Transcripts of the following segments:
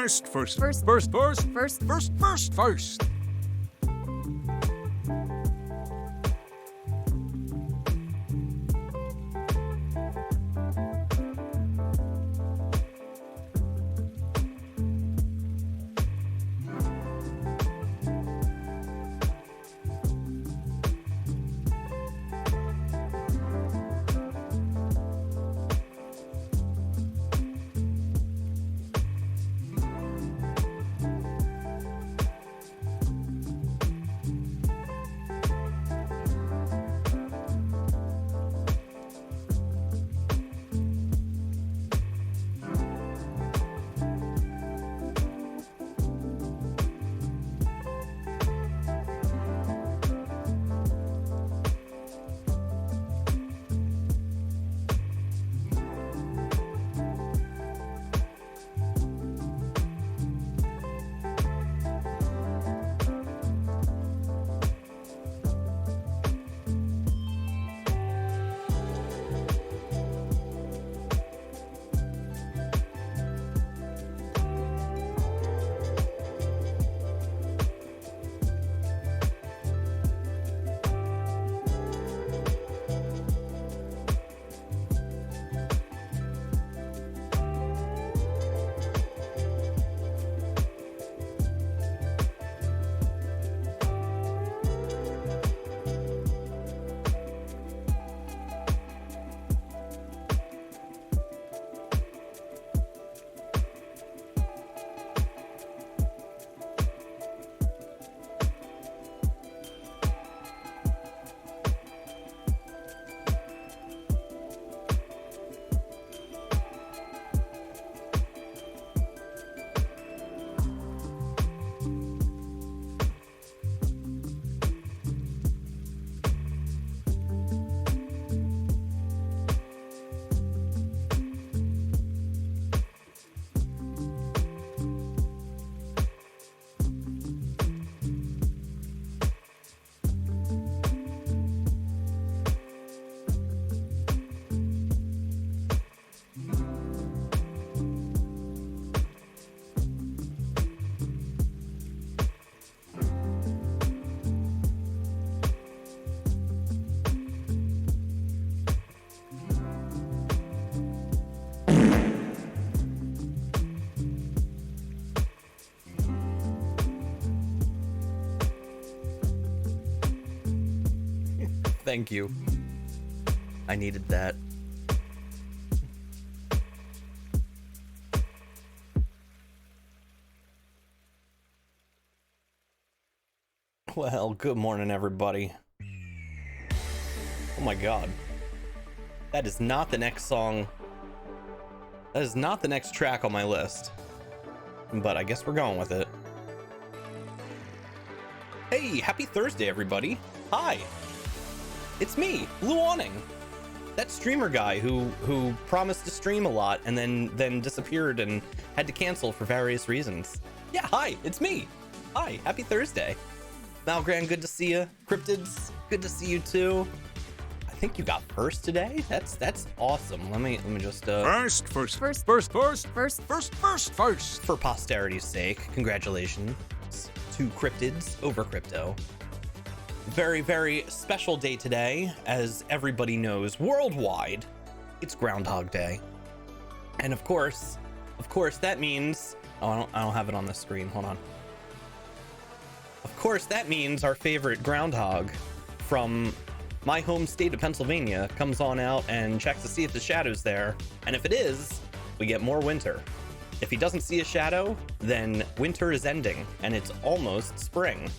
First. Thank you. I needed that. Well, good morning, everybody. Oh my god. That is not the next song. That is not the next track on my list. But I guess we're going with it. Hey, happy Thursday, everybody. Hi. It's me, Blue Awning. That streamer guy who promised to stream a lot and then disappeared and had to cancel for various reasons. Yeah, hi, it's me. Hi, happy Thursday. Malgran, good to see you. Cryptids, good to see you too. I think you got first today. That's awesome. Let me just First. for posterity's sake, congratulations to Cryptids over Crypto. Very, very special day today, as everybody knows worldwide. It's Groundhog Day, and of course, that means I don't have it on the screen. Hold on. Of course, that means our favorite groundhog from my home state of Pennsylvania comes on out and checks to see if the shadow's there, and if it is, we get more winter. If he doesn't see a shadow, then winter is ending and it's almost spring.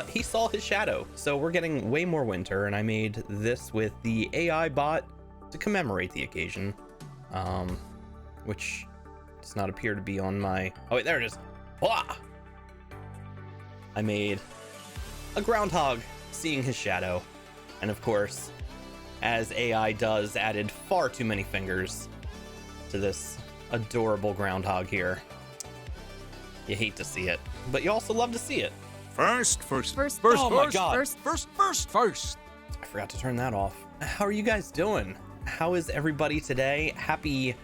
He saw his shadow, so we're getting way more winter, and I made this with the AI bot to commemorate the occasion, which does not appear to be on my... Oh wait, there it is. Blah! I made a groundhog seeing his shadow, and of course, as AI does, added far too many fingers to this adorable groundhog here. You hate to see it, but you also love to see it. First. Oh my god. First. I forgot to turn that off. How are you guys doing? How is everybody today? Happy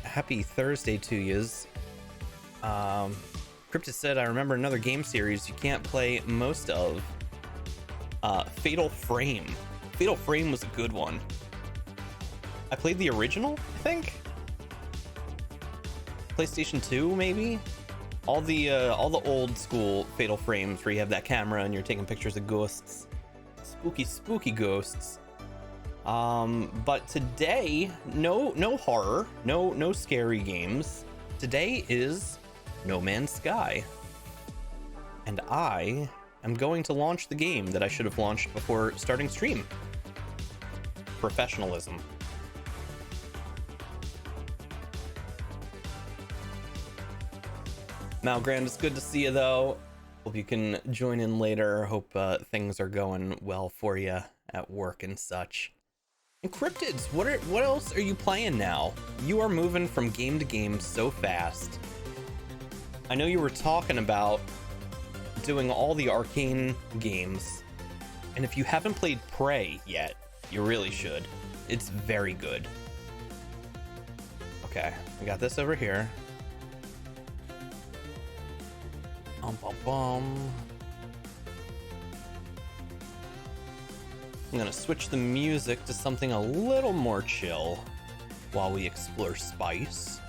Thursday to yous. Cryptid said, I remember another game series you can't play most of. Fatal Frame. Fatal Frame was a good one. I played the original, I think. PlayStation 2, maybe. All the old school Fatal Frames where you have that camera and you're taking pictures of ghosts, spooky ghosts. But today, no horror, no scary games. Today is No Man's Sky, and I am going to launch the game that I should have launched before starting stream. Professionalism. Malgrand, it's good to see you though. Hope you can join in later. Hope things are going well for you at work and such. And Cryptids, what else are you playing now? You are moving from game to game so fast. I know you were talking about doing all the arcane games, and if you haven't played Prey yet, you really should. It's very good. Okay, we got this over here. I'm gonna switch the music to something a little more chill while we explore spice.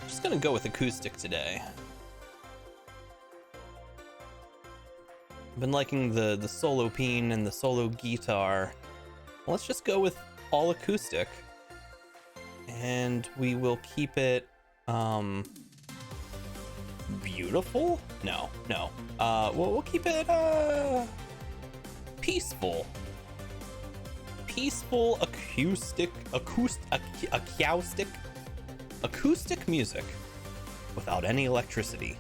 Just gonna go with acoustic today. I've been liking the solo peen and the solo guitar. Let's just go with all acoustic, and we will keep it beautiful. No. We'll keep it peaceful acoustic music without any electricity.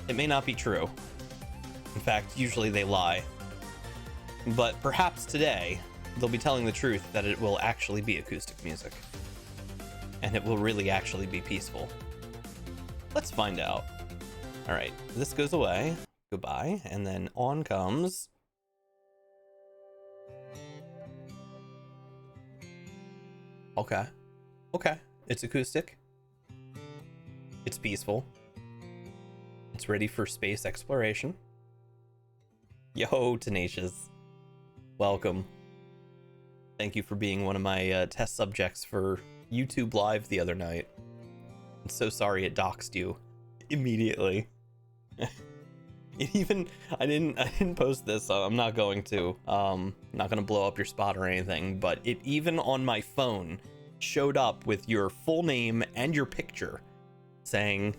It may not be true. In fact, usually they lie. But perhaps today they'll be telling the truth that it will actually be acoustic music. And it will really actually be peaceful. Let's find out. All right, this goes away. Goodbye. And then on comes... Okay. It's acoustic. It's peaceful. It's ready for space exploration. Yo, Tenacious. Welcome. Thank you for being one of my test subjects for YouTube Live the other night. I'm so sorry it doxed you immediately. It even I didn't post this, so I'm not going to. Not gonna blow up your spot or anything, but it even on my phone showed up with your full name and your picture saying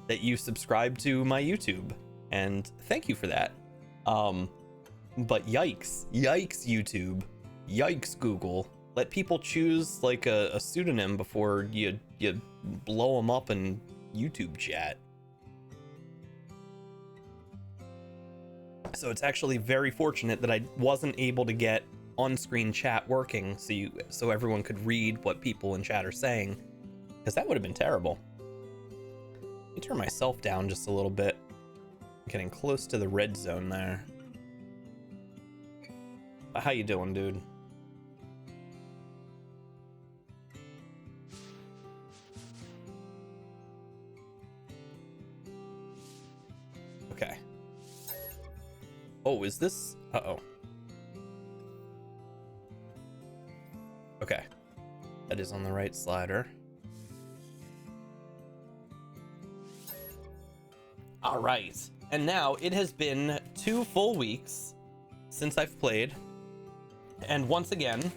that you subscribe to my YouTube, and thank you for that. But yikes YouTube, yikes Google. Let people choose like a pseudonym before you blow them up in YouTube chat. So it's actually very fortunate that I wasn't able to get on-screen chat working so everyone could read what people in chat are saying, because that would have been terrible. Let me turn myself down just a little bit. I'm getting close to the red zone there. How you doing, dude? Okay. Oh, is this? Uh-oh. Okay. That is on the right slider. All right. And now it has been 2 full weeks since I've played. And once again,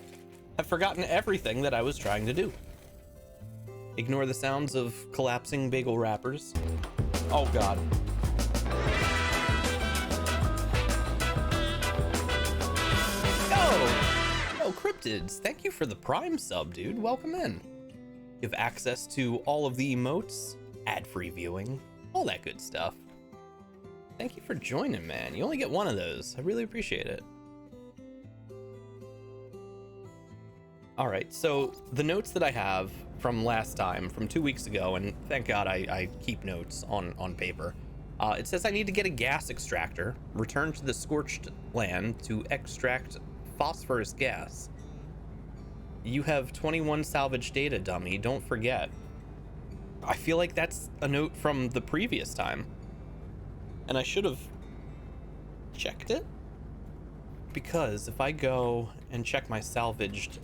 have forgotten everything that I was trying to do. Ignore the sounds of collapsing bagel wrappers. Oh, God. Oh, Cryptids, thank you for the Prime sub, dude. Welcome in. You have access to all of the emotes, ad-free viewing, all that good stuff. Thank you for joining, man. You only get one of those. I really appreciate it. All right, so the notes that I have from last time, from 2 weeks ago, and thank God I keep notes on paper. It says I need to get a gas extractor, return to the scorched land to extract phosphorus gas. You have 21 salvage data, dummy. Don't forget. I feel like that's a note from the previous time. And I should have checked it. Because if I go and check my salvaged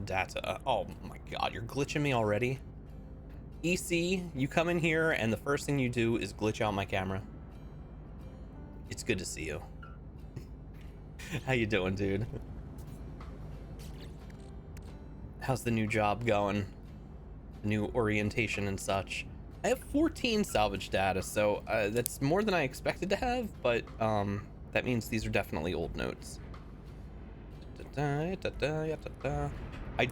data... oh my god, you're glitching me already? EC, you come in here and the first thing you do is glitch out my camera. It's good to see you. How you doing, dude? How's the new job going? The new orientation and such. I have 14 salvage data, so that's more than I expected to have, but that means these are definitely old notes. I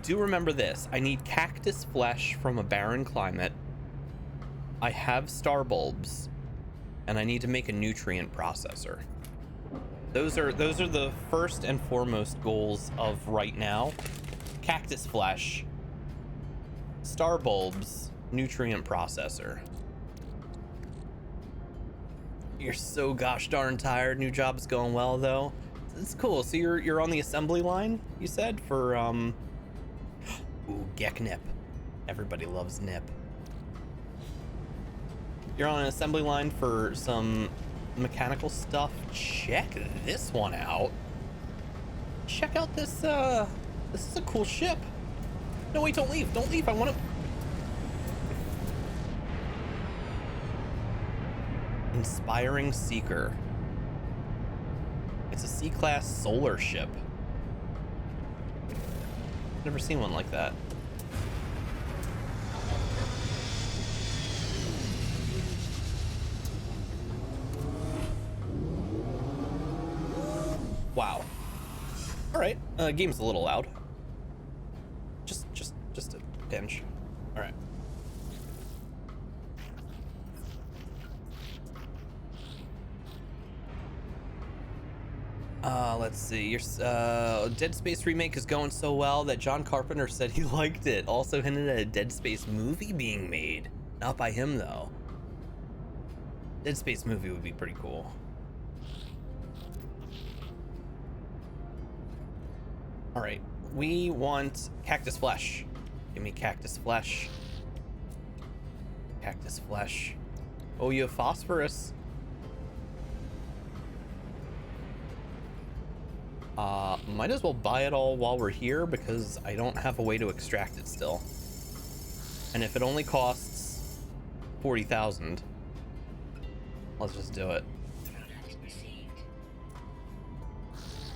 do remember this. I need cactus flesh from a barren climate. I have star bulbs, and I need to make a nutrient processor. Those are the first and foremost goals of right now. Cactus flesh, star bulbs, nutrient processor. You're so gosh darn tired. New job's going well though. It's cool. So you're on the assembly line, you said, for ooh, Gek Nip. Everybody loves Nip. You're on an assembly line for some mechanical stuff. Check this one out. Check out this this is a cool ship. No, wait, don't leave. Don't leave. I want to... Inspiring Seeker. It's a C-class solar ship. Never seen one like that. Wow. All right. Game's a little loud. Just a pinch. All right. Let's see. Your Dead Space remake is going so well that John Carpenter said he liked it. Also hinted at a Dead Space movie being made. Not by him though. Dead Space movie would be pretty cool. All right. We want cactus flesh. Give me cactus flesh. Cactus flesh. Oh, you have phosphorus. Might as well buy it all while we're here because I don't have a way to extract it still. And if it only costs 40,000, let's just do it.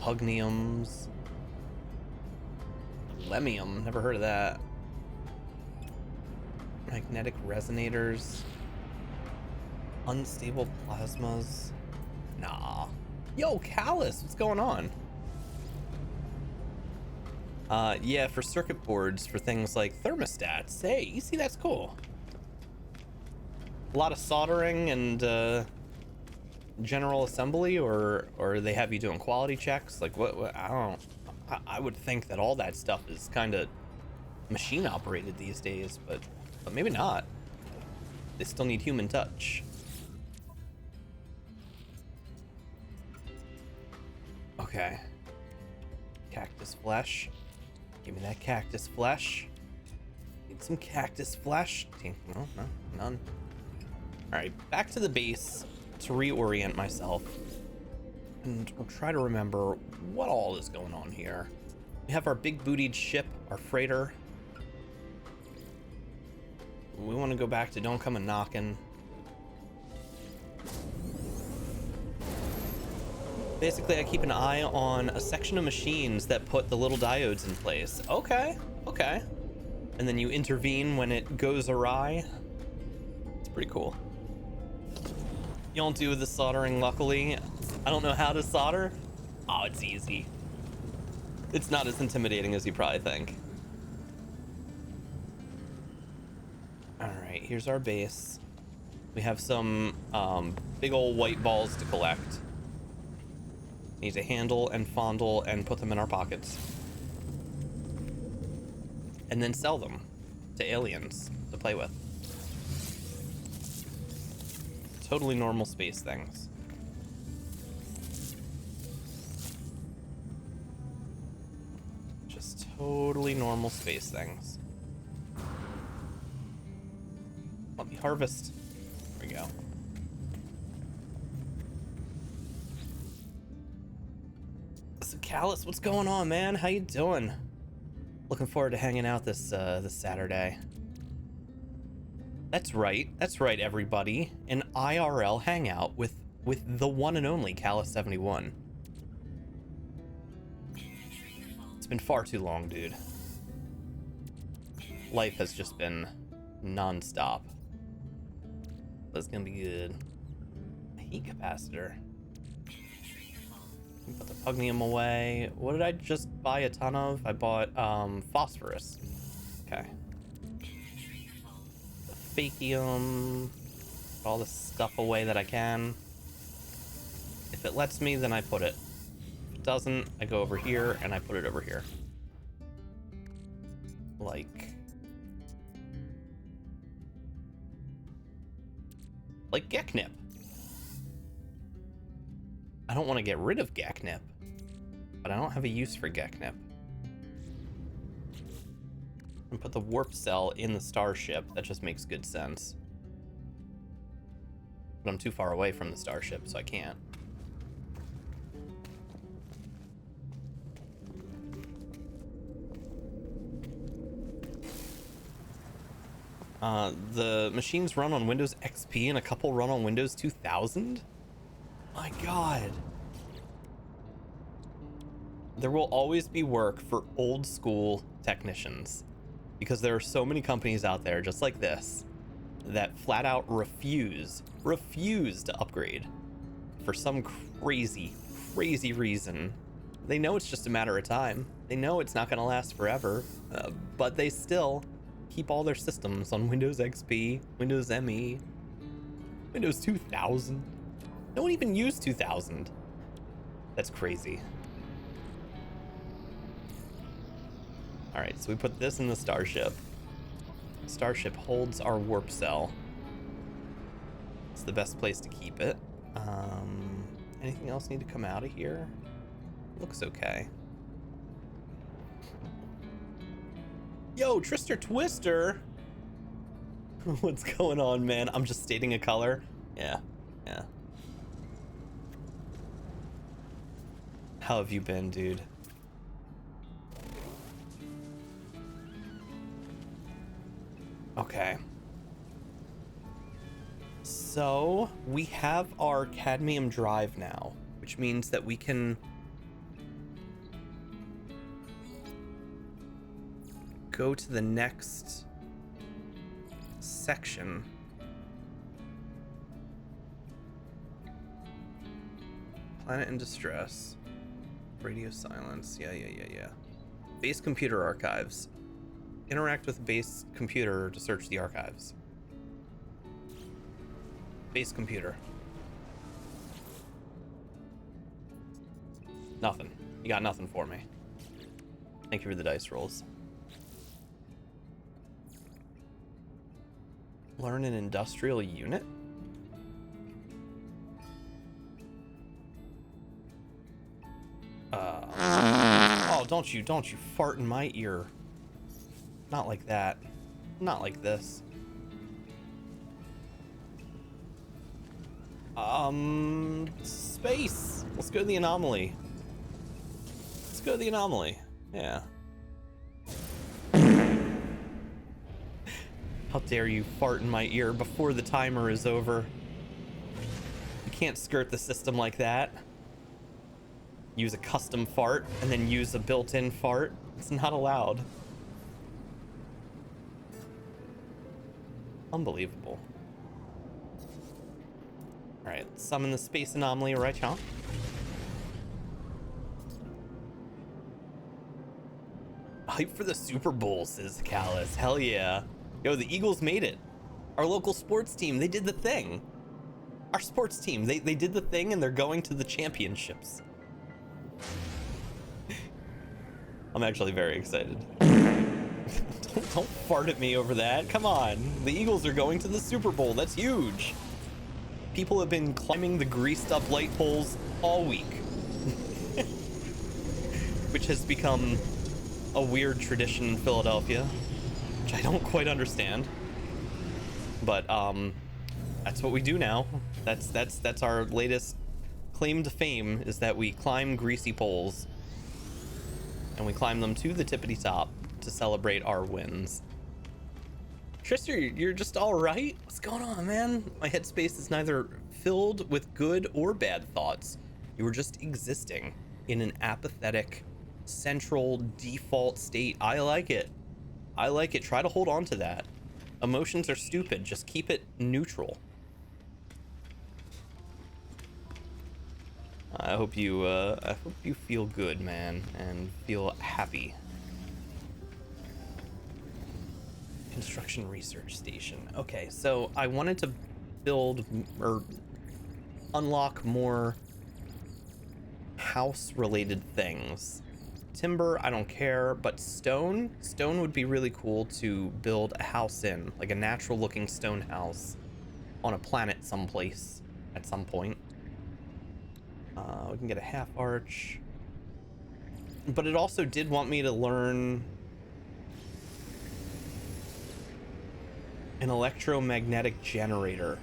Pugniums. Lemium, never heard of that. Magnetic resonators. Unstable plasmas. Nah. Yo, Callus, what's going on? Yeah, for circuit boards, for things like thermostats. Hey, you see, that's cool. A lot of soldering and general assembly, or they have you doing quality checks. Like what I don't. I would think that all that stuff is kind of machine operated these days, but maybe not. They still need human touch. Okay. Cactus flesh. Give me that cactus flesh. Need some cactus flesh. No, none. All right, back to the base to reorient myself. And we'll try to remember what all is going on here. We have our big bootied ship, our freighter. We want to go back to Don't Come a Knockin'. Basically, I keep an eye on a section of machines that put the little diodes in place. Okay. And then you intervene when it goes awry. It's pretty cool. You don't do the soldering, luckily. I don't know how to solder. Oh, it's easy. It's not as intimidating as you probably think. All right, here's our base. We have some big old white balls to collect. Need to handle and fondle and put them in our pockets. And then sell them to aliens to play with. Totally normal space things. Totally normal space things. Let me harvest. There we go. So Callus, what's going on, man? How you doing? Looking forward to hanging out this Saturday. That's right, everybody. An IRL hangout with the one and only Callus71. It's been far too long, dude. Life has just been non-stop. That's gonna be good. A heat capacitor. Put the pugnium away. What did I just buy a ton of? I bought phosphorus. Okay. The phakium. Put all the stuff away that I can. If it lets me, then I put it. If it doesn't, I go over here and I put it over here. Like Geknip. I don't want to get rid of Geknip, but I don't have a use for Geknip. And put the warp cell in the starship. That just makes good sense. But I'm too far away from the starship, so I can't. The machines run on Windows XP and a couple run on Windows 2000? My God. There will always be work for old school technicians because there are so many companies out there just like this that flat out refuse to upgrade for some crazy reason. They know it's just a matter of time. They know it's not going to last forever, but they still keep all their systems on Windows XP, Windows ME, Windows 2000. No one even used 2000. That's crazy. All right, so we put this in the starship. Starship holds our warp cell. It's the best place to keep it. Anything else need to come out of here? Looks okay. Yo, Trister Twister! What's going on, man? I'm just stating a color. Yeah. How have you been, dude? Okay. So, we have our cadmium drive now, which means that we can go to the next section. Planet in distress. Radio silence. Yeah. Base computer archives. Interact with base computer to search the archives. Base computer. Nothing. You got nothing for me. Thank you for the dice rolls. Learn an industrial unit? Oh, don't you fart in my ear. Not like that. Not like this. Space. Let's go to the anomaly. Yeah. How dare you fart in my ear before the timer is over. You can't skirt the system like that. Use a custom fart and then use a built-in fart. It's not allowed. Unbelievable. Alright, summon the space anomaly right now. Hype for the Super Bowl, says Callus. Hell yeah. Yo, the Eagles made it. Our local sports team, they did the thing. Our sports team, they did the thing and they're going to the championships. I'm actually very excited. Don't fart at me over that. Come on. The Eagles are going to the Super Bowl. That's huge. People have been climbing the greased up light poles all week. Which has become a weird tradition in Philadelphia, which I don't quite understand. But that's what we do now. That's our latest claim to fame, is that we climb greasy poles, and we climb them to the tippity top to celebrate our wins. Tristan, you're just all right? What's going on, man? My headspace is neither filled with good or bad thoughts. You were just existing in an apathetic, central default state. I like it. I like it. Try to hold on to that. Emotions are stupid. Just keep it neutral. I hope you feel good, man, and feel happy. Construction research station. Okay, so I wanted to build or unlock more house related things. Timber, I don't care, but stone would be really cool to build a house in, like a natural looking stone house on a planet someplace at some point. We can get a half arch, but it also did want me to learn an electromagnetic generator.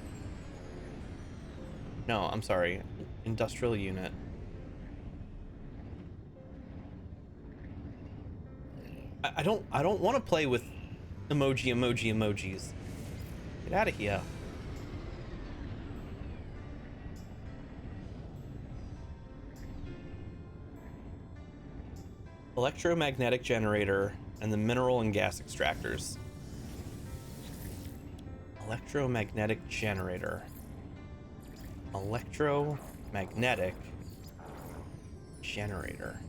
No, I'm sorry, industrial unit. I don't want to play with emojis. Get out of here. Electromagnetic generator and the mineral and gas extractors. Electromagnetic generator. Electromagnetic generator.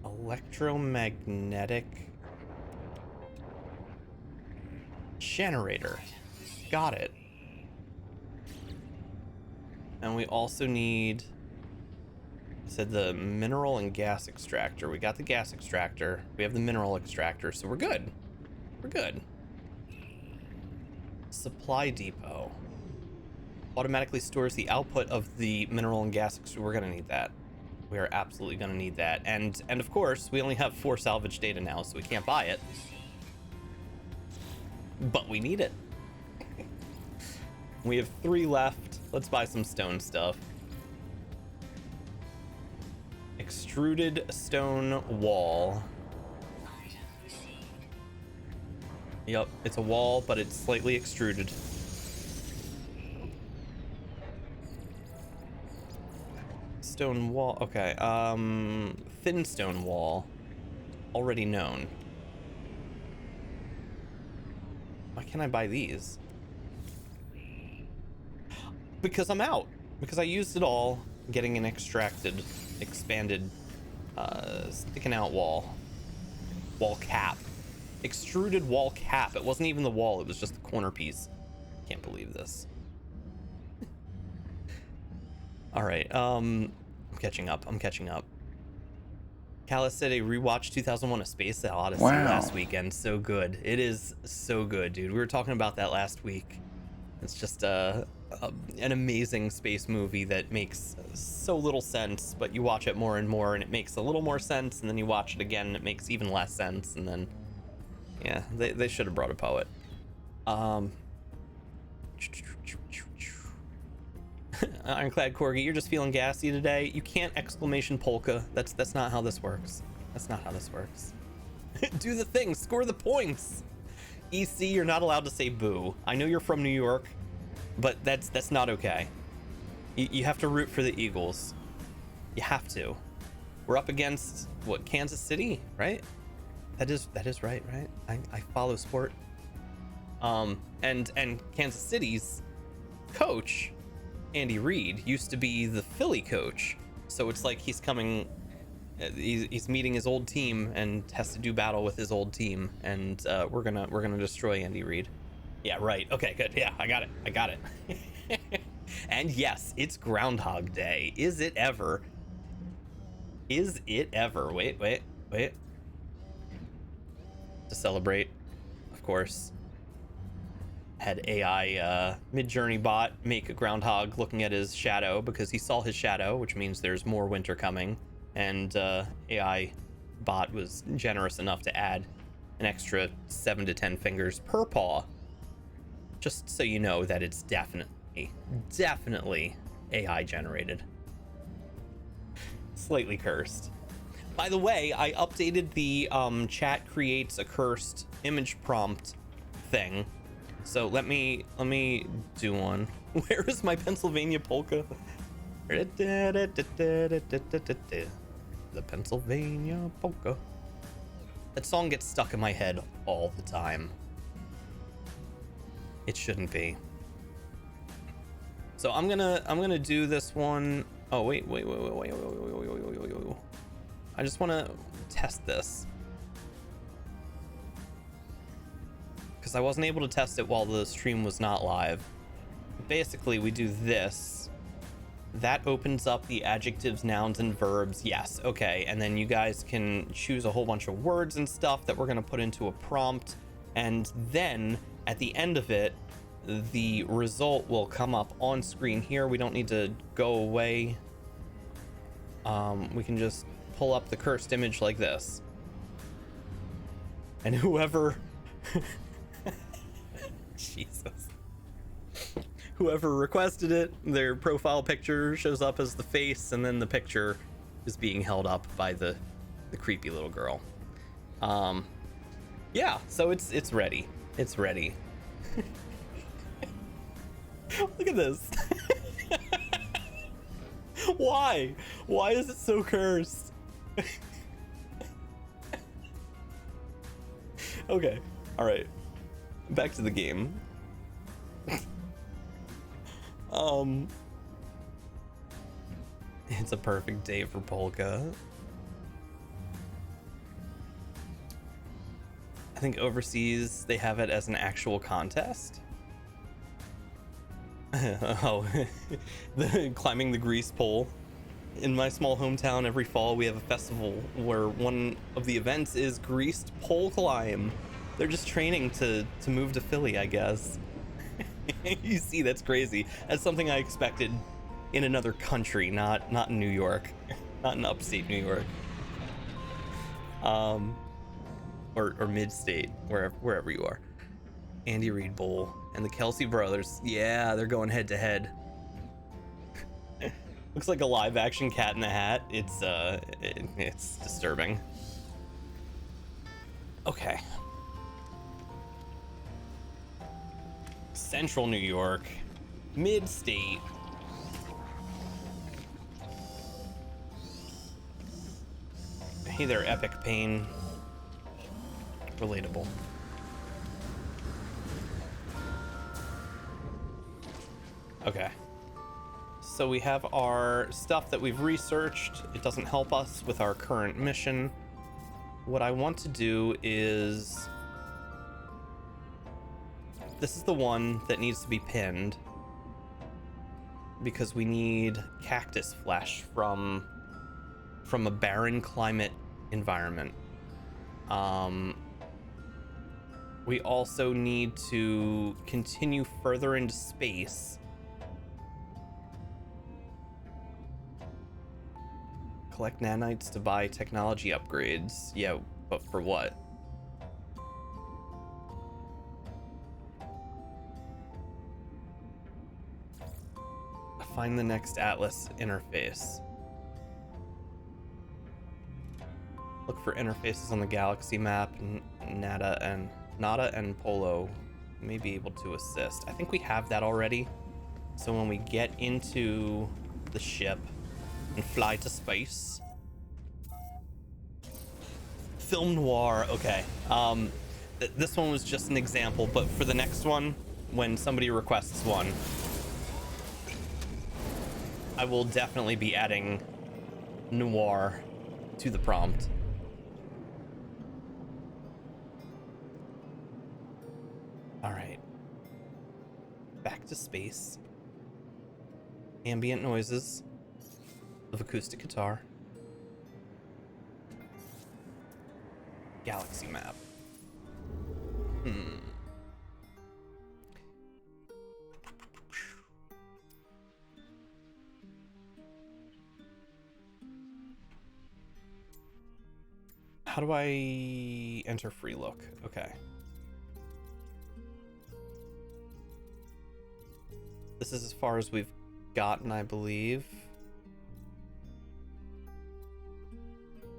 Electromagnetic generator. Got it. And we also need, I said, the mineral and gas extractor. We got the gas extractor. We have the mineral extractor, so we're good. We're good. Supply depot. Automatically stores the output of the mineral and gas extractor. We're gonna need that. We are absolutely gonna need that. And of course, we only have 4 salvage data now, so we can't buy it. But we need it. We have 3 left. Let's buy some stone stuff. Extruded stone wall. Yep, it's a wall, but it's slightly extruded. Stone wall. Okay, thin stone wall. Already known. Why can't I buy these? Because I'm out. Because I used it all getting an expanded, sticking out wall cap. Extruded wall cap. It wasn't even the wall, it was just the corner piece. Can't believe this. All right, I'm catching up. Callus said he rewatched 2001: A Space Odyssey last weekend. So good. It is so good, dude. We were talking about that last week. It's just an amazing space movie that makes so little sense, but you watch it more and more and it makes a little more sense, and then you watch it again and it makes even less sense, and then yeah, they should have brought a poet. Ironclad Corgi, you're just feeling gassy today. You can't exclamation polka. That's not how this works. That's not how this works. Do the thing, score the points. EC, you're not allowed to say boo. I know you're from New York, but that's not okay. You have to root for the Eagles. You have to. We're up against what, Kansas City, right? That is right? I follow sport. And Kansas City's coach, Andy Reid, used to be the Philly coach, so it's like he's coming, he's meeting his old team and has to do battle with his old team, and we're gonna destroy Andy Reid. Yeah, right. Okay, good. Yeah, I got it. And yes, it's Groundhog Day. Is it ever? Wait. To celebrate, of course, had AI Mid-Journey bot make a groundhog looking at his shadow because he saw his shadow, which means there's more winter coming. and AI bot was generous enough to add an extra 7 to 10 fingers per paw, just so you know that it's definitely AI generated. Slightly cursed. By the way, I updated the chat creates a cursed image prompt thing. So let me do one. Where is my Pennsylvania polka? The Pennsylvania polka. That song gets stuck in my head all the time. It shouldn't be. So I'm gonna do this one. Oh wait. I just want to test this because I wasn't able to test it while the stream was not live. Basically, we do this. That opens up the adjectives, nouns, and verbs. Yes, okay. And then you guys can choose a whole bunch of words and stuff that we're going to put into a prompt. And then at the end of it, the result will come up on screen here. We don't need to go away. We can just pull up the cursed image like this. And whoever... Jesus. Whoever requested it, their profile picture shows up as the face, and then the picture is being held up by the creepy little girl. Yeah, so it's ready. It's ready. Look at this. Why? Why is it so cursed? Okay, all right. Back to the game. It's a perfect day for polka. I think overseas they have it as an actual contest. Oh, climbing the grease pole. In my small hometown, every fall we have a festival where one of the events is greased pole climb. They're just training to move to Philly, I guess. You see, that's crazy. That's something I expected in another country, not in New York, not in upstate New York, or mid-state, wherever you are. Andy Reid Bowl and the Kelsey brothers. Yeah, they're going head to head. Looks like a live-action Cat in the Hat. It's disturbing. Okay. Central New York, mid-state. Hey there, Epic Pain. Relatable. Okay. So we have our stuff that we've researched. It doesn't help us with our current mission. What I want to do is... This is the one that needs to be pinned because we need cactus flesh from a barren climate environment. We also need to continue further into space. Collect nanites to buy technology upgrades. Yeah, but for what? Find the next Atlas interface. Look for interfaces on the galaxy map. Nada and Polo may be able to assist. I think we have that already. So when we get into the ship and fly to space. Film noir, okay. This one was just an example, but for the next one, when somebody requests one, I will definitely be adding noir to the prompt. All right. Back to space. Ambient noises of acoustic guitar. Galaxy map. How do I enter free look? Okay. This is as far as we've gotten, I believe.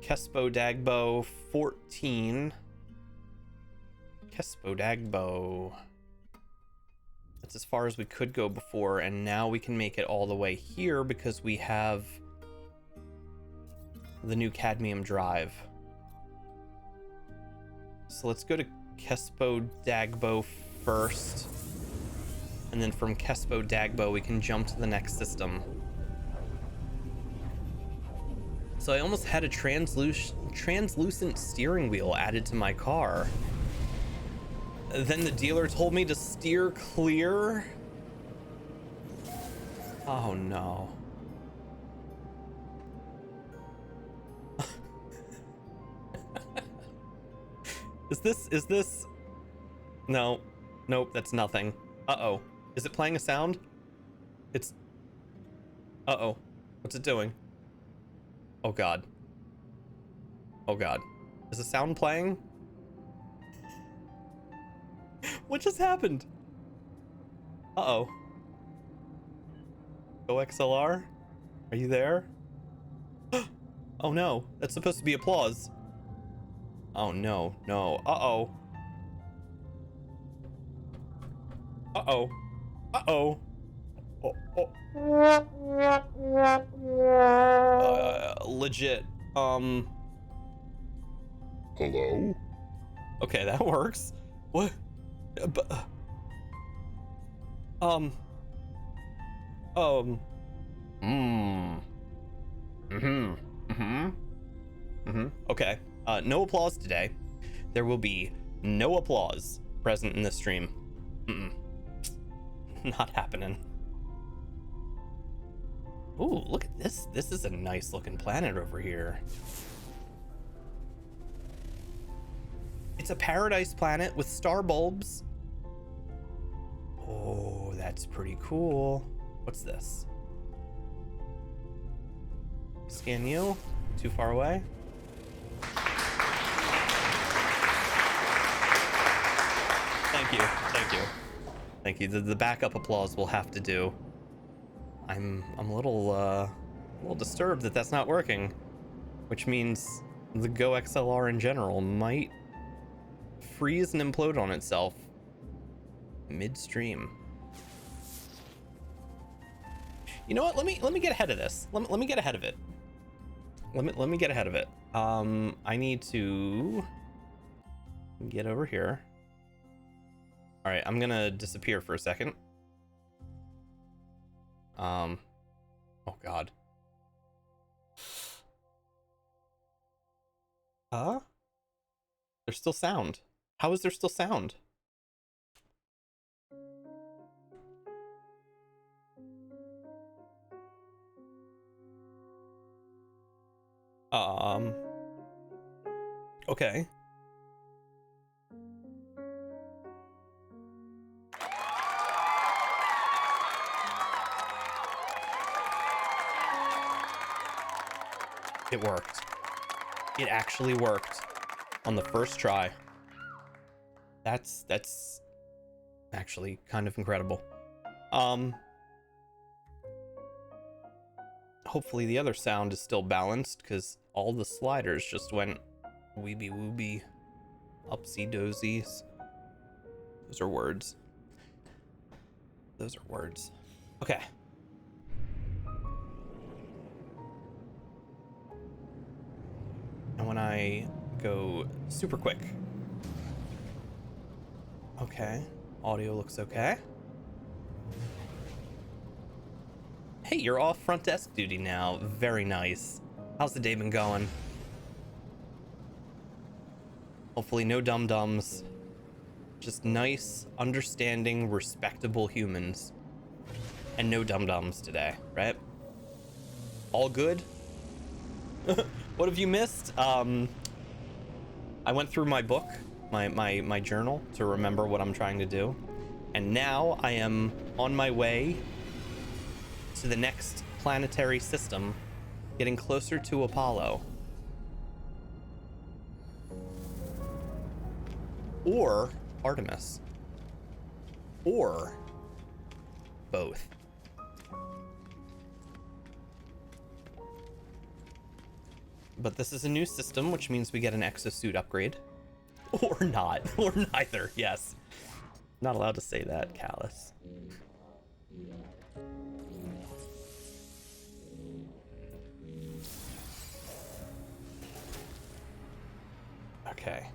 Kespo Dagbo 14. Kespo Dagbo. That's as far as we could go before, and now we can make it all the way here because we have the new cadmium drive. So let's go to Kespo Dagbo first, and then from Kespo Dagbo we can jump to the next system. So I almost had a translucent steering wheel added to my car. Then the dealer told me to steer clear. Oh no. Is this? No. Nope, that's nothing. Uh-oh. Is it playing a sound? It's... Uh-oh. What's it doing? Oh god. Oh god. Is the sound playing? What just happened? Uh-oh. Go XLR? Are you there? Oh no, that's supposed to be applause. Oh no, no. Uh-oh. Uh-oh. Uh-oh. Legit. Hello? Okay, that works. What? Okay. No applause today. There will be no applause present in this stream. Not happening. Ooh, look at this. This is a nice looking planet over here. It's a paradise planet with star bulbs. Oh, that's pretty cool. What's this? Scan you. Too far away. Thank you. Thank you. Thank you. The backup applause will have to do. I'm a little disturbed that that's not working, which means the Go XLR in general might freeze and implode on itself midstream. You know what? Let me get ahead of this. Let me get ahead of it. Let me get ahead of it. I need to get over here. All right, I'm gonna disappear for a second. Oh god. There's still sound. How is there still sound? Okay. It worked. It actually worked on the first try. That's actually kind of incredible. Hopefully the other sound is still balanced, because all the sliders just went weeby wooby, upsy dozies. Those are words. Those are words. Okay. And when I go super quick. Okay. Audio looks okay. Hey, you're off front desk duty now. Very nice. How's the day been going? Hopefully no dum-dums. Just nice, understanding, respectable humans. And no dum-dums today, right? All good? What have you missed? I went through my book, my journal, to remember what I'm trying to do. And now I am on my way to the next planetary system, getting closer to Apollo. or Artemis, or both. But this is a new system, which means we get an exosuit upgrade. Or not, or neither, yes. Not allowed to say that, Callus. Okay,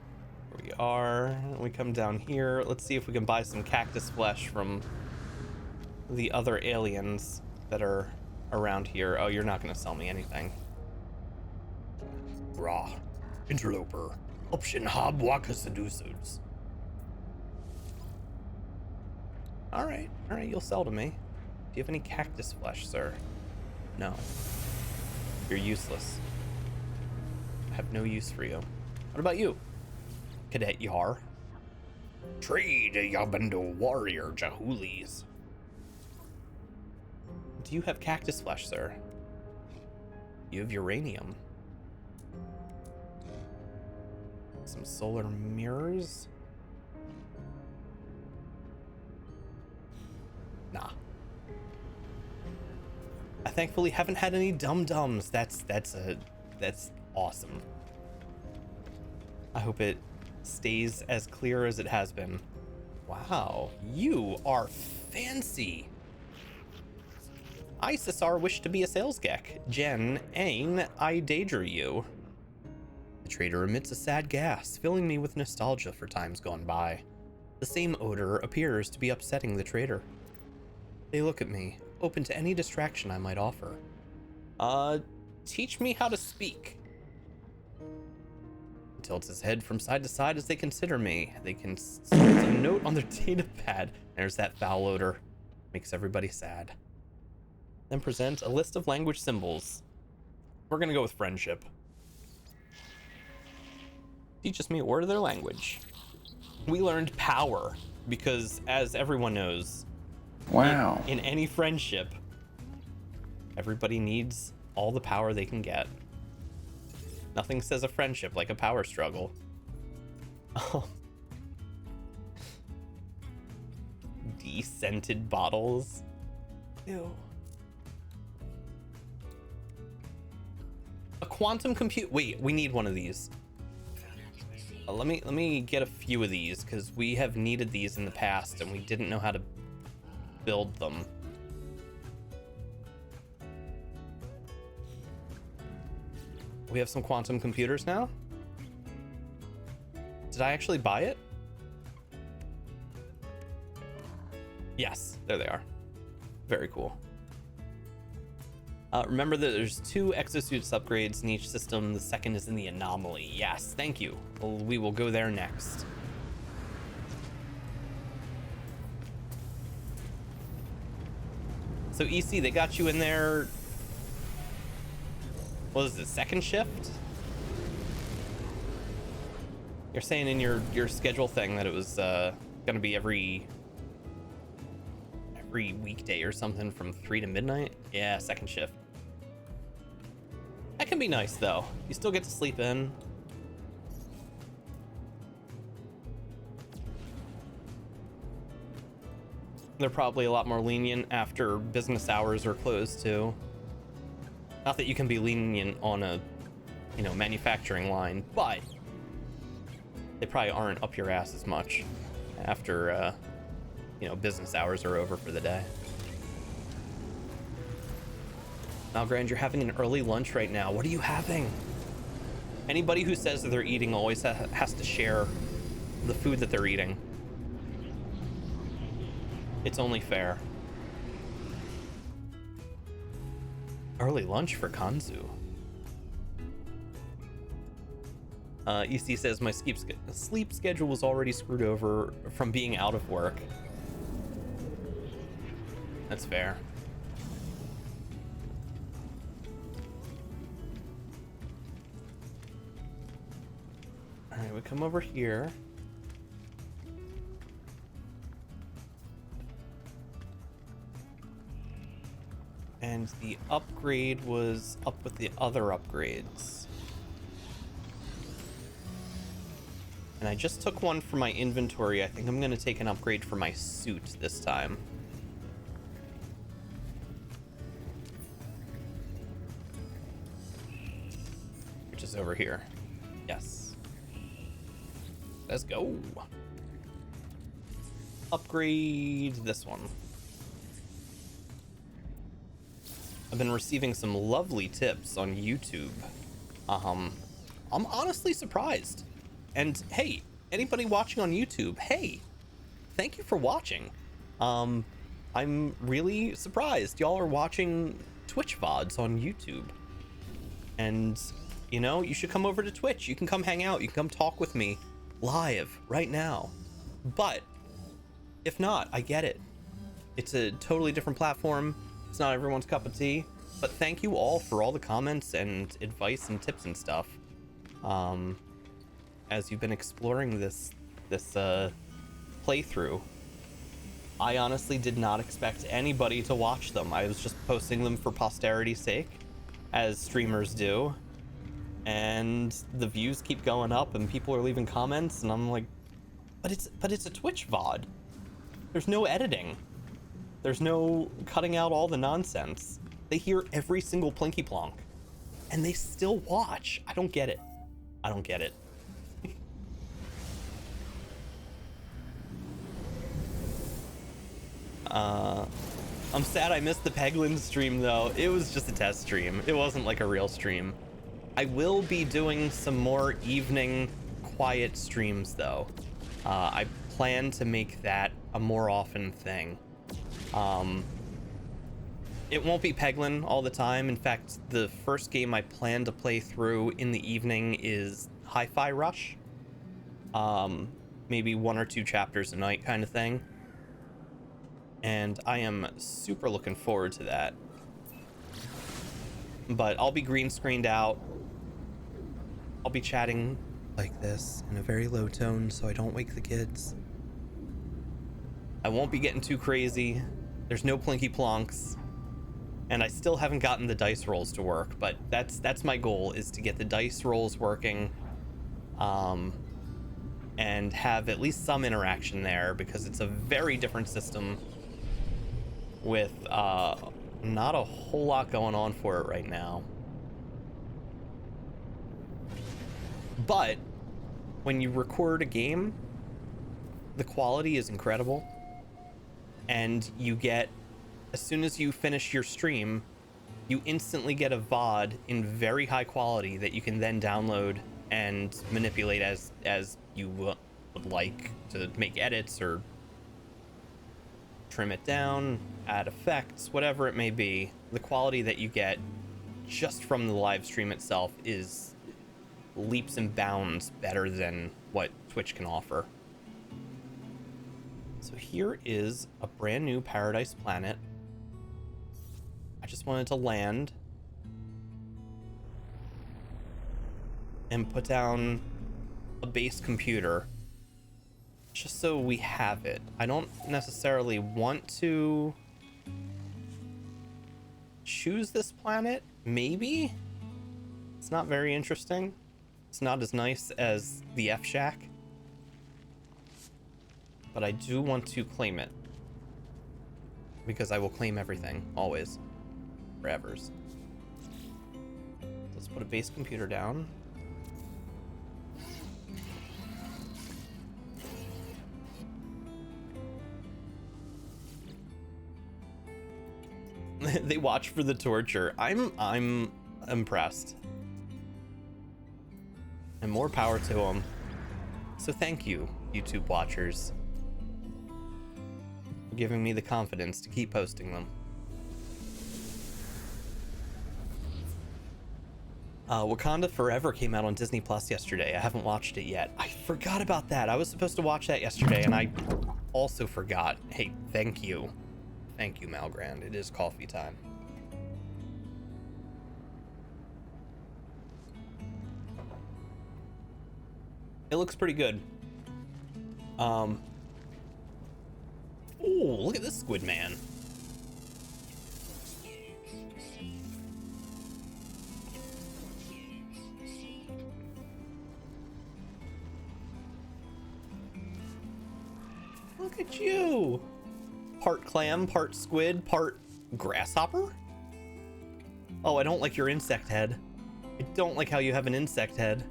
here we are. We come down here. Let's see if we can buy some cactus flesh from the other aliens that are around here. Oh, you're not going to sell me anything. Raw, interloper, option hob waka seducers. All right, you'll sell to me. Do you have any cactus flesh, sir? No. You're useless. I have no use for you. What about you, Cadet Yar? Trade Yabando warrior Jahulis. Do you have cactus flesh, sir? You have uranium. Some solar mirrors? Nah. I thankfully haven't had any dum-dums. That's awesome. I hope it stays as clear as it has been. Wow, you are fancy. I, Cesar, wish to be a sales gek. Jen, Ain, I danger you. The trader emits a sad gas, filling me with nostalgia for times gone by. The same odor appears to be upsetting the trader. They look at me, open to any distraction I might offer. Teach me how to speak. He tilts his head from side to side as they consider me. They can see a note on their data pad. There's that foul odor. Makes everybody sad. Then present a list of language symbols. We're gonna go with friendship. Teaches me a word of their language. We learned power because, as everyone knows, wow, in any friendship, everybody needs all the power they can get. Nothing says a friendship like a power struggle. Oh. Descented bottles. Ew. A quantum compute. Wait, we need one of these. Let me get a few of these because we have needed these in the past and we didn't know how to build them. We have some quantum computers now. Did I actually buy it? Yes, there they are. Very cool. Remember that there's 2 exosuits upgrades in each system. The second is in the anomaly. Yes, thank you. We will go there next. So EC, they got you in there. What is it, second shift? You're saying in your schedule thing that it was gonna be every weekday or something from 3 to midnight? Yeah, second shift. That can be nice though. You still get to sleep in. They're probably a lot more lenient after business hours are closed too. Not that you can be lenient on a, manufacturing line, but they probably aren't up your ass as much after, business hours are over for the day. Malgrand, you're having an early lunch right now. What are you having? Anybody who says that they're eating always has to share the food that they're eating. It's only fair. Early lunch for Kanzu. EC says my sleep schedule was already screwed over from being out of work. That's fair. All right, we come over here. And the upgrade was up with the other upgrades. And I just took one for my inventory. I think I'm going to take an upgrade for my suit this time. Which is over here. Yes. Let's go. Upgrade this one. I've been receiving some lovely tips on YouTube. I'm honestly surprised. And hey, anybody watching on YouTube, hey, thank you for watching. I'm really surprised y'all are watching Twitch VODs on YouTube. And, you know, you should come over to Twitch. You can come hang out. You can come talk with me live right now. But if not, I get it. It's a totally different platform. It's not everyone's cup of tea. But thank you all for all the comments and advice and tips and stuff. As you've been exploring this playthrough. I honestly did not expect anybody to watch them. I was just posting them for posterity's sake, as streamers do. And the views keep going up and people are leaving comments and I'm like, but it's a Twitch VOD. There's no editing. There's no cutting out all the nonsense. They hear every single plinky plonk and they still watch. I don't get it. I don't get it. I'm sad I missed the Peglin stream though. It was just a test stream. It wasn't like a real stream. I will be doing some more evening quiet streams though. I plan to make that a more often thing. It won't be Peglin all the time. In fact, the first game I plan to play through in the evening is Hi-Fi Rush. Maybe 1 or 2 chapters a night kind of thing. And I am super looking forward to that. But I'll be green screened out. I'll be chatting like this in a very low tone so I don't wake the kids. I won't be getting too crazy. There's no plinky plonks. And I still haven't gotten the dice rolls to work, but that's my goal, is to get the dice rolls working. And have at least some interaction there, because it's a very different system with not a whole lot going on for it right now. But when you record a game, the quality is incredible, and you get, as soon as you finish your stream, you instantly get a VOD in very high quality that you can then download and manipulate as you would like, to make edits or trim it down, add effects, whatever it may be. The quality that you get just from the live stream itself is leaps and bounds better than what Twitch can offer. So here is a brand new paradise planet. I just wanted to land and put down a base computer just so we have it. I don't necessarily want to choose this planet. Maybe it's not very interesting. It's not as nice as the F Shack, but I do want to claim it, because I will claim everything always, forevers. Let's put a base computer down. They watch for the torture. I'm impressed. And more power to them. So thank you, YouTube watchers, for giving me the confidence to keep posting them. Wakanda Forever came out on Disney Plus yesterday. I haven't watched it yet. I forgot about that. I was supposed to watch that yesterday, and I also forgot. Hey, thank you. Thank you, Malgrand. It is coffee time. It looks pretty good. Oh, look at this Squid Man. Look at you. Part clam, part squid, part grasshopper? Oh, I don't like your insect head. I don't like how you have an insect head.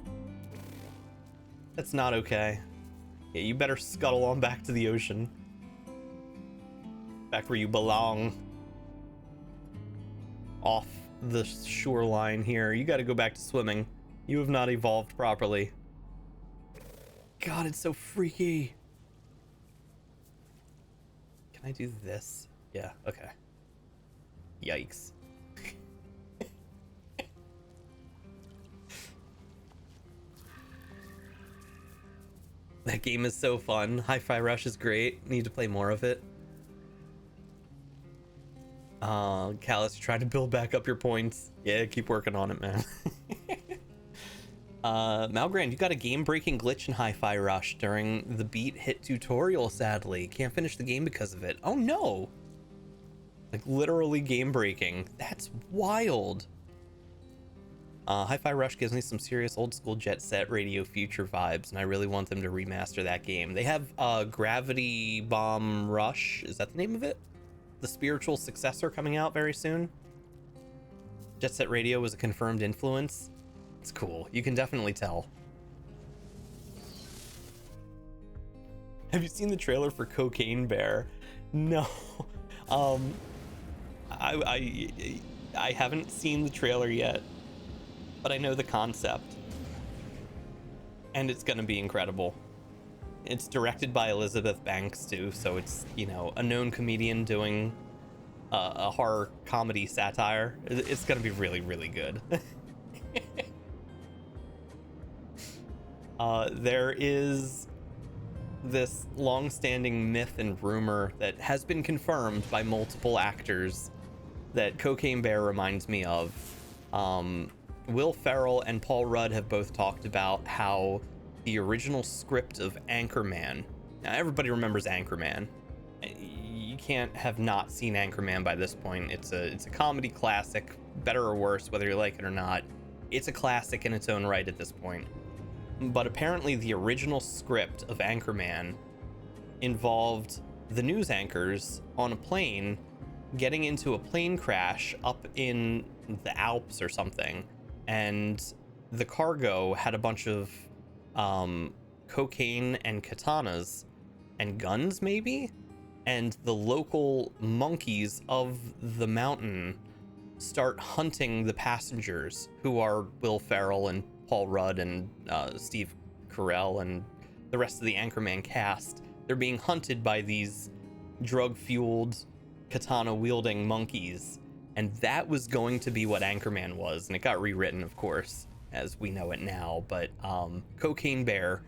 That's not okay. Yeah, you better scuttle on back to the ocean. Back where you belong. Off the shoreline here. You gotta go back to swimming. You have not evolved properly. God, it's so freaky. Can I do this? Yeah, okay. Yikes. That game is so fun. Hi-Fi Rush is great. Need to play more of it. Callus, you're trying to build back up your points. Yeah, keep working on it, man. Malgrand, you got a game-breaking glitch in Hi-Fi Rush during the beat hit tutorial, sadly. Can't finish the game because of it. Oh no! Like literally game-breaking. That's wild. Hi-Fi Rush gives me some serious old-school Jet Set Radio Future vibes, and I really want them to remaster that game. They have Gravity Bomb Rush. Is that the name of it? The spiritual successor coming out very soon. Jet Set Radio was a confirmed influence. It's cool. You can definitely tell. Have you seen the trailer for Cocaine Bear? No. I haven't seen the trailer yet, but I know the concept, and it's gonna be incredible. It's directed by Elizabeth Banks too, so it's, you know, a known comedian doing a horror comedy satire. It's gonna be really, really good. There is this long-standing myth and rumor that has been confirmed by multiple actors that Cocaine Bear reminds me of. Will Ferrell and Paul Rudd have both talked about how the original script of Anchorman. Now everybody remembers Anchorman. You can't have not seen Anchorman by this point. It's a comedy classic, better or worse, whether you like it or not. It's a classic in its own right at this point. But apparently the original script of Anchorman involved the news anchors on a plane getting into a plane crash up in the Alps or something, and the cargo had a bunch of cocaine and katanas and guns maybe, and the local monkeys of the mountain start hunting the passengers, who are Will Ferrell and Paul Rudd and Steve Carell and the rest of the Anchorman cast. They're being hunted by these drug-fueled, katana-wielding monkeys, and that was going to be what Anchorman was, and it got rewritten, of course, as we know it now. But Cocaine Bear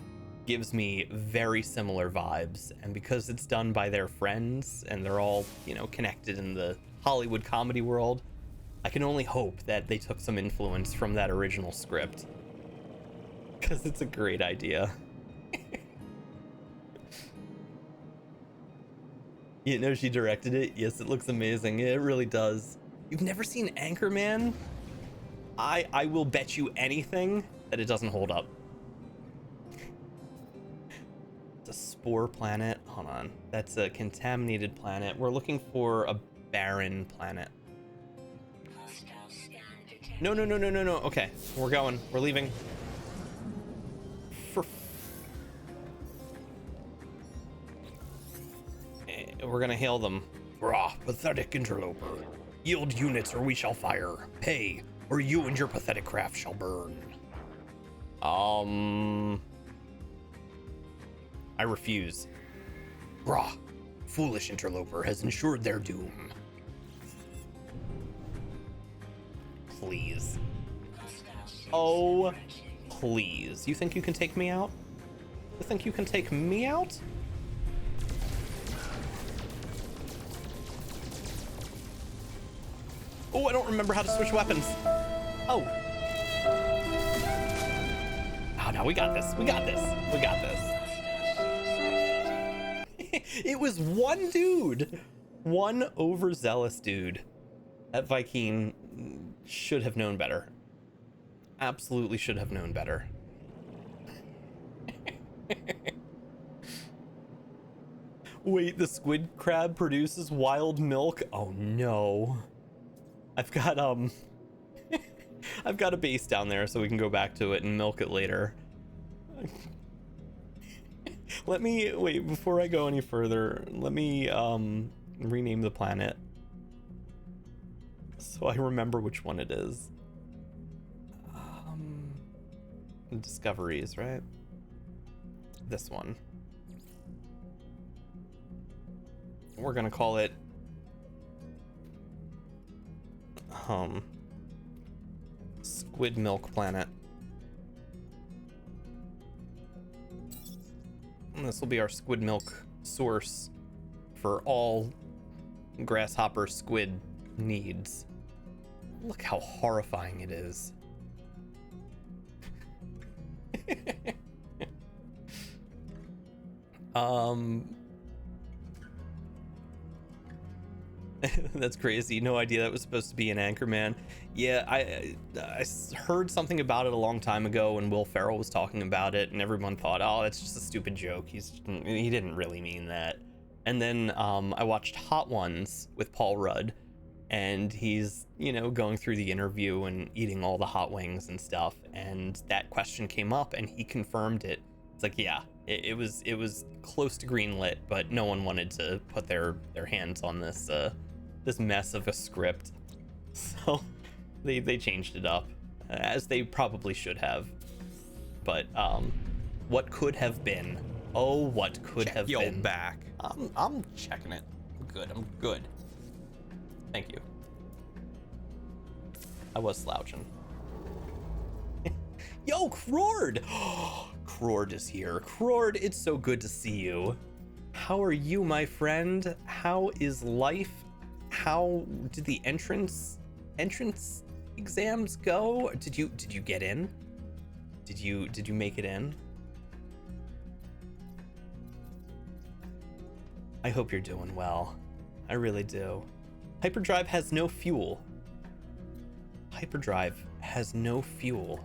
gives me very similar vibes, and because it's done by their friends and they're all, you know, connected in the Hollywood comedy world, I can only hope that they took some influence from that original script, because it's a great idea. You know, she directed it. Yes, it looks amazing. It really does. You've never seen Anchorman? I will bet you anything that it doesn't hold up. It's a spore planet. Hold on. That's a contaminated planet. We're looking for a barren planet. No. Okay, we're going. We're leaving. We're gonna hail them. Rah, pathetic interloper. Yield units or we shall fire. Pay, or you and your pathetic craft shall burn. I refuse. Rah, foolish interloper has ensured their doom. Please. Oh, please. You think you can take me out? You think you can take me out? Oh, I don't remember how to switch weapons. Oh. Oh, no, we got this. We got this. We got this. It was one dude. One overzealous dude. That Viking should have known better. Absolutely should have known better. Wait, the squid crab produces wild milk? Oh no. I've got I've got a base down there so we can go back to it and milk it later. Let me wait before I go any further. Let me rename the planet so I remember which one it is. Discoveries, right? This one. We're gonna call it Squid Milk Planet. And this will be our squid milk source for all grasshopper squid needs. Look how horrifying it is. That's crazy. No idea that was supposed to be an Anchorman. Yeah, I heard something about it a long time ago when Will Ferrell was talking about it, and everyone thought, oh, that's just a stupid joke. He didn't really mean that. And then I watched Hot Ones with Paul Rudd, and he's, going through the interview and eating all the hot wings and stuff, and that question came up and he confirmed it. It's like, yeah, it was close to greenlit, but no one wanted to put their hands on this this mess of a script, so they changed it up, as they probably should have. But what could have been? Oh, what could have been? Back. I'm checking it. I'm good. Thank you. I was slouching. Yo, Crord! Crord is here. Crord, it's so good to see you. How are you, my friend? How is life? How did the entrance exams go? Did you get in? Did you make it in? I hope you're doing well. I really do. Hyperdrive has no fuel. Hyperdrive has no fuel.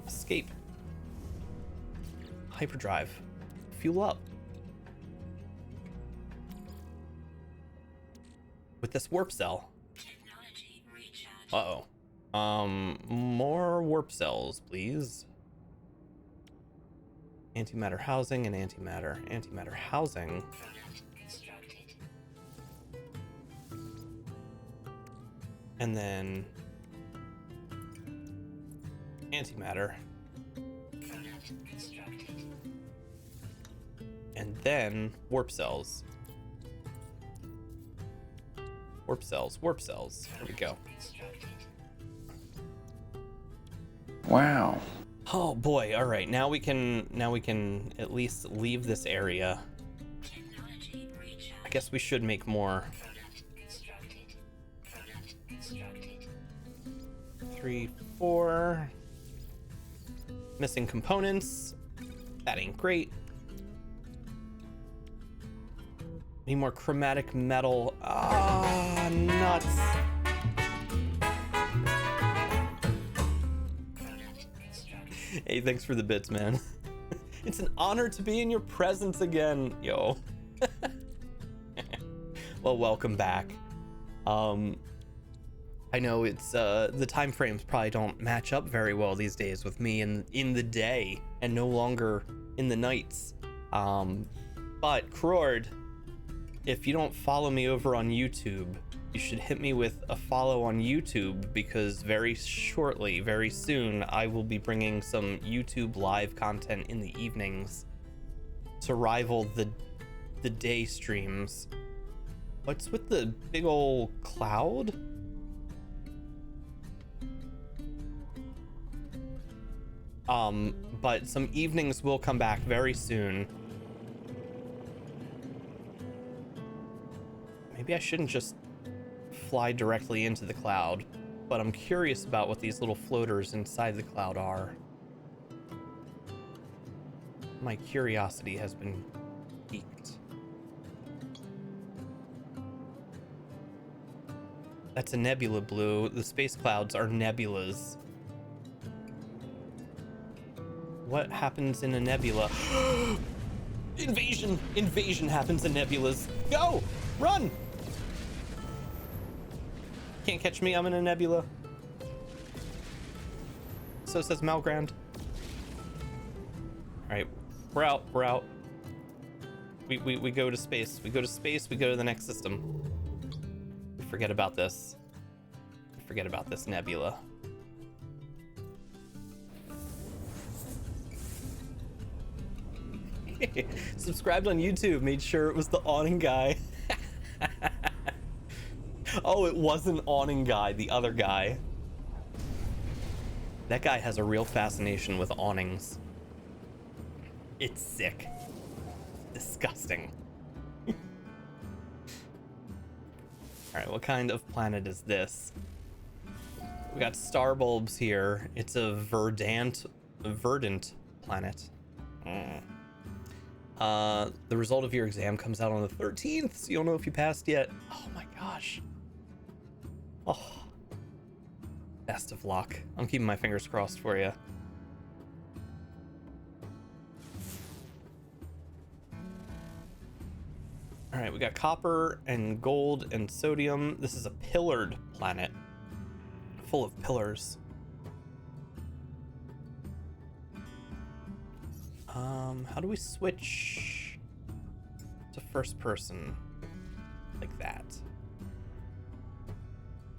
Escape. Hyperdrive. Fuel up. With this warp cell. Uh-oh. More warp cells, please. Antimatter housing and antimatter. Antimatter housing. And then antimatter. And then warp cells. Warp cells, warp cells. There we go. Wow. Oh boy, all right. Now we can at least leave this area. I guess we should make more. 3, 4. Missing components. That ain't great. Need more chromatic metal. Ah, nuts. Hey, thanks for the bits, man. It's an honor to be in your presence again, yo. Well, welcome back. I know it's the time frames probably don't match up very well these days with me in the day and no longer in the nights. But Crord, if you don't follow me over on YouTube, you should hit me with a follow on YouTube, because very shortly, very soon, I will be bringing some YouTube live content in the evenings to rival the day streams. What's with the big old cloud? But some evenings will come back very soon. Maybe I shouldn't just fly directly into the cloud, but I'm curious about what these little floaters inside the cloud are. My curiosity has been piqued. That's a nebula blue. The space clouds are nebulas. What happens in a nebula? Invasion! Invasion happens in nebulas. Go! Run! Can't catch me, I'm in a nebula. So says Malgrand. Alright, we're out, we're out. We go to space. We go to space, we go to the next system. Forget about this. Forget about this nebula. Subscribed on YouTube, made sure it was the awning guy. Oh, it wasn't awning guy, the other guy. That guy has a real fascination with awnings. It's sick. Disgusting. Alright, what kind of planet is this? We got star bulbs here. It's a verdant planet. The result of your exam comes out on the 13th, so you don't know if you passed yet. Oh my gosh. Oh. Best of luck. I'm keeping my fingers crossed for you. All right, we got copper and gold and sodium. This is a pillared planet, full of pillars. How do we switch to first person like that?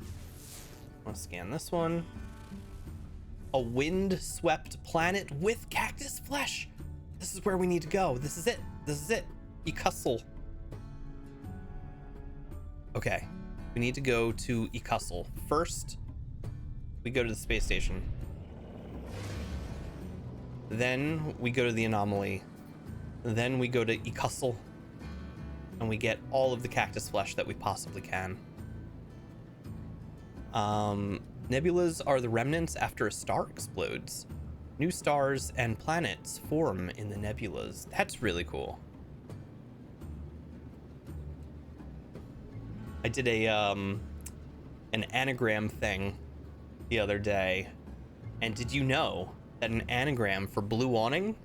I want to scan this one. A wind-swept planet with cactus flesh. This is where we need to go. This is it. This is it. Ecustle. Okay, we need to go to Ecustle. First, we go to the space station. Then we go to the anomaly. Then we go to Ecustle. And we get all of the cactus flesh that we possibly can. Nebulas are the remnants after a star explodes. New stars and planets form in the nebulas. That's really cool. I did a an anagram thing the other day, and did you know that an anagram for blue awning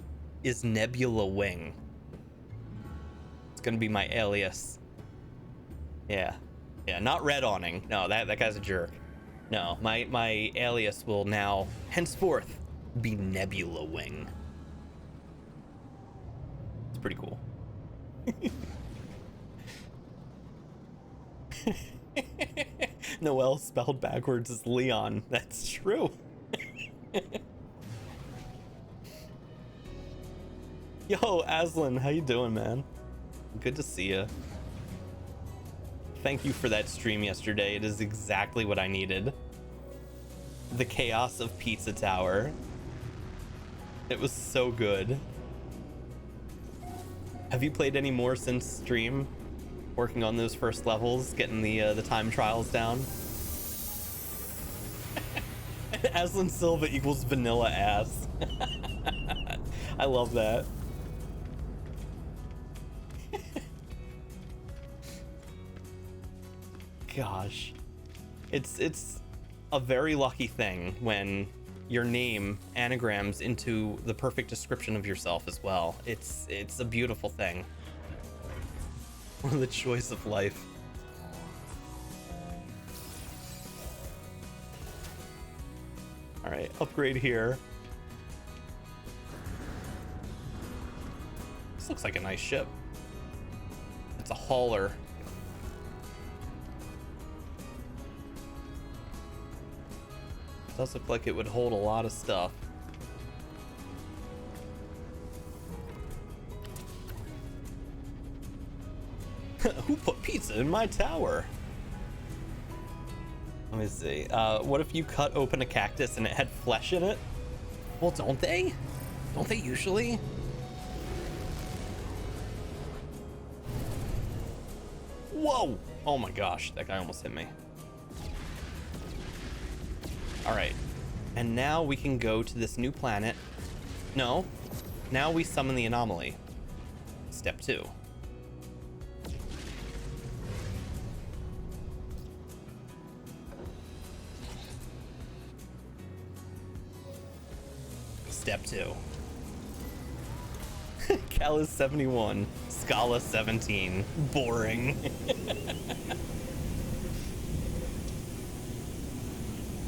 is nebula wing? It's gonna be my alias. Yeah, not red awning. No, that guy's a jerk. No, my alias will now henceforth be nebula wing. It's pretty cool. Noel spelled backwards is Leon. That's true. Yo, Aslan, how you doing, man? Good to see you. Thank you for that stream yesterday. It is exactly what I needed. The chaos of Pizza Tower. It was so good. Have you played any more since stream? Working on those first levels, getting the time trials down. Aslan Silva equals vanilla ass. I love that. Gosh, it's a very lucky thing when your name anagrams into the perfect description of yourself as well. It's a beautiful thing. The choice of life. All right, upgrade here. This looks like a nice ship. It's a hauler. Does look like it would hold a lot of stuff. Who put pizza in my tower? Let me see. What if you cut open a cactus and it had flesh in it? Well, don't they? Don't they usually? Whoa! Oh my gosh, that guy almost hit me. All right, and now we can go to this new planet. No, now we summon the anomaly. Step 2. Step 2. Cal is 71. Scala 17. Boring.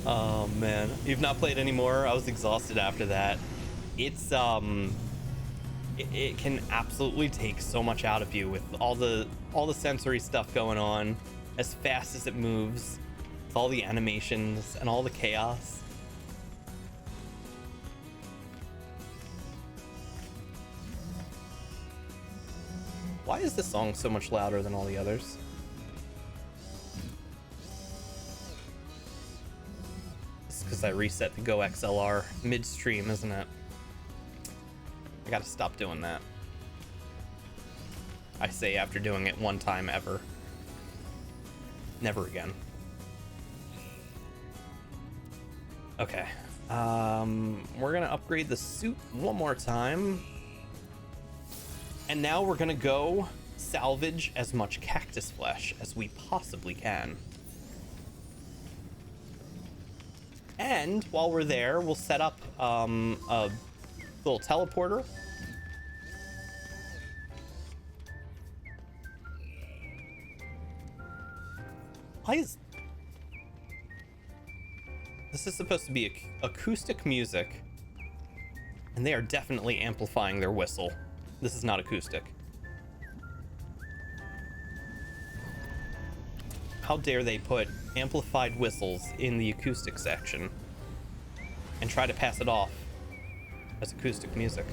Oh man, you've not played anymore? I was exhausted after that. It's it can absolutely take so much out of you with all the sensory stuff going on, as fast as it moves, with all the animations and all the chaos. Why is this song so much louder than all the others? It's because I reset the Go XLR midstream, isn't it? I gotta stop doing that. I say after doing it one time ever. Never again. Okay. We're gonna upgrade the suit one more time. And now we're gonna go salvage as much cactus flesh as we possibly can. And while we're there, we'll set up a little teleporter. Why is... This is supposed to be acoustic music, and they are definitely amplifying their whistle. This is not acoustic. How dare they put amplified whistles in the acoustic section and try to pass it off as acoustic music.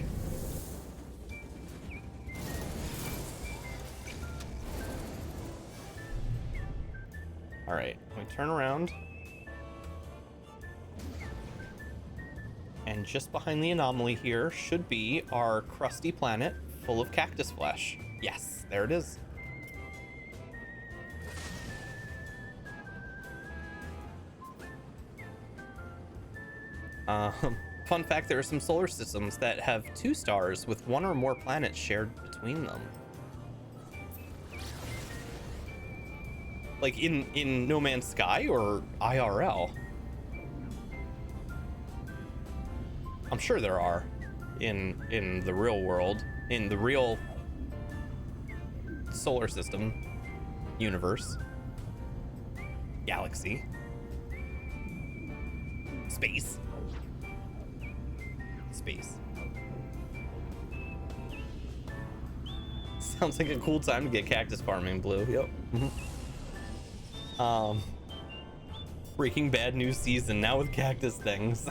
All right, we turn around. And just behind the anomaly here should be our crusty planet full of cactus flesh. Yes, there it is. Fun fact, there are some solar systems that have 2 stars with 1 or more planets shared between them. Like in No Man's Sky or IRL? I'm sure there are in the real world, in the real solar system, universe, galaxy, space. Sounds like a cool time to get cactus farming, Blue. Yep. Breaking Bad new season now with cactus things.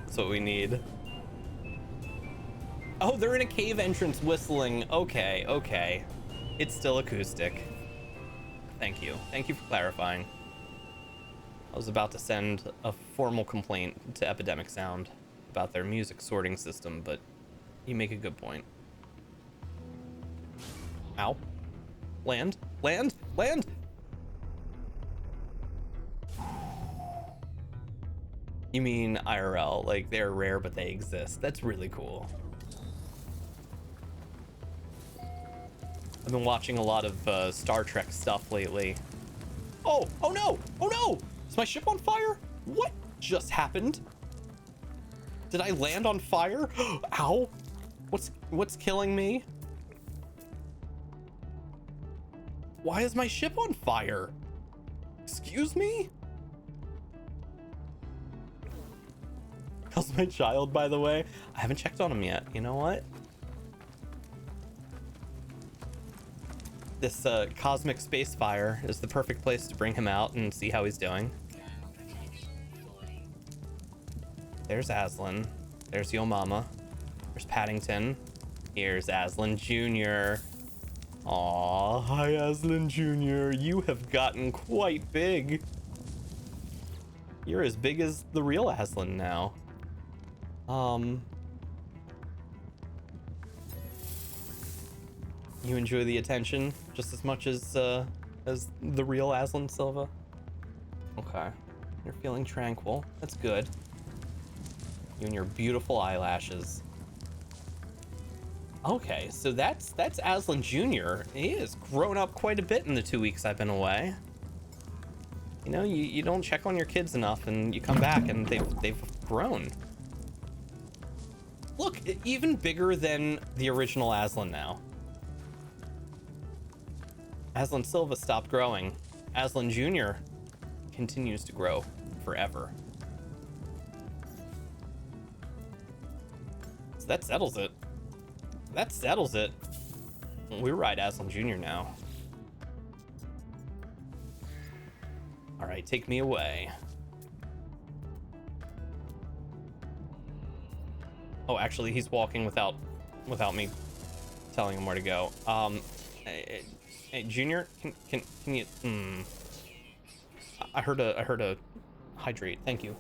That's what we need. Oh, they're in a cave entrance whistling. Okay. It's still acoustic. Thank you for clarifying. I was about to send a formal complaint to Epidemic Sound about their music sorting system, but you make a good point. Ow. Land. You mean IRL, like they're rare but they exist. That's really cool. I've been watching a lot of Star Trek stuff lately. Oh no! Is my ship on fire? What just happened? Did I land on fire? Ow! What's killing me? Why is my ship on fire? Excuse me? How's my child, by the way? I haven't checked on him yet. You know what? This cosmic space fire is the perfect place to bring him out and see how he's doing. There's Aslan. There's Yo Mama. There's Paddington. Here's Aslan Jr. Aw, hi Aslan Jr. You have gotten quite big. You're as big as the real Aslan now. You enjoy the attention just as much as the real Aslan Silva? Okay. You're feeling tranquil. That's good. You and your beautiful eyelashes. Okay, so that's Aslan Jr. He has grown up quite a bit in the 2 weeks I've been away. You know, you don't check on your kids enough and you come back and they've grown. Look, even bigger than the original Aslan now. Aslan Silva stopped growing. Aslan Jr. continues to grow forever. So that settles it. That settles it. We ride Aslan Jr. now. All right, take me away. Oh, actually, he's walking without me telling him where to go. Hey, Junior, can you? I heard a hydrate. Thank you.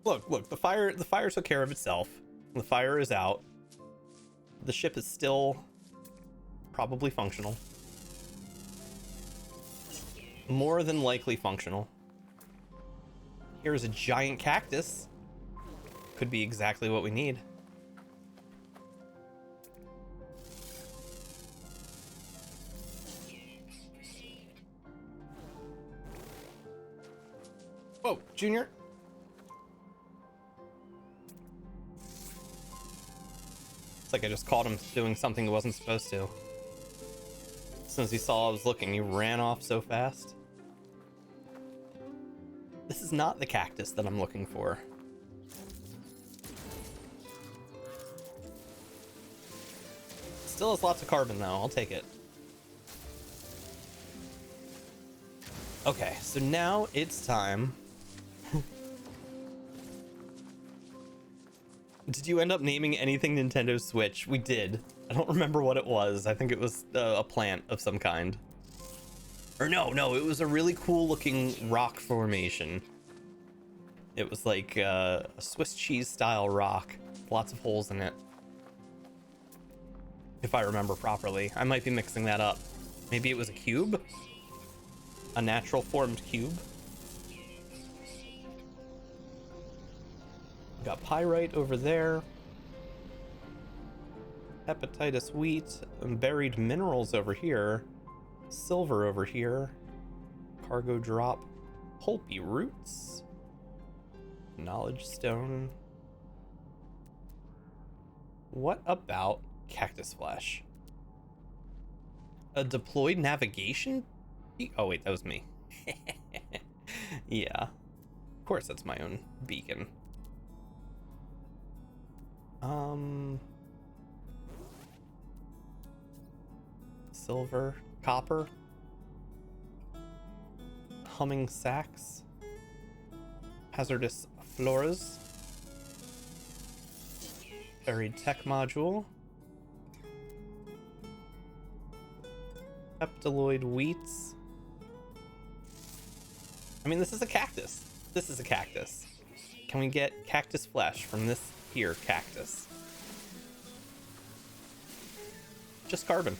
Look, the fire took care of itself. The fire is out. The ship is still probably functional. More than likely functional. Here's a giant cactus. Could be exactly what we need. Whoa, Junior. It's like I just caught him doing something he wasn't supposed to. As soon as he saw I was looking, he ran off so fast. This is not the cactus that I'm looking for. Still has lots of carbon though, I'll take it. Okay, so now it's time. Did you end up naming anything Nintendo Switch? We did. I don't remember what it was. I think it was a plant of some kind. Or no, it was a really cool looking rock formation. It was like a Swiss cheese style rock. Lots of holes in it. If I remember properly. I might be mixing that up. Maybe it was a cube? A natural formed cube? Got pyrite over there. Hepatitis wheat. Buried minerals over here. Silver over here. Cargo drop. Pulpy roots. Knowledge stone. What about cactus flesh? A deployed navigation? Oh wait, that was me. Yeah. Of course that's my own beacon. Silver, copper, humming sacs, hazardous floras, buried tech module, peptiloid wheats. I mean, this is a cactus. This is a cactus. Can we get cactus flesh from this here cactus? Just carbon.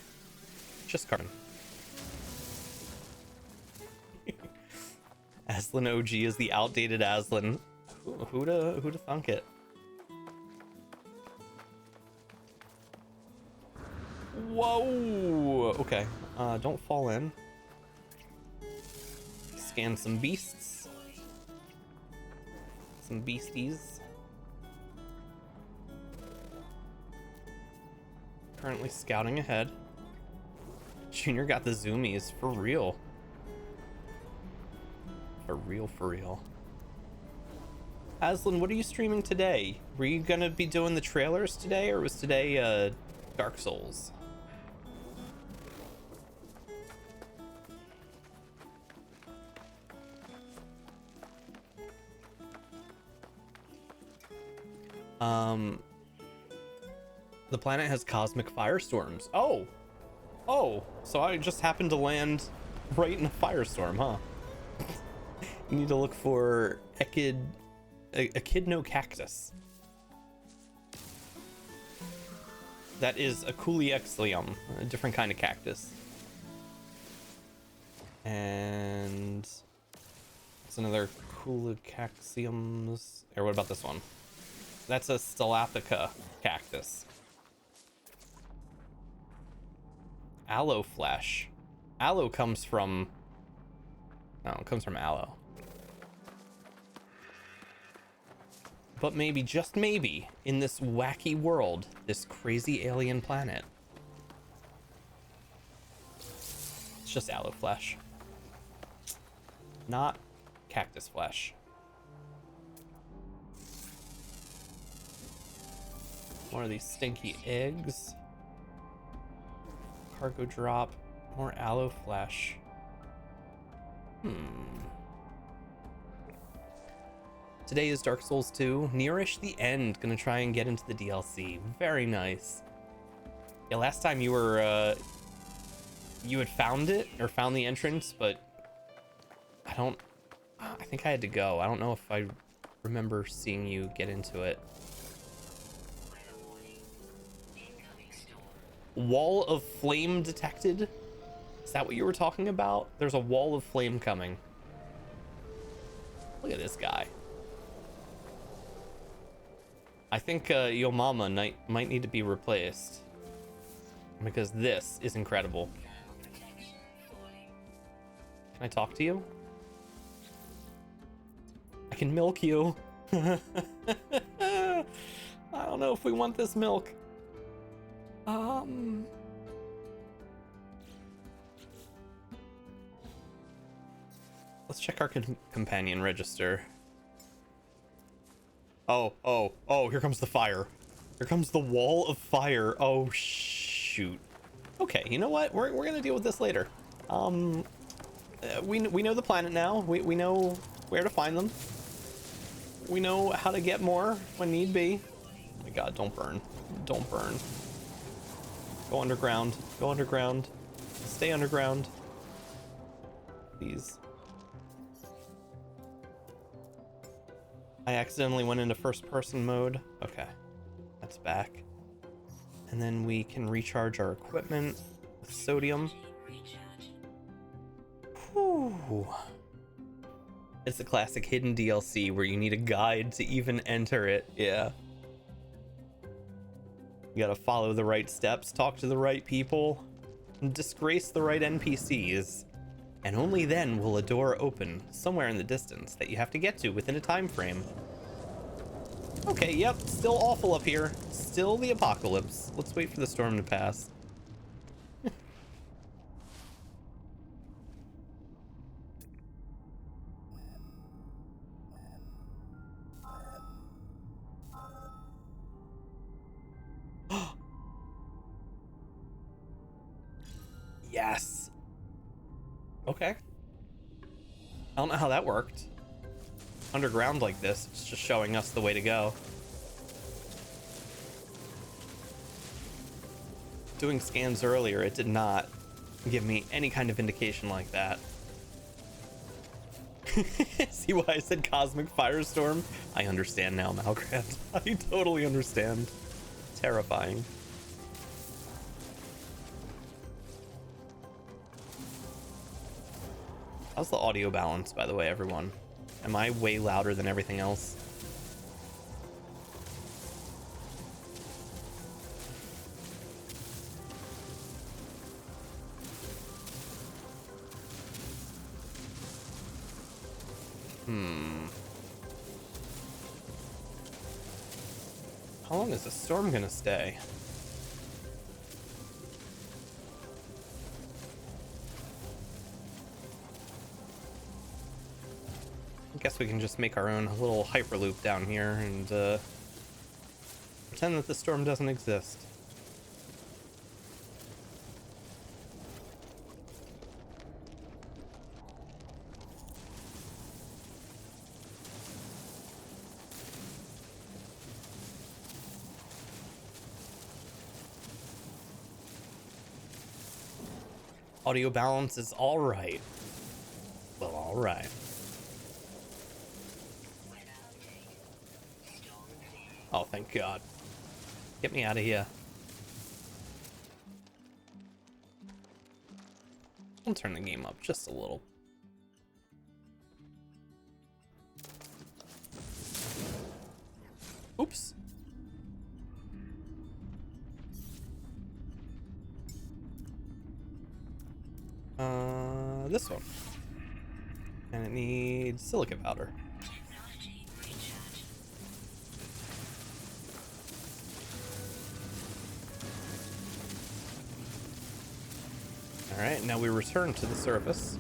Just carbon. Aslan OG is the outdated Aslan. Who'da thunk it? Whoa! Okay, don't fall in. Scan some beasts. Some beasties. Currently scouting ahead. Junior got the zoomies for real. For real. Aslan, what are you streaming today? Were you gonna be doing the trailers today, or was today Dark Souls? The planet has cosmic firestorms. Oh, so I just happened to land right in a firestorm, huh? You need to look for echidno cactus. That is a Cooliexium, a different kind of cactus. And it's another Cooliexiums. Or what about this one? That's a Stelapica cactus. Aloe flesh. Aloe comes from No, it comes from aloe. But maybe, just maybe, in this wacky world, this crazy alien planet, it's just aloe flesh. Not cactus flesh. More of these stinky eggs. Cargo drop. More aloe flesh. Today is Dark Souls 2. Nearish the end. Gonna try and get into the DLC. Very nice. Yeah, last time you were, you had found it, or found the entrance, but I think I had to go. I don't know if I remember seeing you get into it. Wall of flame detected? Is that what you were talking about? There's a wall of flame coming. Look at this guy. I think your mama might need to be replaced, because this is incredible. Can I talk to you? I can milk you. I don't know if we want this milk. Let's check our companion register. Oh, here comes the fire. Here comes the wall of fire. Oh, shoot. Okay, you know what? We're gonna deal with this later. We know the planet now. We know where to find them. We know how to get more when need be. Oh my god, don't burn. Don't burn. Go underground. Go underground. Stay underground. Please. I accidentally went into first person mode. Okay. That's back. And then we can recharge our equipment with sodium. Whew. It's a classic hidden DLC where you need a guide to even enter it. Yeah. You gotta follow the right steps, talk to the right people, and disgrace the right NPCs. And only then will a door open somewhere in the distance that you have to get to within a time frame. Okay, yep, still awful up here. Still the apocalypse. Let's wait for the storm to pass. Yes. Okay. I don't know how that worked. Underground like this, it's just showing us the way to go. Doing scans earlier, it did not give me any kind of indication like that. See why I said cosmic firestorm? I understand now, Malgrand. I totally understand. Terrifying. How's the audio balance, by the way, everyone? Am I way louder than everything else? How long is the storm gonna stay? I guess we can just make our own little hyperloop down here and pretend that the storm doesn't exist. Audio balance is all right. Well, all right. Oh, thank God. Get me out of here. I'll turn the game up just a little. Oops. This one. And it needs silica powder. Alright, now we return to the surface.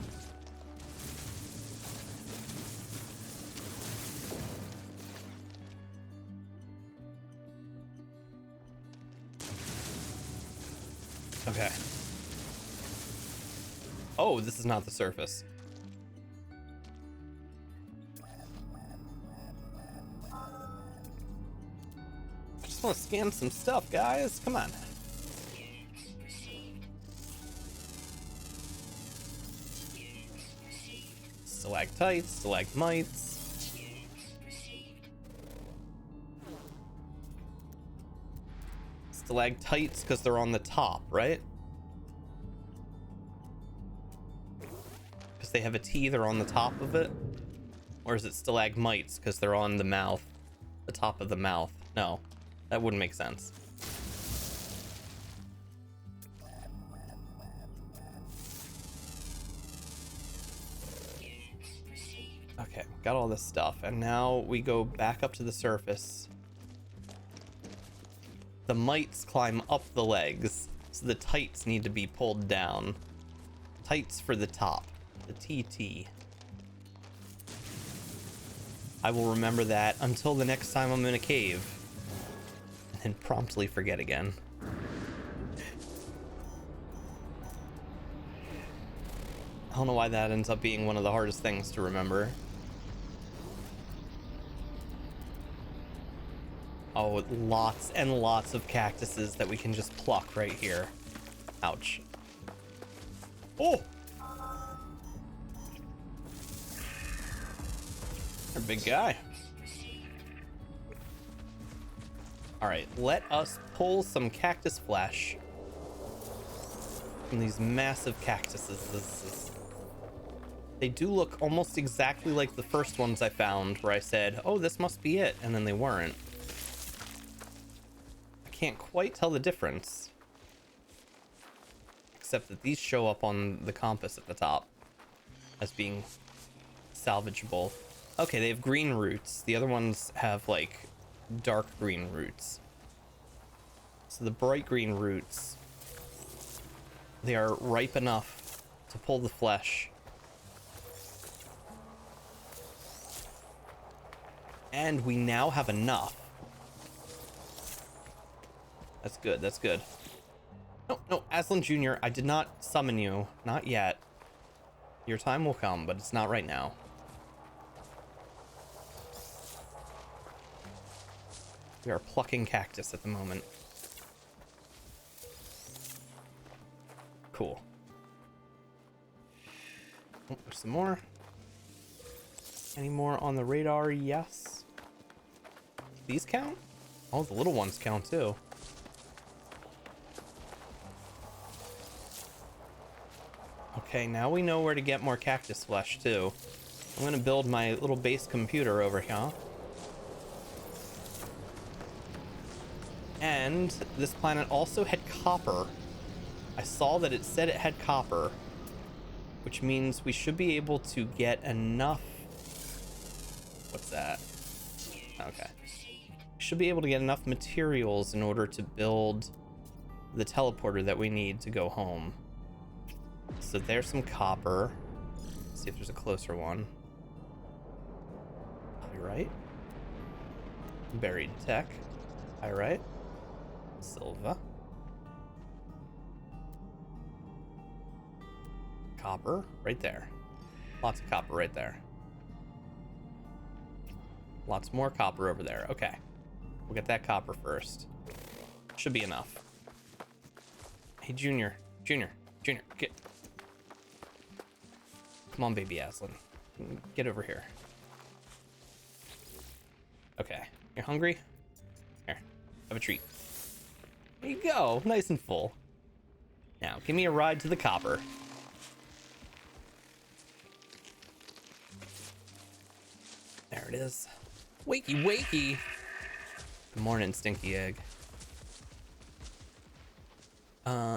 Okay. Oh, this is not the surface. I just want to scan some stuff, guys. Come on. Stalactites, stalagmites. Stalactites because they're on the top, right? Because they have a T, they're on the top of it? Or is it stalagmites because they're on the mouth, the top of the mouth? No, that wouldn't make sense. Okay, got all this stuff, and now we go back up to the surface. The mites climb up the legs, so the tights need to be pulled down. Tights for the top, the TT. I will remember that until the next time I'm in a cave, and then promptly forget again. I don't know why that ends up being one of the hardest things to remember. Oh, lots and lots of cactuses that we can just pluck right here. Ouch. Oh! You're a big guy. Alright, let us pull some cactus flesh from these massive cactuses. They do look almost exactly like the first ones I found, where I said, oh, this must be it, and then they weren't. Can't quite tell the difference, except that these show up on the compass at the top as being salvageable. Okay, they have green roots. The other ones have like dark green roots. So the bright green roots, they are ripe enough to pull the flesh. And we now have enough. That's good, that's good. No, Aslan Jr., I did not summon you. Not yet. Your time will come, but it's not right now. We are plucking cactus at the moment. Cool. Oh, there's some more. Any more on the radar? Yes. These count? Oh, the little ones count too. Okay, now we know where to get more cactus flesh too. I'm gonna build my little base computer over here. And this planet also had copper. I saw that it said it had copper, which means we should be able to get enough. What's that? Okay. Should be able to get enough materials in order to build the teleporter that we need to go home. So there's some copper. Let's see if there's a closer one. Pyrite. Buried tech. Pyrite. Silva. Copper right there. Lots of copper right there. Lots more copper over there. Okay. We'll get that copper first. Should be enough. Hey, Junior, get. Come on, baby Aslan. Get over here. Okay. You're hungry? Here. Have a treat. There you go. Nice and full. Now, give me a ride to the copper. There it is. Wakey, wakey. Good morning, Stinky Egg.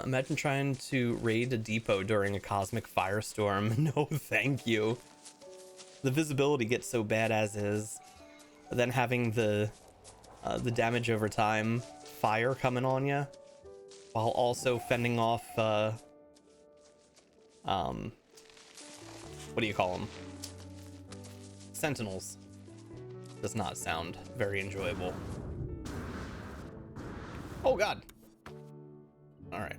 Imagine trying to raid a depot during a cosmic firestorm. No, thank you. the visibility gets so bad as is. But then having the damage over time, fire coming on you, while also fending off what do you call them? Sentinels. Does not sound very enjoyable. Oh god. All right.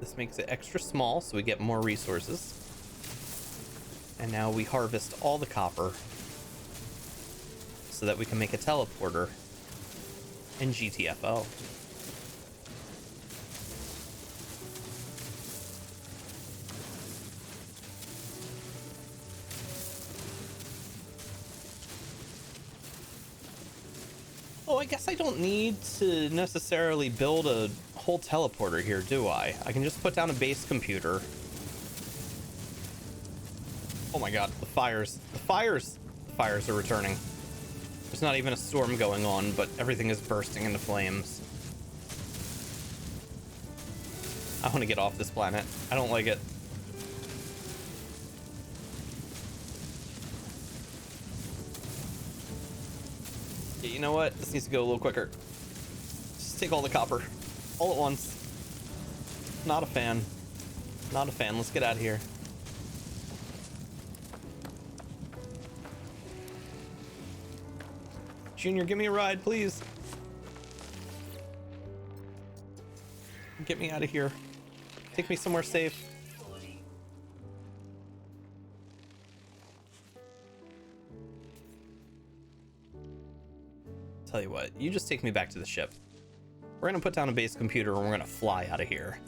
This makes it extra small so we get more resources. And now we harvest all the copper so that we can make a teleporter in GTFO. Oh, I guess I don't need to necessarily build a whole teleporter here, do I? I can just put down a base computer. Oh my god, the fires are returning. There's not even a storm going on, but everything is bursting into flames. I want to get off this planet. I don't like it. Yeah, you know what? This needs to go a little quicker. Just take all the copper. All at once. Not a fan. Not a fan. Let's get out of here. Junior, give me a ride, please. Get me out of here. Take me somewhere safe. Tell you what, you just take me back to the ship. We're gonna put down a base computer and we're gonna fly out of here.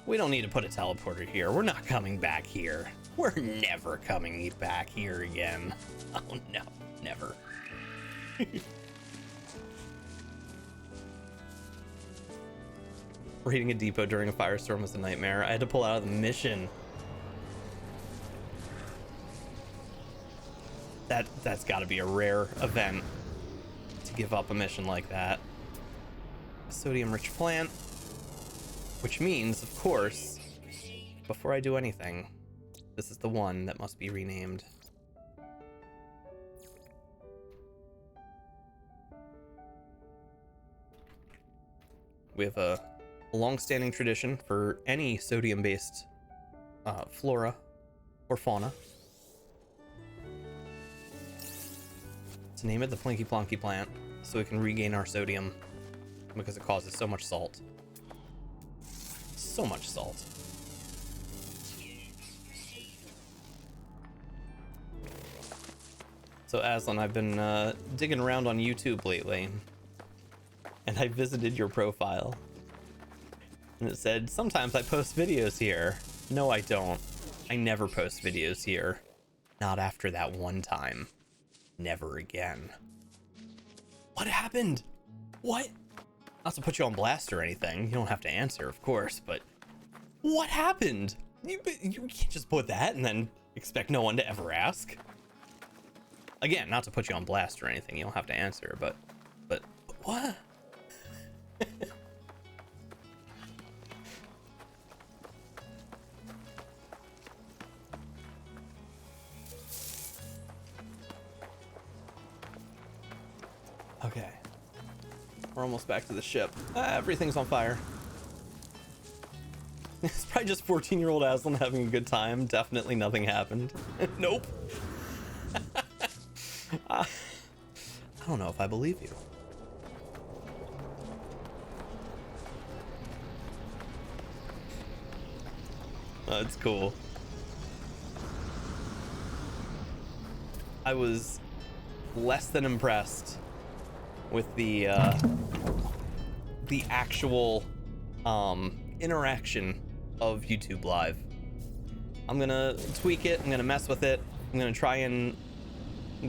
We don't need to put a teleporter here. We're not coming back here. We're never coming back here again. Oh no, never. Raiding a depot during a firestorm was a nightmare. I had to pull out of the mission. That's got to be a rare event to give up a mission like that. A sodium-rich plant, which means, of course, before I do anything, this is the one that must be renamed. We have a long-standing tradition for any sodium-based flora or fauna to name it the Plinky Plonky plant so we can regain our sodium because it causes so much salt. So much salt. So Aslan, I've been digging around on YouTube lately, and I visited your profile, and it said, sometimes I post videos here. No, I don't. I never post videos here. Not after that one time. Never again. What happened? What? Not to put you on blast or anything. You don't have to answer, of course, but what happened? You can't just put that and then expect no one to ever ask. Again, not to put you on blast or anything. You don't have to answer, but what? Okay. We're almost back to the ship. Everything's on fire. It's probably just 14-year-old Aslan having a good time. Definitely nothing happened. Nope. I don't know if I believe you. That's cool. I was less than impressed with the actual interaction of YouTube Live. I'm gonna tweak it. I'm gonna mess with it. I'm gonna try and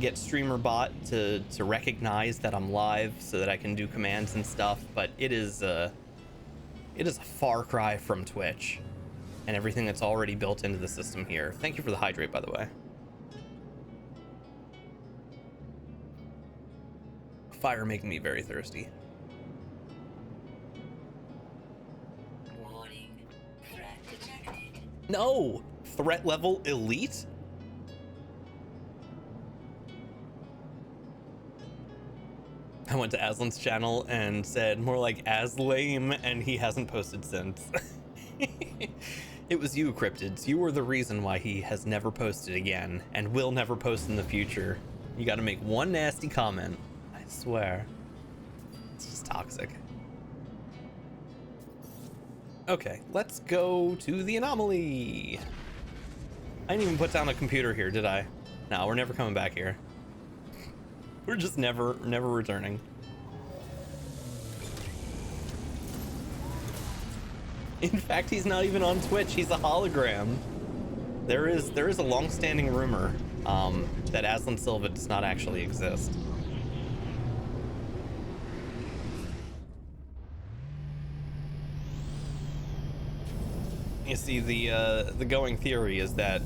get StreamerBot to recognize that I'm live so that I can do commands and stuff. But it is a far cry from Twitch and everything that's already built into the system here. Thank you for the hydrate, by the way. Fire making me very thirsty. Warning. Threat detected. No! Threat level elite? I went to Aslan's channel and said more like as lame, and he hasn't posted since. It was you, Cryptids. You were the reason why he has never posted again and will never post in the future. You gotta make one nasty comment. I swear. It's just toxic. Okay, let's go to the anomaly. I didn't even put down a computer here, did I? No, we're never coming back here. We're just never returning. In fact, he's not even on Twitch. He's a hologram. There is a long-standing rumor that Aslan Silva does not actually exist. You see, the going theory is that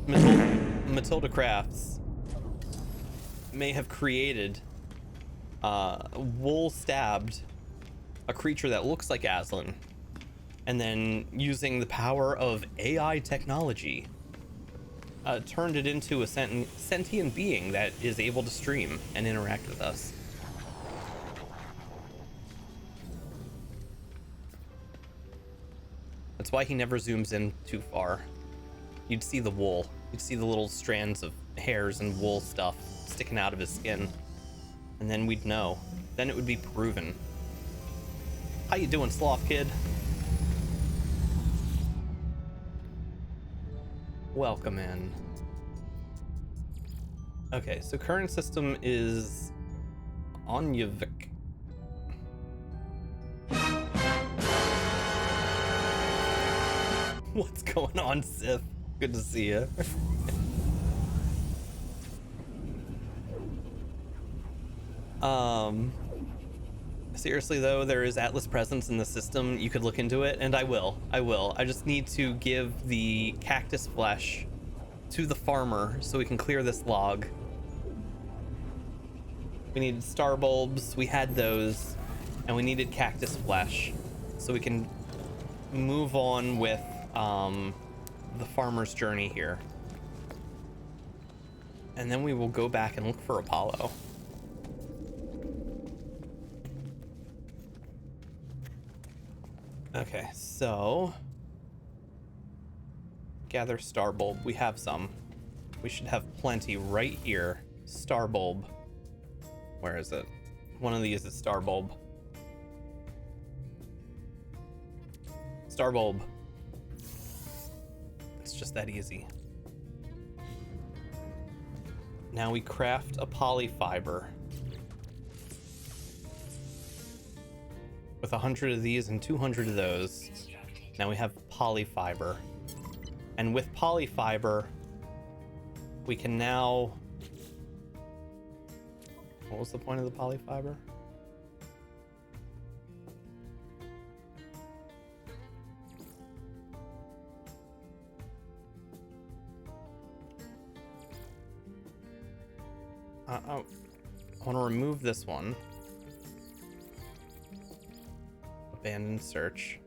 Matilda Crafts may have created wool stabbed a creature that looks like Aslan, and then using the power of AI technology turned it into a sentient being that is able to stream and interact with us. That's why he never zooms in too far. You'd see the wool. You'd see the little strands of hairs and wool stuff sticking out of his skin. And then we'd know. Then it would be proven. How you doing, Sloth Kid? Welcome in. Okay, so current system is Onyavik. What's going on, Sith? Good to see you. Seriously though, there is Atlas presence in the system. You could look into it, and I will. I just need to give the cactus flesh to the farmer so we can clear this log. We needed star bulbs, we had those, and we needed cactus flesh so we can move on with the farmer's journey here. And then we will go back and look for Apollo. Okay, so gather star bulb. We have some. We should have plenty right here. Star bulb. Where is it? One of these is star bulb. Star bulb. It's just that easy. Now we craft a polyfiber. With 100 of these and 200 of those, now we have polyfiber. And with polyfiber, we can now... What was the point of the polyfiber? I want to remove this one. Abandoned search.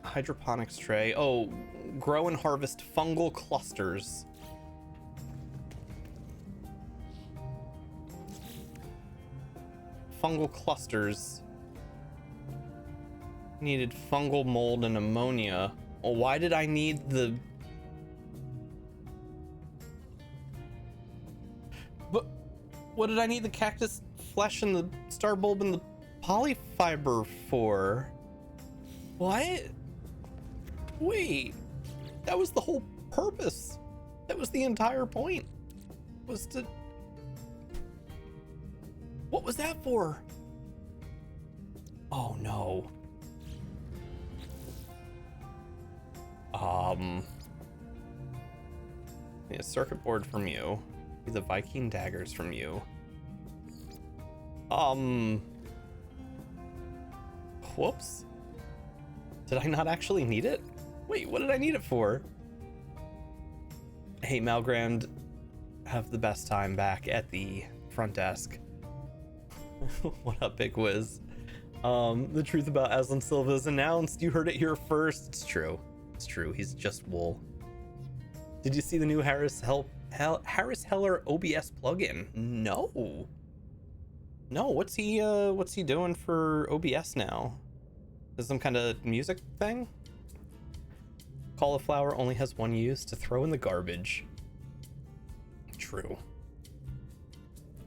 Hydroponics tray. Oh, grow and harvest fungal clusters. Fungal clusters. Needed fungal mold and ammonia. Well, why did I need the... What did I need the cactus flesh and the star bulb and the polyfiber for? What? Wait, that was the whole purpose. That was the entire point. Was to... What was that for? Oh no. Need a circuit board from you. Need the Viking daggers from you. Whoops. Did I not actually need it? Wait, what did I need it for? Hey, Malgrand, have the best time back at the front desk. What up, Big Wiz? The truth about Aslan Silva is announced. You heard it here first. It's true. It's true. He's just wool. Did you see the new Harris Heller OBS plugin? No. No, what's he doing for OBS now? Is some kind of music thing? Cauliflower only has one use: to throw in the garbage. True.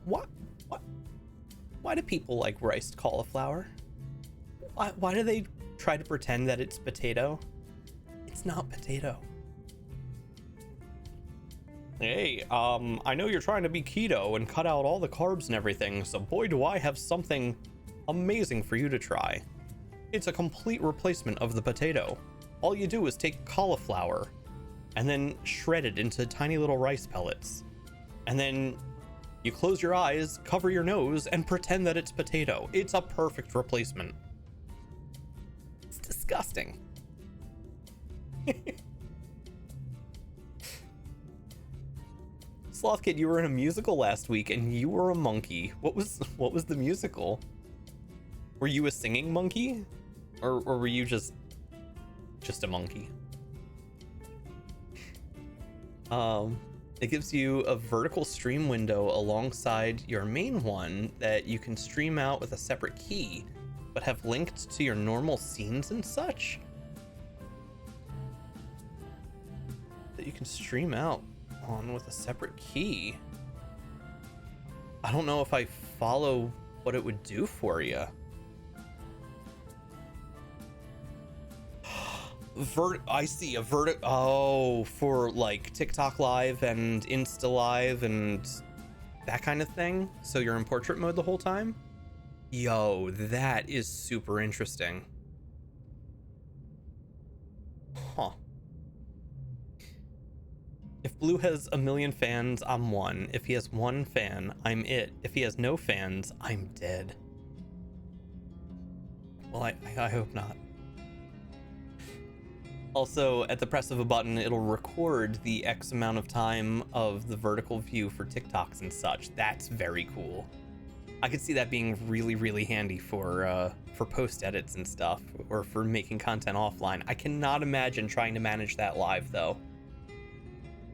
What? Why do people like riced cauliflower? Why do they try to pretend that it's potato? It's not potato. Hey, I know you're trying to be keto and cut out all the carbs and everything, so boy do I have something amazing for you to try. It's a complete replacement of the potato. All you do is take cauliflower and then shred it into tiny little rice pellets. And then you close your eyes, cover your nose, and pretend that it's potato. It's a perfect replacement. It's disgusting. Sloth Kid, you were in a musical last week and you were a monkey. What was the musical? Were you a singing monkey? Or were you just a monkey? It gives you a vertical stream window alongside your main one that you can stream out with a separate key, but have linked to your normal scenes and such. That you can stream out on with a separate key. I don't know if I follow what it would do for you. I see a oh, for like TikTok Live and Insta Live and that kind of thing. So you're in portrait mode the whole time? Yo, that is super interesting. Huh. If Blue has 1 million fans, I'm one. If he has 1 fan, I'm it. If he has no fans, I'm dead. Well, I hope not. Also, at the press of a button, it'll record the X amount of time of the vertical view for TikToks and such. That's very cool. I could see that being really, really handy for post edits and stuff, or for making content offline. I cannot imagine trying to manage that live though,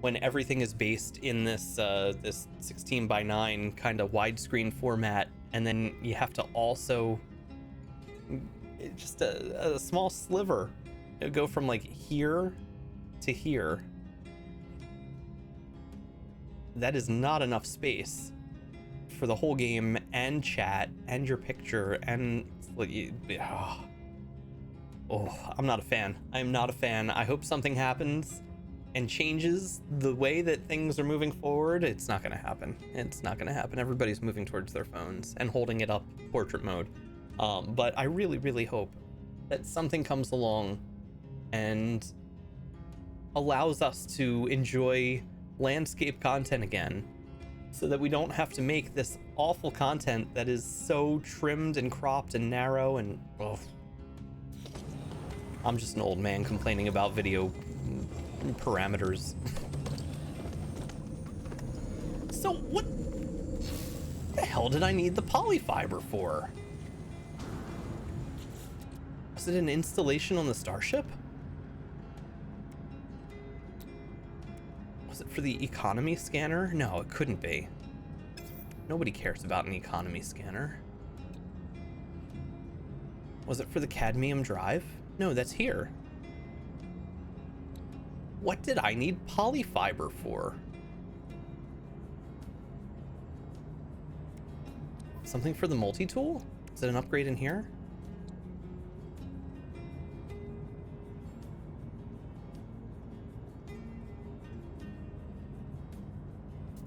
when everything is based in this this 16:9 kind of widescreen format, and then you have to also just a small sliver. It'll go from like here to here. That is not enough space for the whole game and chat and your picture and oh, I'm not a fan. I am not a fan. I hope something happens and changes the way that things are moving forward. It's not gonna happen. It's not gonna happen. Everybody's moving towards their phones and holding it up portrait mode. But I really, really hope that something comes along and allows us to enjoy landscape content again, so that we don't have to make this awful content that is so trimmed and cropped and narrow and oh. I'm just an old man complaining about video parameters. So what the hell did I need the polyfiber for? Was it an installation on the Starship? Was it for the economy scanner? No, it couldn't be. Nobody cares about an economy scanner. Was it for the cadmium drive? No, that's here. What did I need polyfiber for? Something for the multi-tool? Is it an upgrade in here?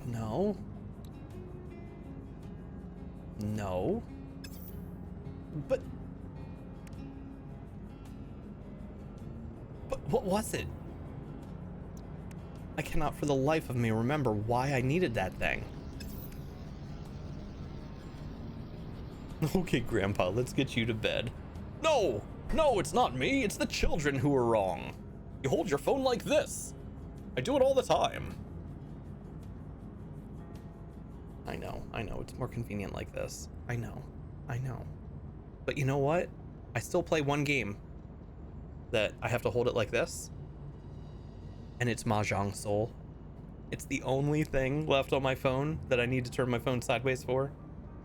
No. No. But what was it? I cannot for the life of me remember why I needed that thing. Okay, Grandpa, let's get you to bed. No! No, it's not me. It's the children who are wrong. You hold your phone like this. I do it all the time. I know. It's more convenient like this. I know. But you know what? I still play one game that I have to hold it like this, and it's Mahjong Soul. It's the only thing left on my phone that I need to turn my phone sideways for,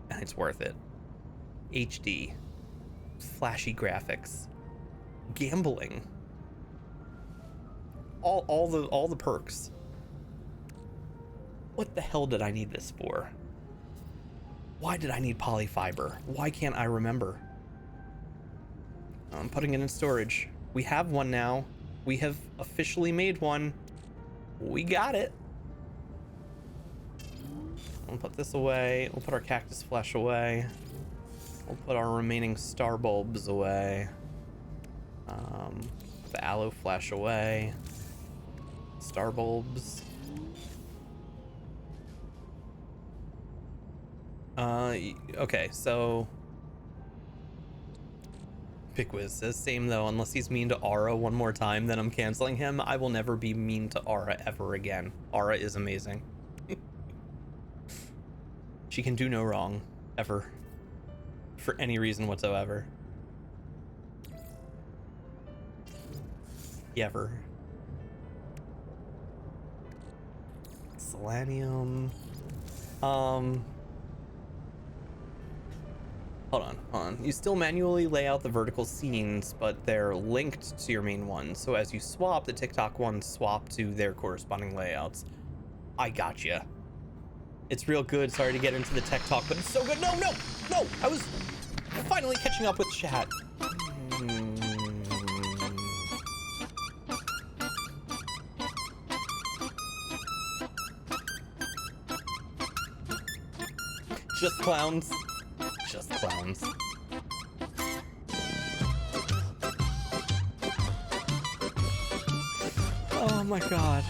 and it's worth it. HD, flashy graphics, gambling, all the perks. What the hell did I need this for? Why did I need polyfiber? Why can't I remember? I'm putting it in storage. We have one now. We have officially made one. We got it. We'll put this away. We'll put our cactus flesh away. We'll put our remaining star bulbs away. The aloe flesh away. Star bulbs. Okay, so Pickwiz says same though, unless he's mean to Aura one more time, then I'm canceling him. I will never be mean to Aura ever again. Aura is amazing. She can do no wrong, ever. For any reason whatsoever. Ever. Selenium. Hold on. You still manually lay out the vertical scenes, but they're linked to your main one. So as you swap, the TikTok ones swap to their corresponding layouts. I gotcha. It's real good. Sorry to get into the tech talk, but it's so good. No! I was finally catching up with chat. Just clowns. Just clowns. Oh my god.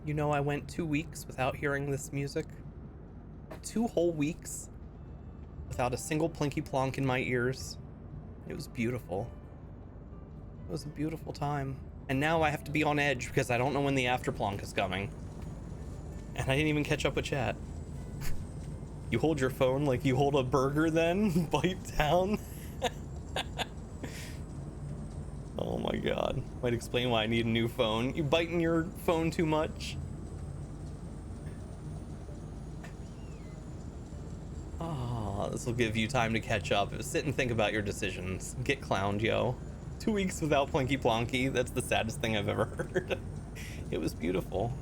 You know, I went 2 weeks without hearing this music. 2 whole weeks without a single plinky plonk in my ears. It was beautiful. It was a beautiful time. And now I have to be on edge because I don't know when the after plonk is coming. And I didn't even catch up with chat. You hold your phone like you hold a burger then? Bite down? Oh my god. Might explain why I need a new phone. You biting your phone too much? Oh, this will give you time to catch up. Sit and think about your decisions. Get clowned, yo. 2 weeks without Plinky Plonky. That's the saddest thing I've ever heard. It was beautiful.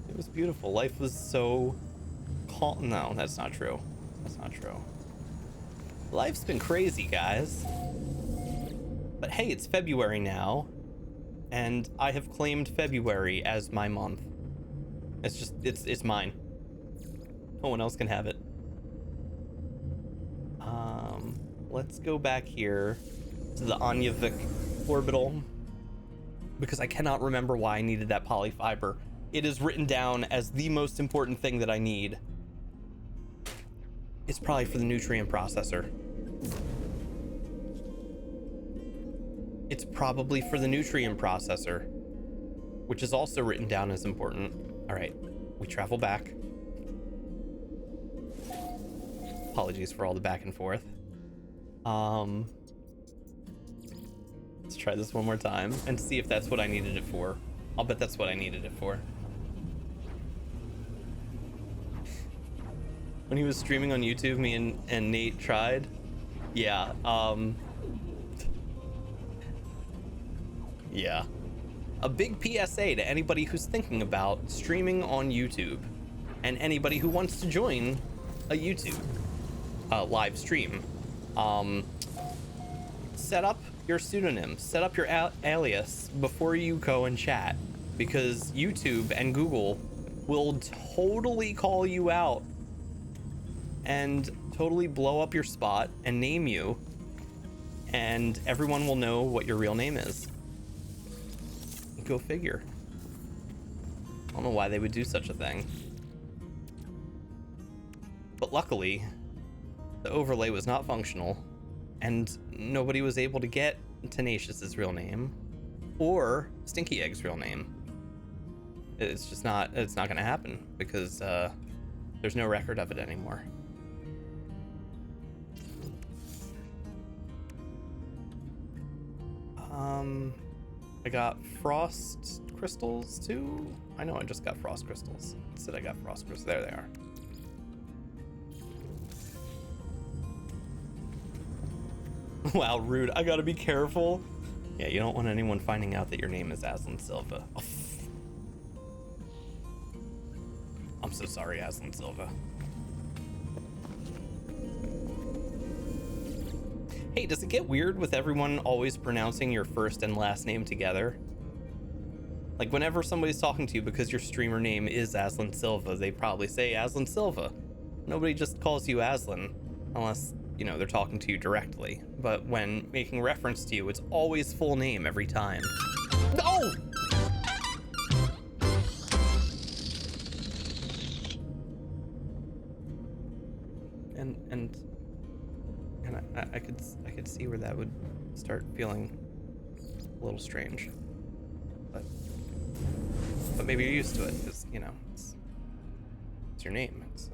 It was beautiful. Life was so calm. No, that's not true. That's not true. Life's been crazy, guys. But hey, it's February now, and I have claimed February as my month. It's mine. No one else can have it. Let's go back here to the Anyavik orbital, because I cannot remember why I needed that polyfiber. It is written down as the most important thing that I need. It's probably for the nutrient processor. It's probably for the nutrient processor, which is also written down as important. All right, we travel back. Apologies for all the back and forth. Let's try this one more time and see if that's what I needed it for. I'll bet that's what I needed it for. When he was streaming on YouTube, me and Nate tried. Yeah, yeah. A big PSA to anybody who's thinking about streaming on YouTube and anybody who wants to join a YouTube live stream. Set up your pseudonym, set up your alias before you go and chat, because YouTube and Google will totally call you out and totally blow up your spot and name you, and everyone will know what your real name is. Go figure. I don't know why they would do such a thing. But luckily, the overlay was not functional, and nobody was able to get Tenacious's real name. or Stinky Egg's real name. It's just not, it's not gonna happen because there's no record of it anymore. I got frost crystals too. I know I just got frost crystals. Instead I got frost crystals. There they are. Wow, rude. I gotta be careful. Yeah, you don't want anyone finding out that your name is Aslan Silva. Oh. I'm so sorry, Aslan Silva. Hey, does it get weird with everyone always pronouncing your first and last name together? Like whenever somebody's talking to you because your streamer name is Aslan Silva, they probably say Aslan Silva. Nobody just calls you Aslan unless, you know, they're talking to you directly. But when making reference to you, it's always full name every time. No! And I could see where that would start feeling a little strange, but maybe you're used to it because, you know, it's your name. It's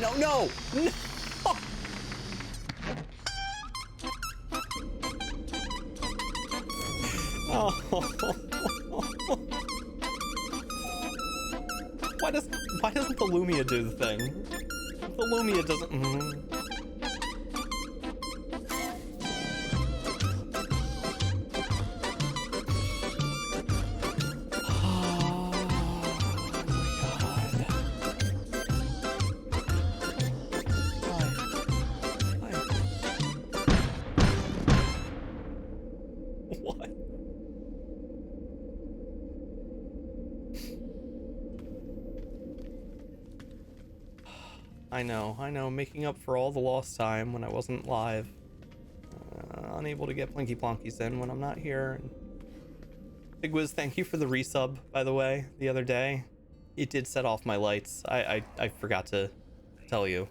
no, no, no! Oh. Why doesn't the Lumia do the thing? The Lumia doesn't. I know, making up for all the lost time when I wasn't live. Unable to get Plinky Plonkies in when I'm not here. Big Wiz, thank you for the resub, by the way, the other day. It did set off my lights. I forgot to tell you.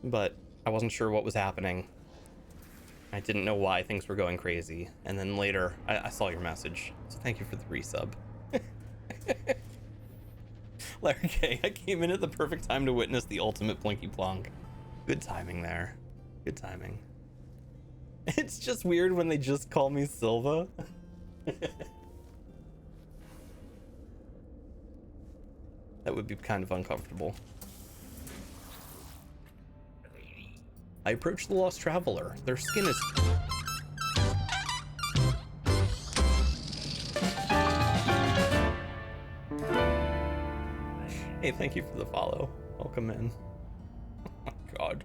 But I wasn't sure what was happening. I didn't know why things were going crazy. And then later, I saw your message. So thank you for the resub. Larry K, I came in at the perfect time to witness the ultimate Plinky Plonk. Good timing there. Good timing. It's just weird when they just call me Silva. That would be kind of uncomfortable. I approached the Lost Traveler. Their skin is... Hey, thank you for the follow. Welcome in. Oh my god.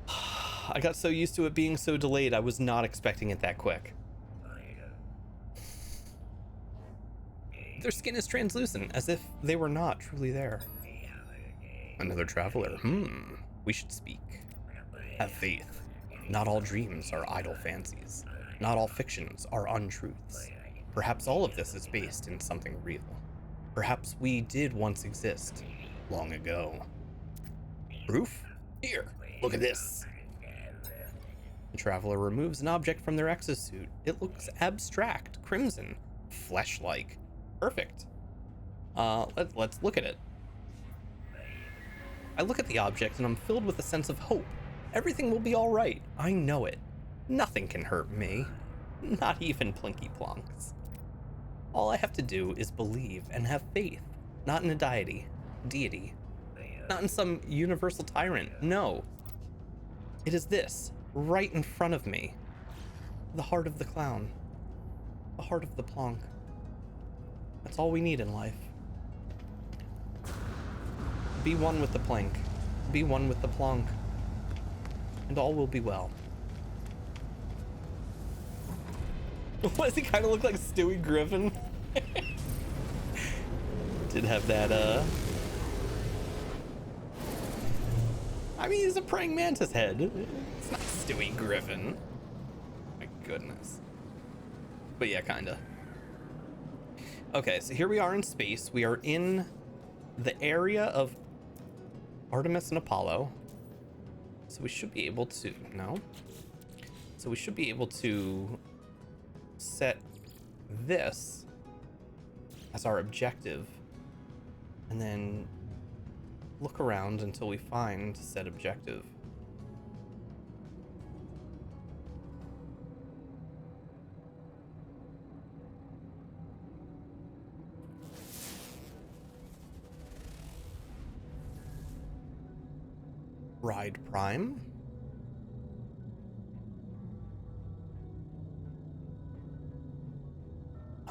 I got so used to it being so delayed, I was not expecting it that quick. Their skin is translucent, as if they were not truly there. Another traveler. We should speak. Have faith. Not all dreams are idle fancies. Not all fictions are untruths. Perhaps all of this is based in something real. Perhaps we did once exist, long ago. Proof? Here, look at this. The traveler removes an object from their exosuit. It looks abstract, crimson, flesh-like. Perfect. Let's look at it. I look at the object and I'm filled with a sense of hope. Everything will be all right. I know it. Nothing can hurt me. Not even Plinky Plonks. All I have to do is believe and have faith. Not in a deity. Not in some universal tyrant. No. It is this, right in front of me. The heart of the clown. The heart of the Plonk. That's all we need in life. Be one with the Plank. Be one with the Plonk. And all will be well. Why does he kind of look like Stewie Griffin? Did have that, I mean, he's a praying mantis head. It's not Stewie Griffin. My goodness. But yeah, kinda. Okay, so here we are in space. We are in the area of Artemis and Apollo. So we should be able to, no? So we should be able to set this as our objective and then look around until we find said objective. Ride Prime.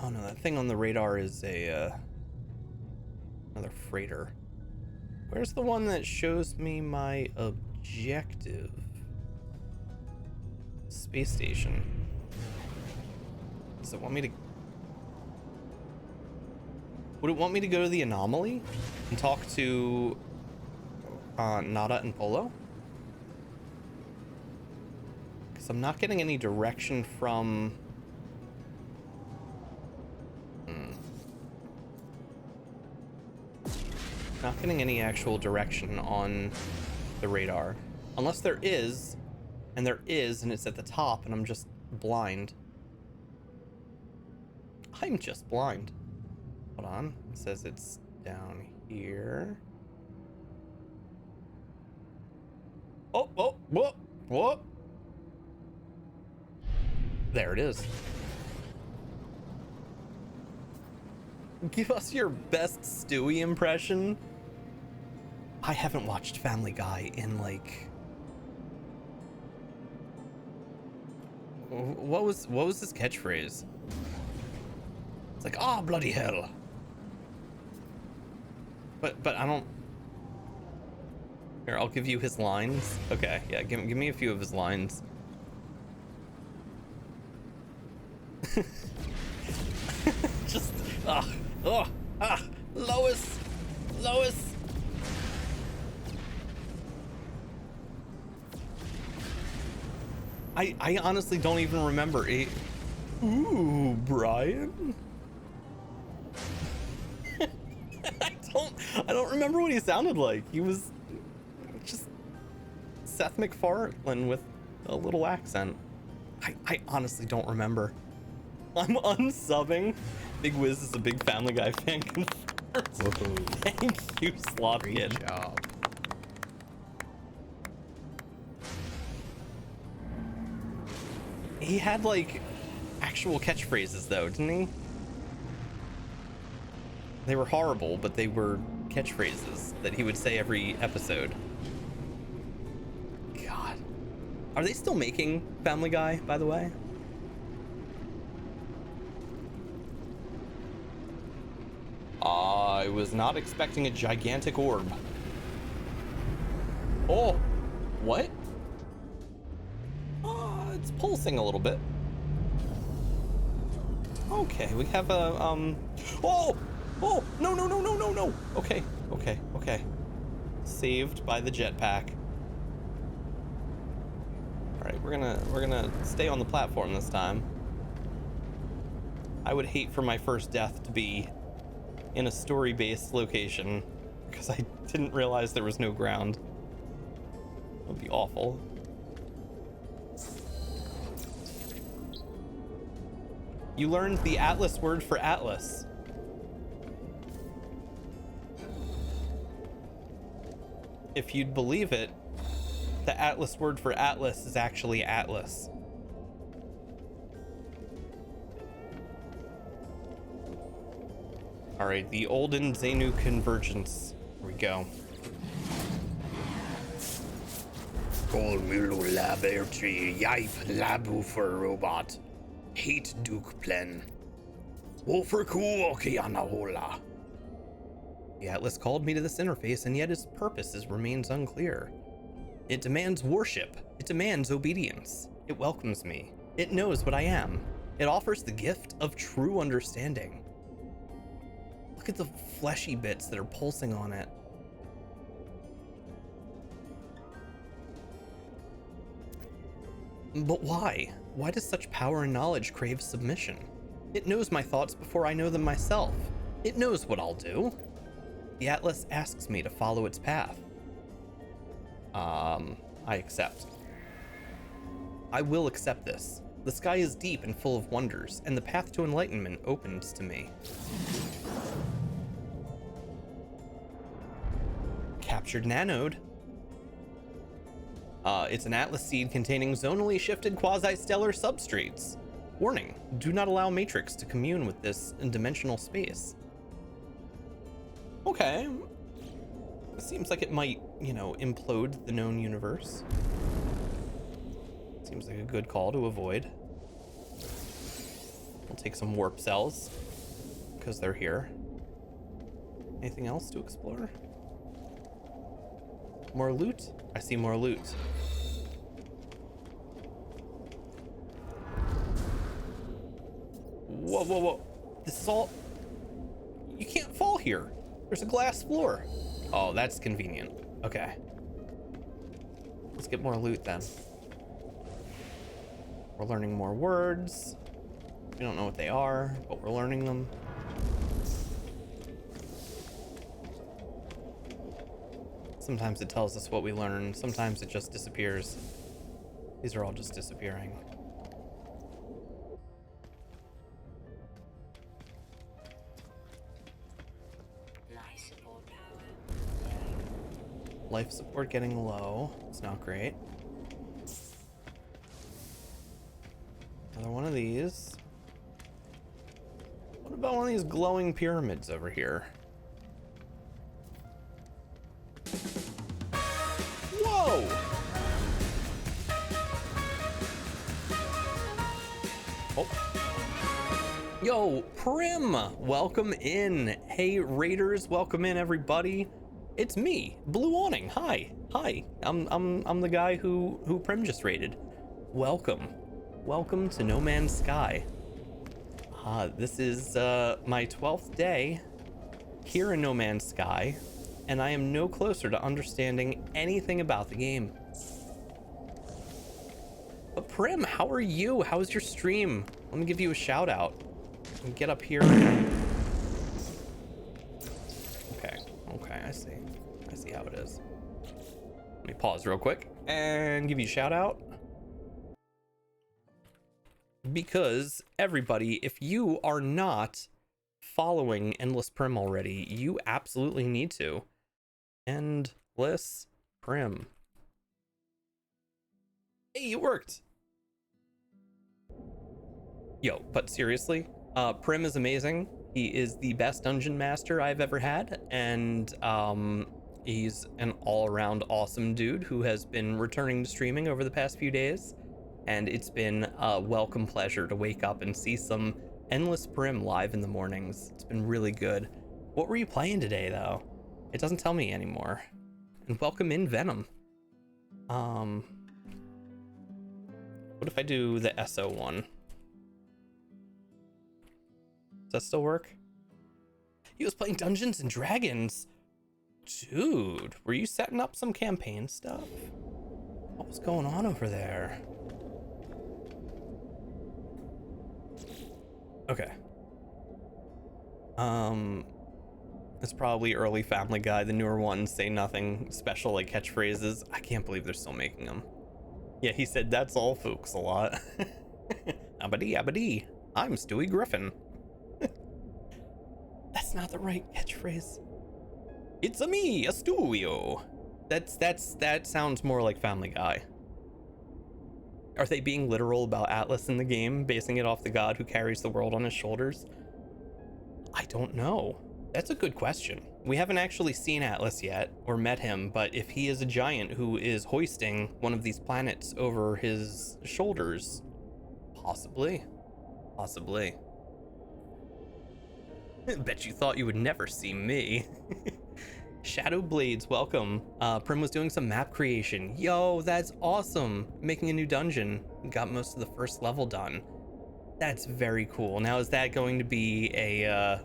Oh no, that thing on the radar is a another freighter. Where's the one that shows me my objective? Space station. Does it want me to... Would it want me to go to the anomaly and talk to Nada and Polo? Because I'm not getting any direction from... Not getting any actual direction on the radar. Unless there is, and it's at the top, and I'm just blind. I'm just blind. Hold on. It says it's down here. Oh, whoa, whoa. There it is. Give us your best Stewie impression. I haven't watched Family Guy in like... What was his catchphrase? It's like, oh, bloody hell. But I don't... Here, I'll give you his lines. Okay, yeah, give me a few of his lines. Just, Lois. I honestly don't even remember it. Ooh, Brian. I don't remember what he sounded like. He was just Seth MacFarlane with a little accent. I honestly don't remember. I'm unsubbing. Big Wiz is a big Family Guy fan. Thank you, Slot Kid. Great job. He had like actual catchphrases though, didn't he? They were horrible, but they were catchphrases that he would say every episode. God. Are they still making Family Guy, by the way? I was not expecting a gigantic orb. Oh, what? It's pulsing a little bit. Okay, we have a, oh, no. Okay. Saved by the jetpack. All right, we're gonna stay on the platform this time. I would hate for my first death to be in a story-based location because I didn't realize there was no ground. That would be awful. You learned the Atlas word for Atlas. If you'd believe it, the Atlas word for Atlas is actually Atlas. All right, the Olden Xenu convergence. Here we go. Call Willow Laboratory, Yipe Labu for robot. Hate Duke Plen. Wolfer Kiana Hola. The Atlas called me to this interface, and yet its purpose remains unclear. It demands worship. It demands obedience. It welcomes me. It knows what I am. It offers the gift of true understanding. Look at the fleshy bits that are pulsing on it. But why? Why does such power and knowledge crave submission? It knows my thoughts before I know them myself. It knows what I'll do. The Atlas asks me to follow its path. I accept. I will accept this. The sky is deep and full of wonders, and the path to enlightenment opens to me. Captured nanode. It's an atlas seed containing zonally shifted quasi-stellar substrates. Warning, do not allow Matrix to commune with this dimensional space. Okay. It seems like it might, implode the known universe. Seems like a good call to avoid. We'll take some warp cells, because they're here. Anything else to explore? More loot? I see more loot. Whoa, whoa, whoa. This is all... You can't fall here. There's a glass floor. Oh, that's convenient. Okay. Let's get more loot then. We're learning more words. We don't know what they are, but we're learning them. Sometimes it tells us what we learn. Sometimes it just disappears. These are all just disappearing. Life support getting low. It's not great. Another one of these. What about one of these glowing pyramids over here? Whoa! Oh. Yo, Prim, welcome in. Hey, Raiders, welcome in, everybody. It's me, Blue Awning. Hi. I'm the guy who Prim just raided. Welcome to No Man's Sky. This is my 12th day here in No Man's Sky, and I am no closer to understanding anything about the game. But Prim, how are you? How's your stream? Let me give you a shout out. And get up here. Okay, I see how it is. Let me pause real quick and give you a shout out. Because everybody, if you are not following Endless Prim already, you absolutely need to. Endless Prim. Hey, it worked. Yo, but seriously, Prim is amazing. He is the best dungeon master I've ever had, and he's an all-around awesome dude who has been returning to streaming over the past few days, and it's been a welcome pleasure to wake up and see some Endless Prim live in the mornings. It's been really good. What were you playing today, though? It doesn't tell me anymore. And welcome in, Venom. What if I do the SO one? Does that still work? He was playing Dungeons and Dragons. Dude, were you setting up some campaign stuff? What was going on over there? Okay. It's probably early Family Guy. The newer ones say nothing special like catchphrases. I can't believe they're still making them. Yeah, he said that's all folks a lot. Abadee, abadee. I'm Stewie Griffin. That's not the right catchphrase. It's a me, a Stewio. That sounds more like Family Guy. Are they being literal about Atlas in the game, basing it off the god who carries the world on his shoulders? I don't know. That's a good question. We haven't actually seen Atlas yet, or met him, but if he is a giant who is hoisting one of these planets over his shoulders, possibly. Bet you thought you would never see me. Shadow Blades, welcome. Prim was doing some map creation. Yo, that's awesome. Making a new dungeon. Got most of the first level done. That's very cool. Now, is that going to be a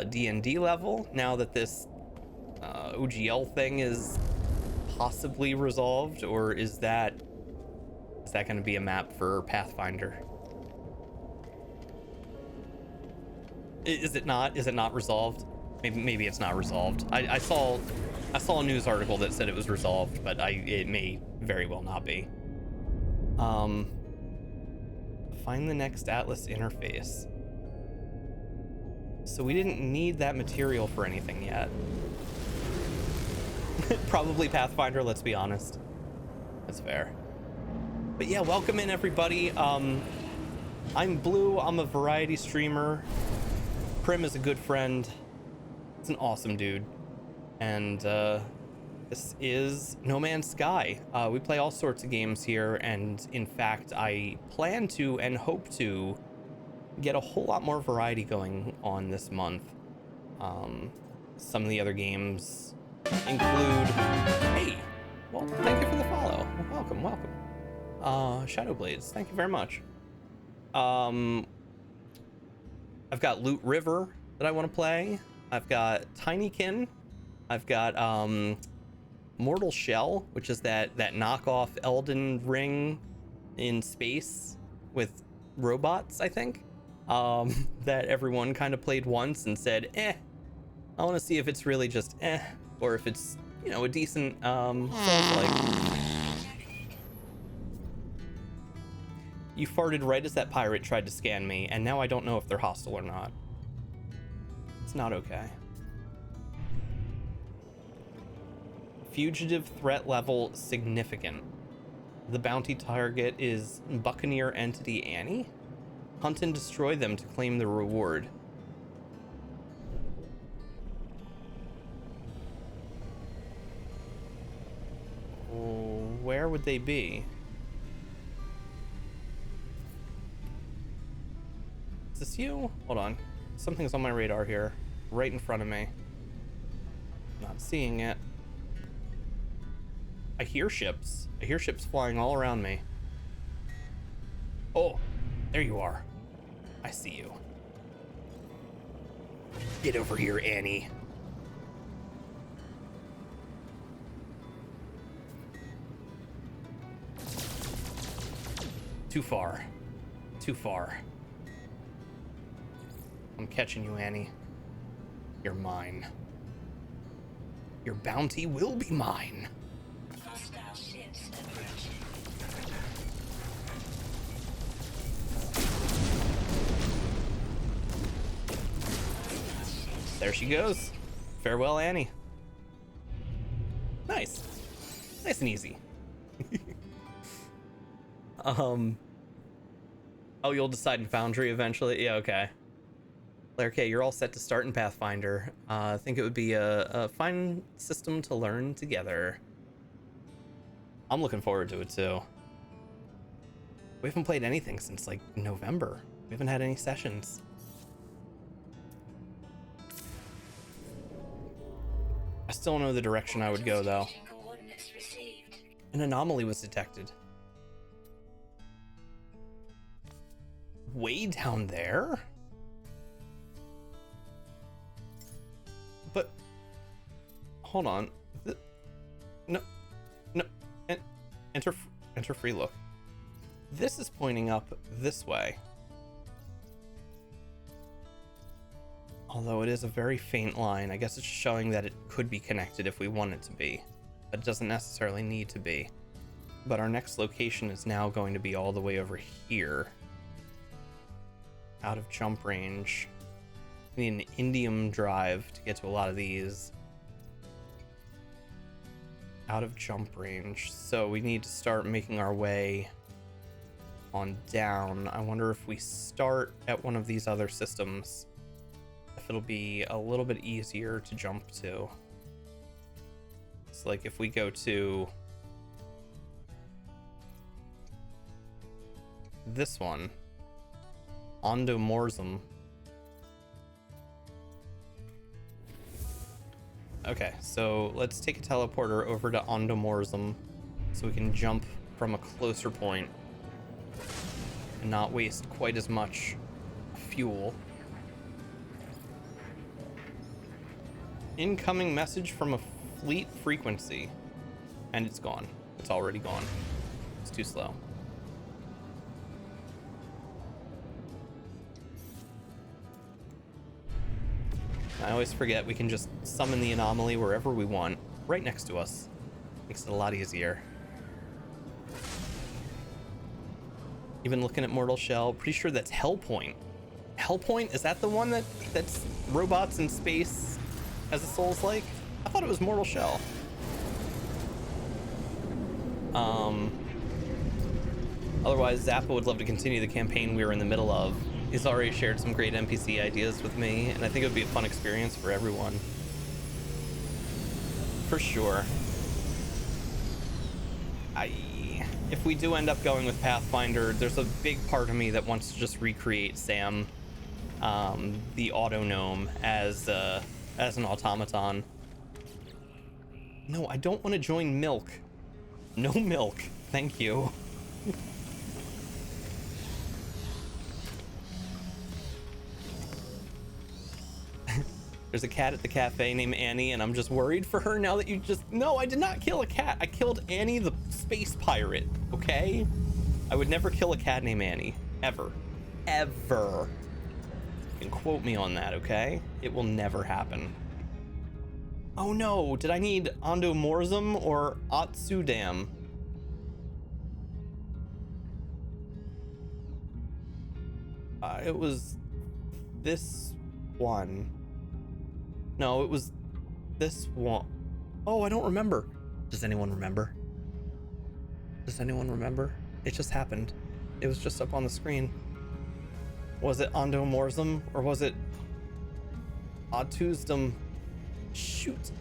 D&D level now that this OGL thing is possibly resolved, or is that going to be a map for Pathfinder? Is it not resolved? Maybe it's not resolved. I saw a news article that said it was resolved, but it may very well not be. Find the next Atlas interface. So we didn't need that material for anything yet. Probably Pathfinder, let's be honest. That's fair. But yeah, welcome in everybody. I'm Blue, I'm a variety streamer. Prim is a good friend. It's an awesome dude. And this is No Man's Sky. We play all sorts of games here, and in fact, I plan to and hope to get a whole lot more variety going on this month. Some of the other games include... Hey! Well, thank you for the follow. Welcome, welcome. Shadow Blades, thank you very much. I've got Loot River that I want to play. I've got Tinykin. I've got Mortal Shell, which is that knockoff Elden Ring in space with robots, I think. That everyone kind of played once and said, I want to see if it's really just or if it's, you know, a decent Souls-like. You farted right as that pirate tried to scan me, and now I don't know if they're hostile or not. It's not okay. Fugitive threat level significant. The bounty target is Buccaneer entity Annie. Hunt and destroy them to claim the reward. Where would they be? Is this you? Hold on. Something's on my radar here. Right in front of me. Not seeing it. I hear ships. I hear ships flying all around me. Oh, there you are. I see you. Get over here, Annie. Too far. Too far. I'm catching you, Annie. You're mine. Your bounty will be mine. Hostile ships approaching. There she goes. Farewell, Annie. Nice. Nice and easy. Oh, you'll decide in Foundry eventually? Yeah, okay. Claire K, you're all set to start in Pathfinder. I think it would be a fine system to learn together. I'm looking forward to it too. We haven't played anything since like November. We haven't had any sessions. I still don't know the direction I would go though. An anomaly was detected. Way down there? But hold on. No. Enter free look. This is pointing up this way. Although it is a very faint line, I guess it's showing that it could be connected if we want it to be, but it doesn't necessarily need to be. But our next location is now going to be all the way over here. Out of jump range. We need an indium drive to get to a lot of these. Out of jump range. So we need to start making our way on down. I wonder if we start at one of these other systems, if it'll be a little bit easier to jump to. So like if we go to this one, Ondomorzum. Okay, so let's take a teleporter over to Ondomorzum so we can jump from a closer point and not waste quite as much fuel. Incoming message from a fleet frequency. And it's gone. It's already gone. It's too slow. I always forget we can just summon the anomaly wherever we want, right next to us. Makes it a lot easier. Even looking at Mortal Shell, pretty sure that's Hellpoint. Hellpoint, is that the one that's robots in space as a Souls-like? I thought it was Mortal Shell. Otherwise, Zappa would love to continue the campaign we were in the middle of. He's already shared some great NPC ideas with me, and I think it would be a fun experience for everyone. For sure. If we do end up going with Pathfinder, there's a big part of me that wants to just recreate Sam, the auto gnome, as an automaton. No, I don't want to join Milk. No milk, thank you. There's a cat at the cafe named Annie, and I'm just worried for her now that you just... No, I did not kill a cat. I killed Annie the space pirate, okay? I would never kill a cat named Annie. Ever. Ever. You can quote me on that, okay? It will never happen. Oh no, did I need Endomorzum or Atsudam? It was this one. No, it was this one. Oh, I don't remember. Does anyone remember? Does anyone remember? It just happened. It was just up on the screen. Was it Endomorzum or was it Atusdom? Shoot.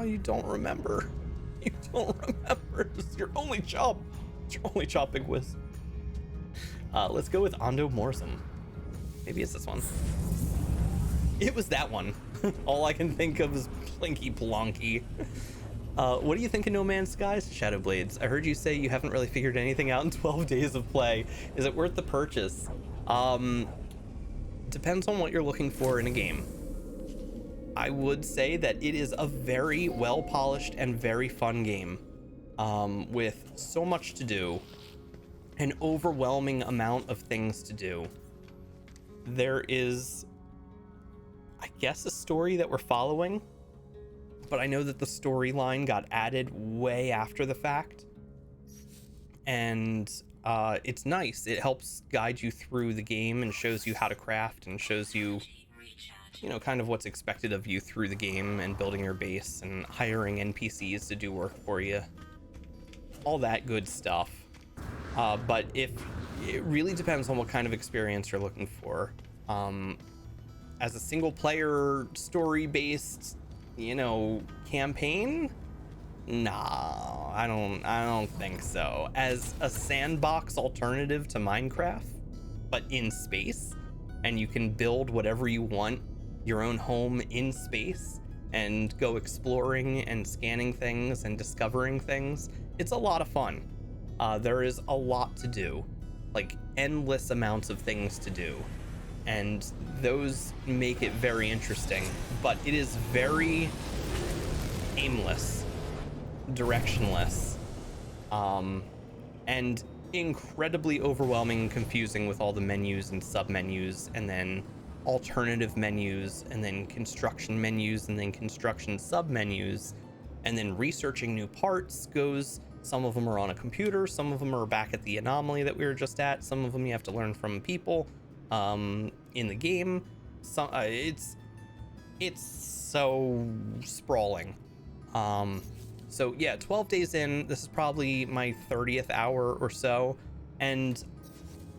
You don't remember. You don't remember. It's your only job. It's your only job, Big Wiz. Let's go with Endomorzum. Maybe it's this one. It was that one. All I can think of is Plinky Plonky. What do you think of No Man's Skies, Shadowblades? I heard you say you haven't really figured anything out in 12 days of play. Is it worth the purchase? Depends on what you're looking for in a game. I would say that it is a very well polished and very fun game, with so much to do, an overwhelming amount of things to do. There is, I guess, a story that we're following, but I know that the storyline got added way after the fact, and it's nice. It helps guide you through the game and shows you how to craft and shows you, you know, kind of what's expected of you through the game and building your base and hiring NPCs to do work for you. All that good stuff. But if it really depends on what kind of experience you're looking for. As a single player story-based, you know, campaign? Nah, I don't think so. As a sandbox alternative to Minecraft, but in space, and you can build whatever you want, your own home in space, and go exploring and scanning things and discovering things. It's a lot of fun. There is a lot to do, like endless amounts of things to do, and those make it very interesting, but it is very aimless, directionless, and incredibly overwhelming and confusing with all the menus and sub-menus, and then alternative menus, and then construction menus, and then construction sub-menus, and then researching new parts goes. Some of them are on a computer, some of them are back at the anomaly that we were just at, some of them you have to learn from people in the game. So it's so sprawling. So yeah, 12 days in, this is probably my 30th hour or so, and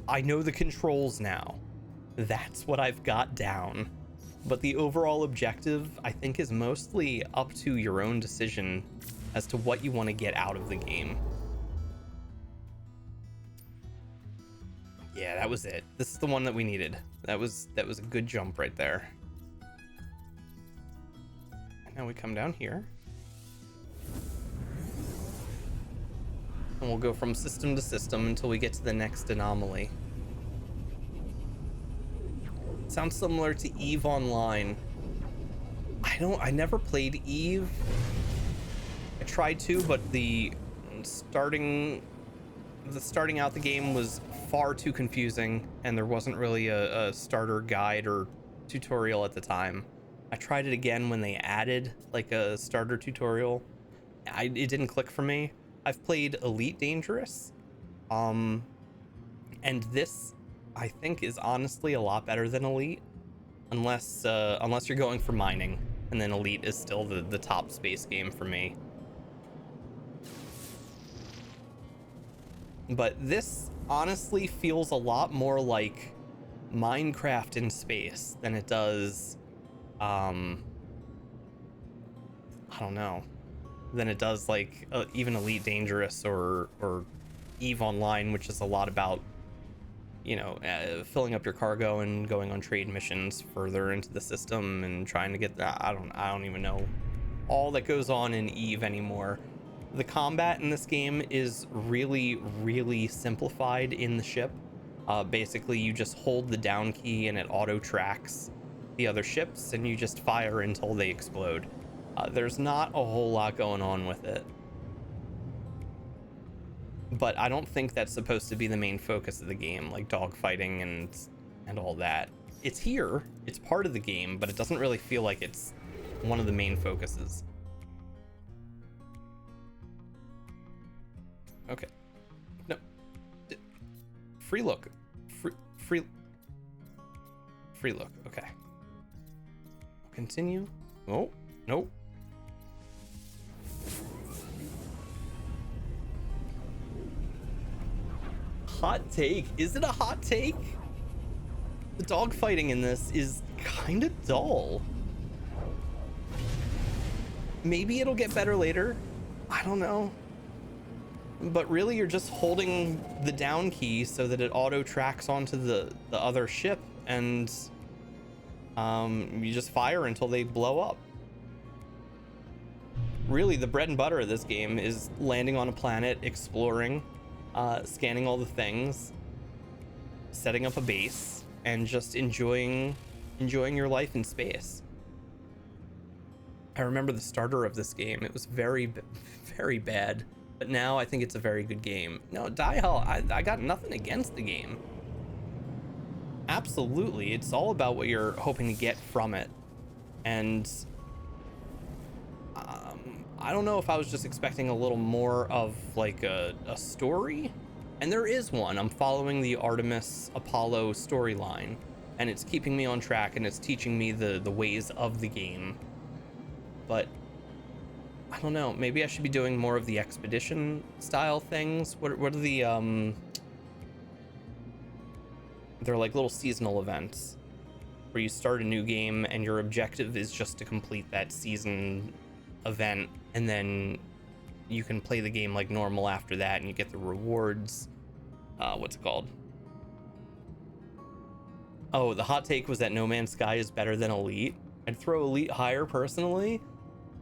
I know the controls now. That's what I've got down. But the overall objective, I think, is mostly up to your own decision as to what you want to get out of the game. Yeah, that was it. This is the one that we needed. That was a good jump right there. And now we come down here. And we'll go from system to system until we get to the next anomaly. Sounds similar to EVE Online. I never played EVE. I tried to, but the starting out the game was far too confusing, and there wasn't really a starter guide or tutorial at the time. I tried it again when they added like a starter tutorial, it didn't click for me. I've played Elite Dangerous, and this I think is honestly a lot better than Elite, unless you're going for mining, and then Elite is still the top space game for me. But this honestly feels a lot more like Minecraft in space than it does, I don't know, than it does like even Elite Dangerous or EVE Online, which is a lot about, you know, filling up your cargo and going on trade missions further into the system and trying to get that. I don't even know all that goes on in EVE anymore. The combat in this game is really simplified in the ship. Basically, you just hold the down key and it auto tracks the other ships, and you just fire until they explode. There's not a whole lot going on with it, but I don't think that's supposed to be the main focus of the game, like dogfighting and all that. It's here, it's part of the game, but it doesn't really feel like it's one of the main focuses. Okay, no, free look, free look. Okay, continue. Oh, nope. Hot take. Is it a hot take? The dogfighting in this is kind of dull. Maybe it'll get better later. I don't know. But really, you're just holding the down key so that it auto tracks onto the other ship, and you just fire until they blow up. Really, the bread and butter of this game is landing on a planet, exploring, scanning all the things, setting up a base, and just enjoying your life in space. I remember the starter of this game. It was very bad, but now I think it's a very good game. No, Die Hell, I got nothing against the game. Absolutely, it's all about what you're hoping to get from it. And I don't know if I was just expecting a little more of like a story, and there is one. I'm following the Artemis Apollo storyline, and it's keeping me on track, and it's teaching me the ways of the game. But I don't know, maybe I should be doing more of the expedition style things. What are the they're like little seasonal events where you start a new game and your objective is just to complete that season event, and then you can play the game like normal after that, and you get the rewards. What's it called? Oh, the hot take was that No Man's Sky is better than Elite. I'd throw Elite higher personally.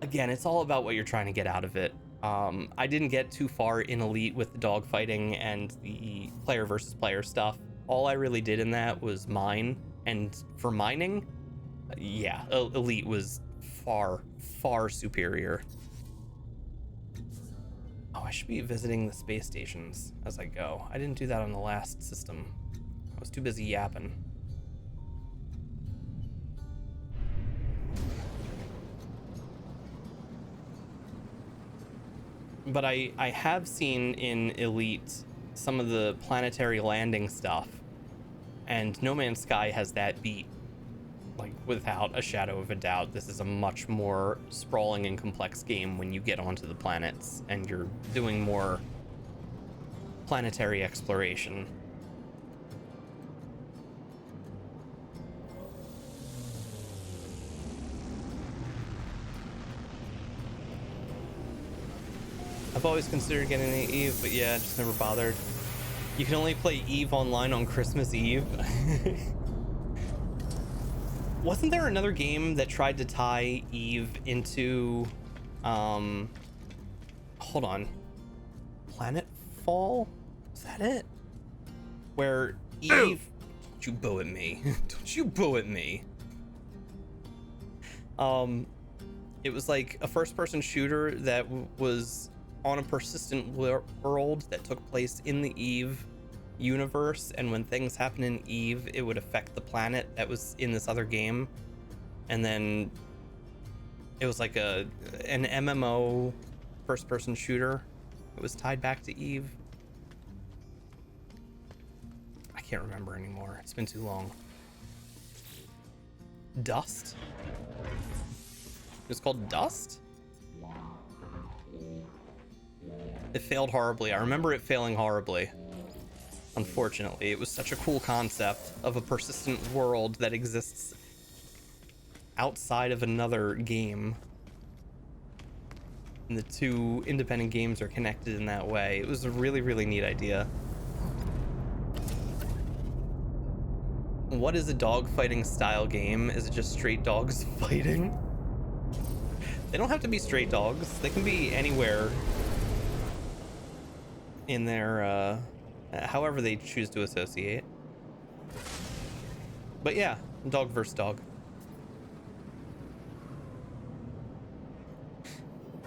Again, it's all about what you're trying to get out of it. I didn't get too far in Elite with the dogfighting and the player versus player stuff. All I really did in that was mine, and for mining, yeah, Elite was far superior. Oh, I should be visiting the space stations as I go. I didn't do that on the last system. I was too busy yapping. But I have seen in Elite some of the planetary landing stuff, and No Man's Sky has that beat, like without a shadow of a doubt. This is a much more sprawling and complex game when you get onto the planets and you're doing more planetary exploration. I've always considered getting the EVE, but yeah, just never bothered. You can only play EVE online on Christmas Eve. Wasn't there another game that tried to tie EVE into, hold on, Planetfall? Is that it? Where EVE, don't you boo at me. Don't you boo at me. It was like a first-person shooter that was on a persistent world that took place in the EVE universe, and when things happen in EVE, it would affect the planet that was in this other game. And then it was like an MMO first-person shooter. It was tied back to Eve. I can't remember anymore. It's been too long. Dust? It was called Dust? It failed horribly. I remember it failing horribly. Unfortunately, it was such a cool concept of a persistent world that exists outside of another game. And the two independent games are connected in that way. It was a really, really neat idea. What is a dog fighting style game? Is it just straight dogs fighting? They don't have to be straight dogs. They can be anywhere in their, however they choose to associate. But yeah, dog versus dog.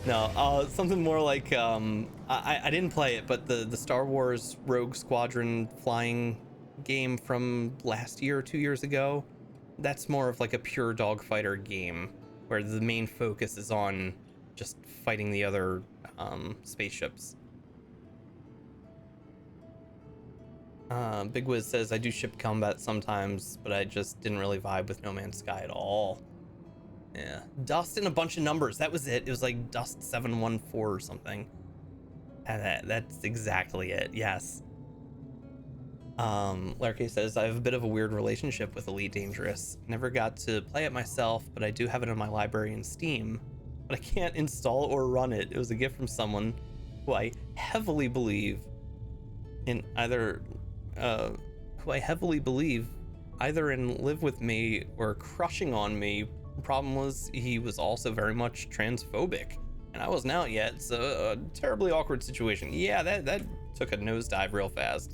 No, something more like, I didn't play it, but the Star Wars Rogue Squadron flying game from last year or 2 years ago, that's more of like a pure dogfighter game where the main focus is on just fighting the other spaceships. Big Wiz says, I do ship combat sometimes, but I just didn't really vibe with No Man's Sky at all. Yeah, Dust and a bunch of numbers. That was it. It was like Dust 714 or something. And that's exactly it. Yes. Larky says, I have a bit of a weird relationship with Elite Dangerous. Never got to play it myself, but I do have it in my library in Steam. But I can't install or run it. It was a gift from someone who I heavily believe in either in Live With Me or Crushing on Me. The problem was he was also very much transphobic, and I wasn't out yet, so a terribly awkward situation. Yeah, that took a nosedive real fast.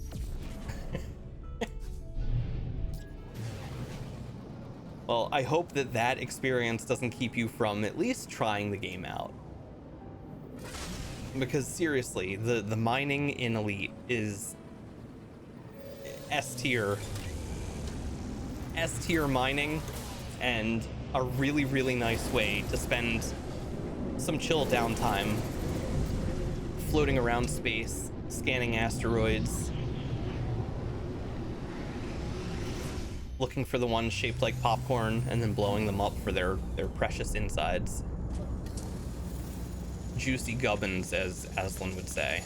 Well, I hope that experience doesn't keep you from at least trying the game out. Because seriously, the mining in Elite is S tier mining, and a really, really nice way to spend some chill downtime floating around space, scanning asteroids, looking for the ones shaped like popcorn and then blowing them up for their precious insides. Juicy gubbins, as Aslan would say.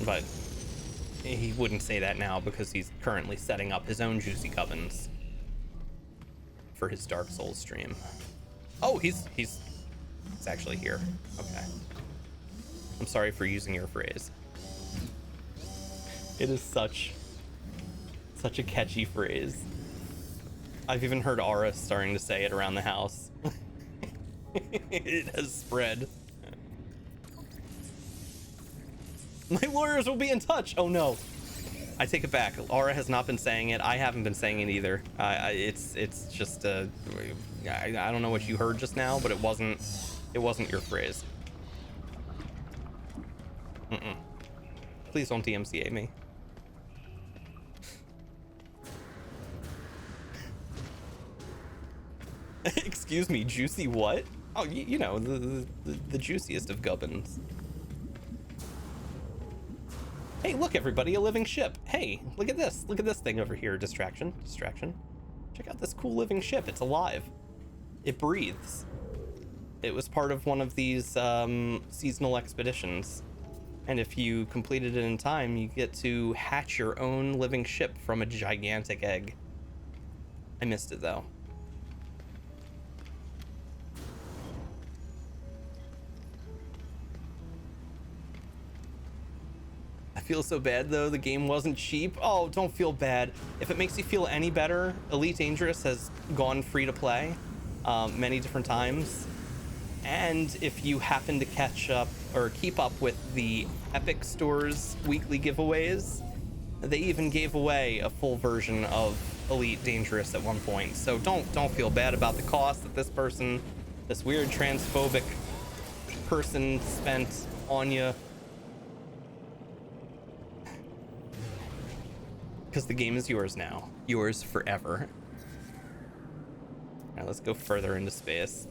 But he wouldn't say that now because he's currently setting up his own juicy gubbins for his Dark Souls stream. Oh, he's actually here. Okay. I'm sorry for using your phrase. It is such a catchy phrase. I've even heard Aura starting to say it around the house. It has spread. My lawyers will be in touch. Oh no. I take it back. Aura has not been saying it. I haven't been saying it either. It's just I don't know what you heard just now, but it wasn't your phrase. Please don't DMCA me. Excuse me, juicy what? Oh, you know, the juiciest of gubbins. Hey, look, everybody, a living ship. Hey, look at this. Look at this thing over here. Distraction. Check out this cool living ship. It's alive. It breathes. It was part of one of these seasonal expeditions. And if you completed it in time, you get to hatch your own living ship from a gigantic egg. I missed it, though. I feel so bad though, the game wasn't cheap. Oh, don't feel bad. If it makes you feel any better, Elite Dangerous has gone free to play many different times. And if you happen to catch up or keep up with the Epic Store's weekly giveaways, they even gave away a full version of Elite Dangerous at one point. So don't feel bad about the cost that this weird transphobic person spent on you. Because the game is yours now. Yours forever. Now let's go further into space.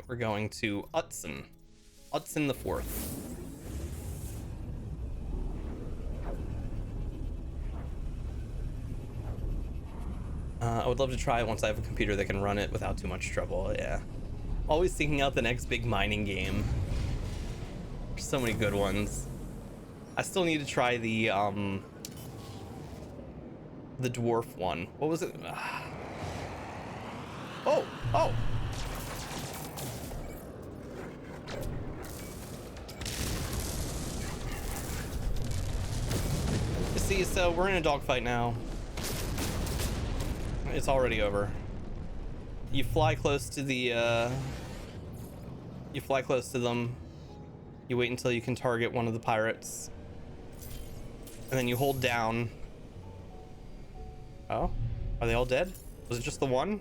We're going to Utzon the Fourth. I would love to try it once I have a computer that can run it without too much trouble. Yeah, always thinking out the next big mining game. There's so many good ones. I still need to try the dwarf one. What was it? Oh. You see, so we're in a dogfight now. It's already over. You fly close to the you fly close to them. You wait until you can target one of the pirates, and then you hold down. Oh, are they all dead? Was it just the one?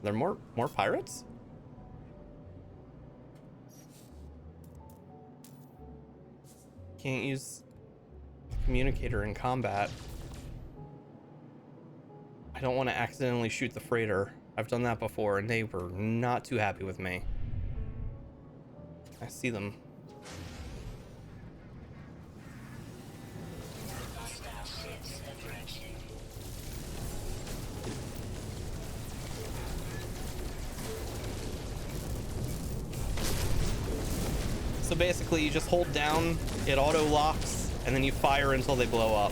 Are there more pirates? Can't use communicator in combat. I don't want to accidentally shoot the freighter. I've done that before and they were not too happy with me. I see them. Hostile ships approaching. So basically you just hold down, it auto locks, and then you fire until they blow up.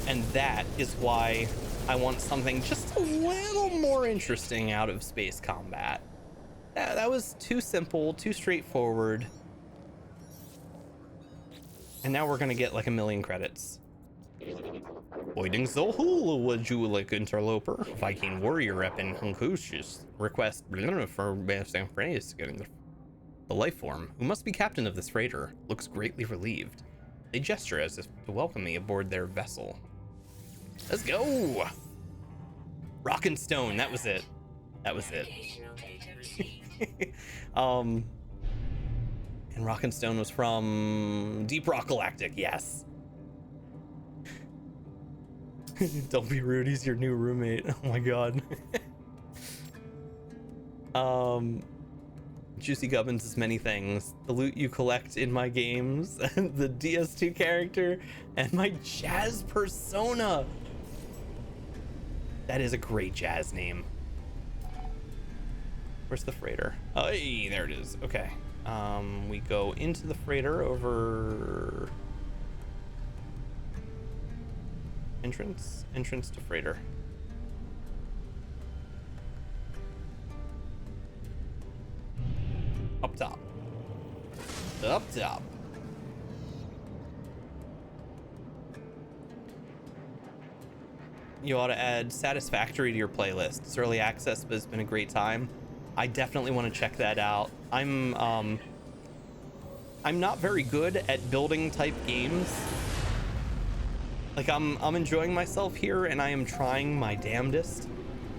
And that is why I want something just a little more interesting out of space combat. That was too simple, too straightforward. And now we're gonna get like 1,000,000 credits. Waiting so who would you like interloper? Viking warrior rep in Hunkushis request for San Phrase getting the life form, who must be captain of this freighter, looks greatly relieved. They gesture as if to welcome me aboard their vessel. Let's go! Rock and Stone, that was it. That was it. Navigational data received. And Rock and Stone was from Deep Rock Galactic, yes. Don't be rude, he's your new roommate. Oh my god. Juicy Gubbins is many things. The loot you collect in my games, the DS2 character, and my jazz persona. That is a great jazz name. Where's the freighter? Oh, hey, there it is. Okay. We go into the freighter over entrance to freighter. Up top. You ought to add Satisfactory to your playlist. It's early access, but it's been a great time. I definitely want to check that out. I'm not very good at building type games. Like I'm enjoying myself here and I am trying my damnedest,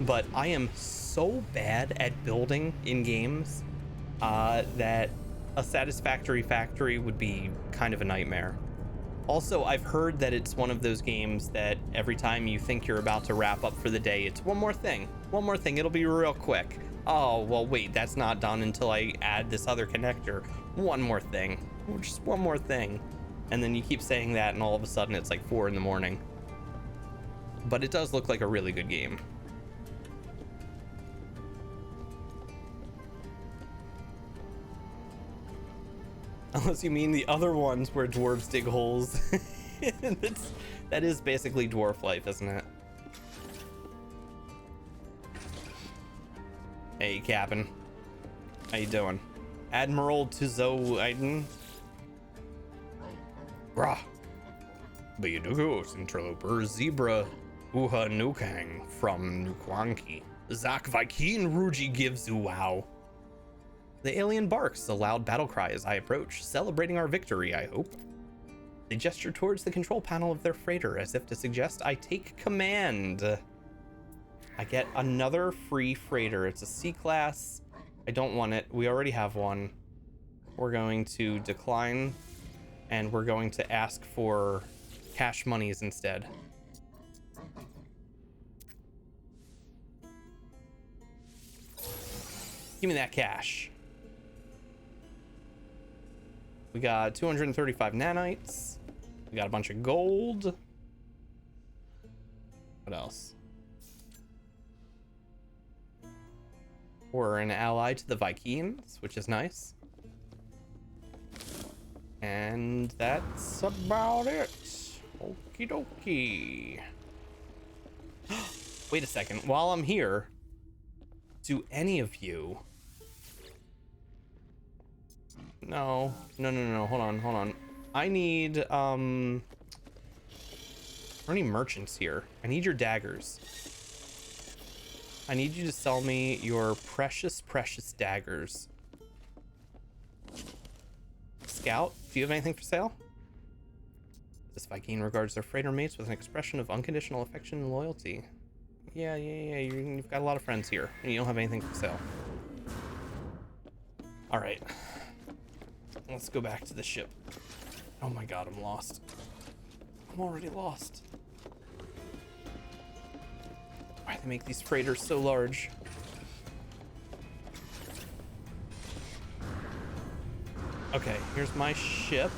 but I am so bad at building in games that a Satisfactory factory would be kind of a nightmare. Also, I've heard that it's one of those games that every time you think you're about to wrap up for the day, it's one more thing, it'll be real quick. Oh, well, wait, that's not done until I add this other connector. One more thing, just one more thing. And then you keep saying that and all of a sudden it's like 4 in the morning. But it does look like a really good game. Unless you mean the other ones where dwarves dig holes. That is basically dwarf life, isn't it? Hey, Captain. How you doing? Admiral Tuzo-Iden? Brah. Bayadugos interloper Zebra Uha Nukang from Nukwanki. Zak Viking Ruji gives you wow. The alien barks a loud battle cry as I approach, celebrating our victory, I hope. They gesture towards the control panel of their freighter as if to suggest I take command. I get another free freighter. It's a C-class. I don't want it. We already have one. We're going to decline and we're going to ask for cash monies instead. Give me that cash. We got 235 nanites. We got a bunch of gold. What else? We're an ally to the Vikings, which is nice. And that's about it. Okie dokie. Wait a second. While I'm here, do any of you... No. Hold on. I need, are any merchants here? I need your daggers. I need you to sell me your precious daggers. Scout, do you have anything for sale? This Viking regards their freighter mates with an expression of unconditional affection and loyalty. Yeah, you've got a lot of friends here, and you don't have anything for sale. All right. Let's go back to the ship. Oh my god, I'm lost. I'm already lost. Why do they make these freighters so large? Okay, here's my ship.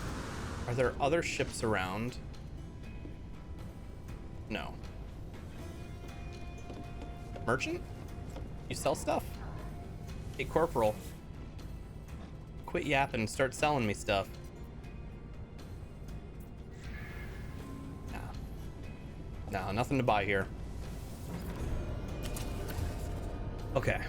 Are there other ships around? No. Merchant? You sell stuff? Hey, Corporal. Quit yapping and start selling me stuff. Nah, nothing to buy here. Okay.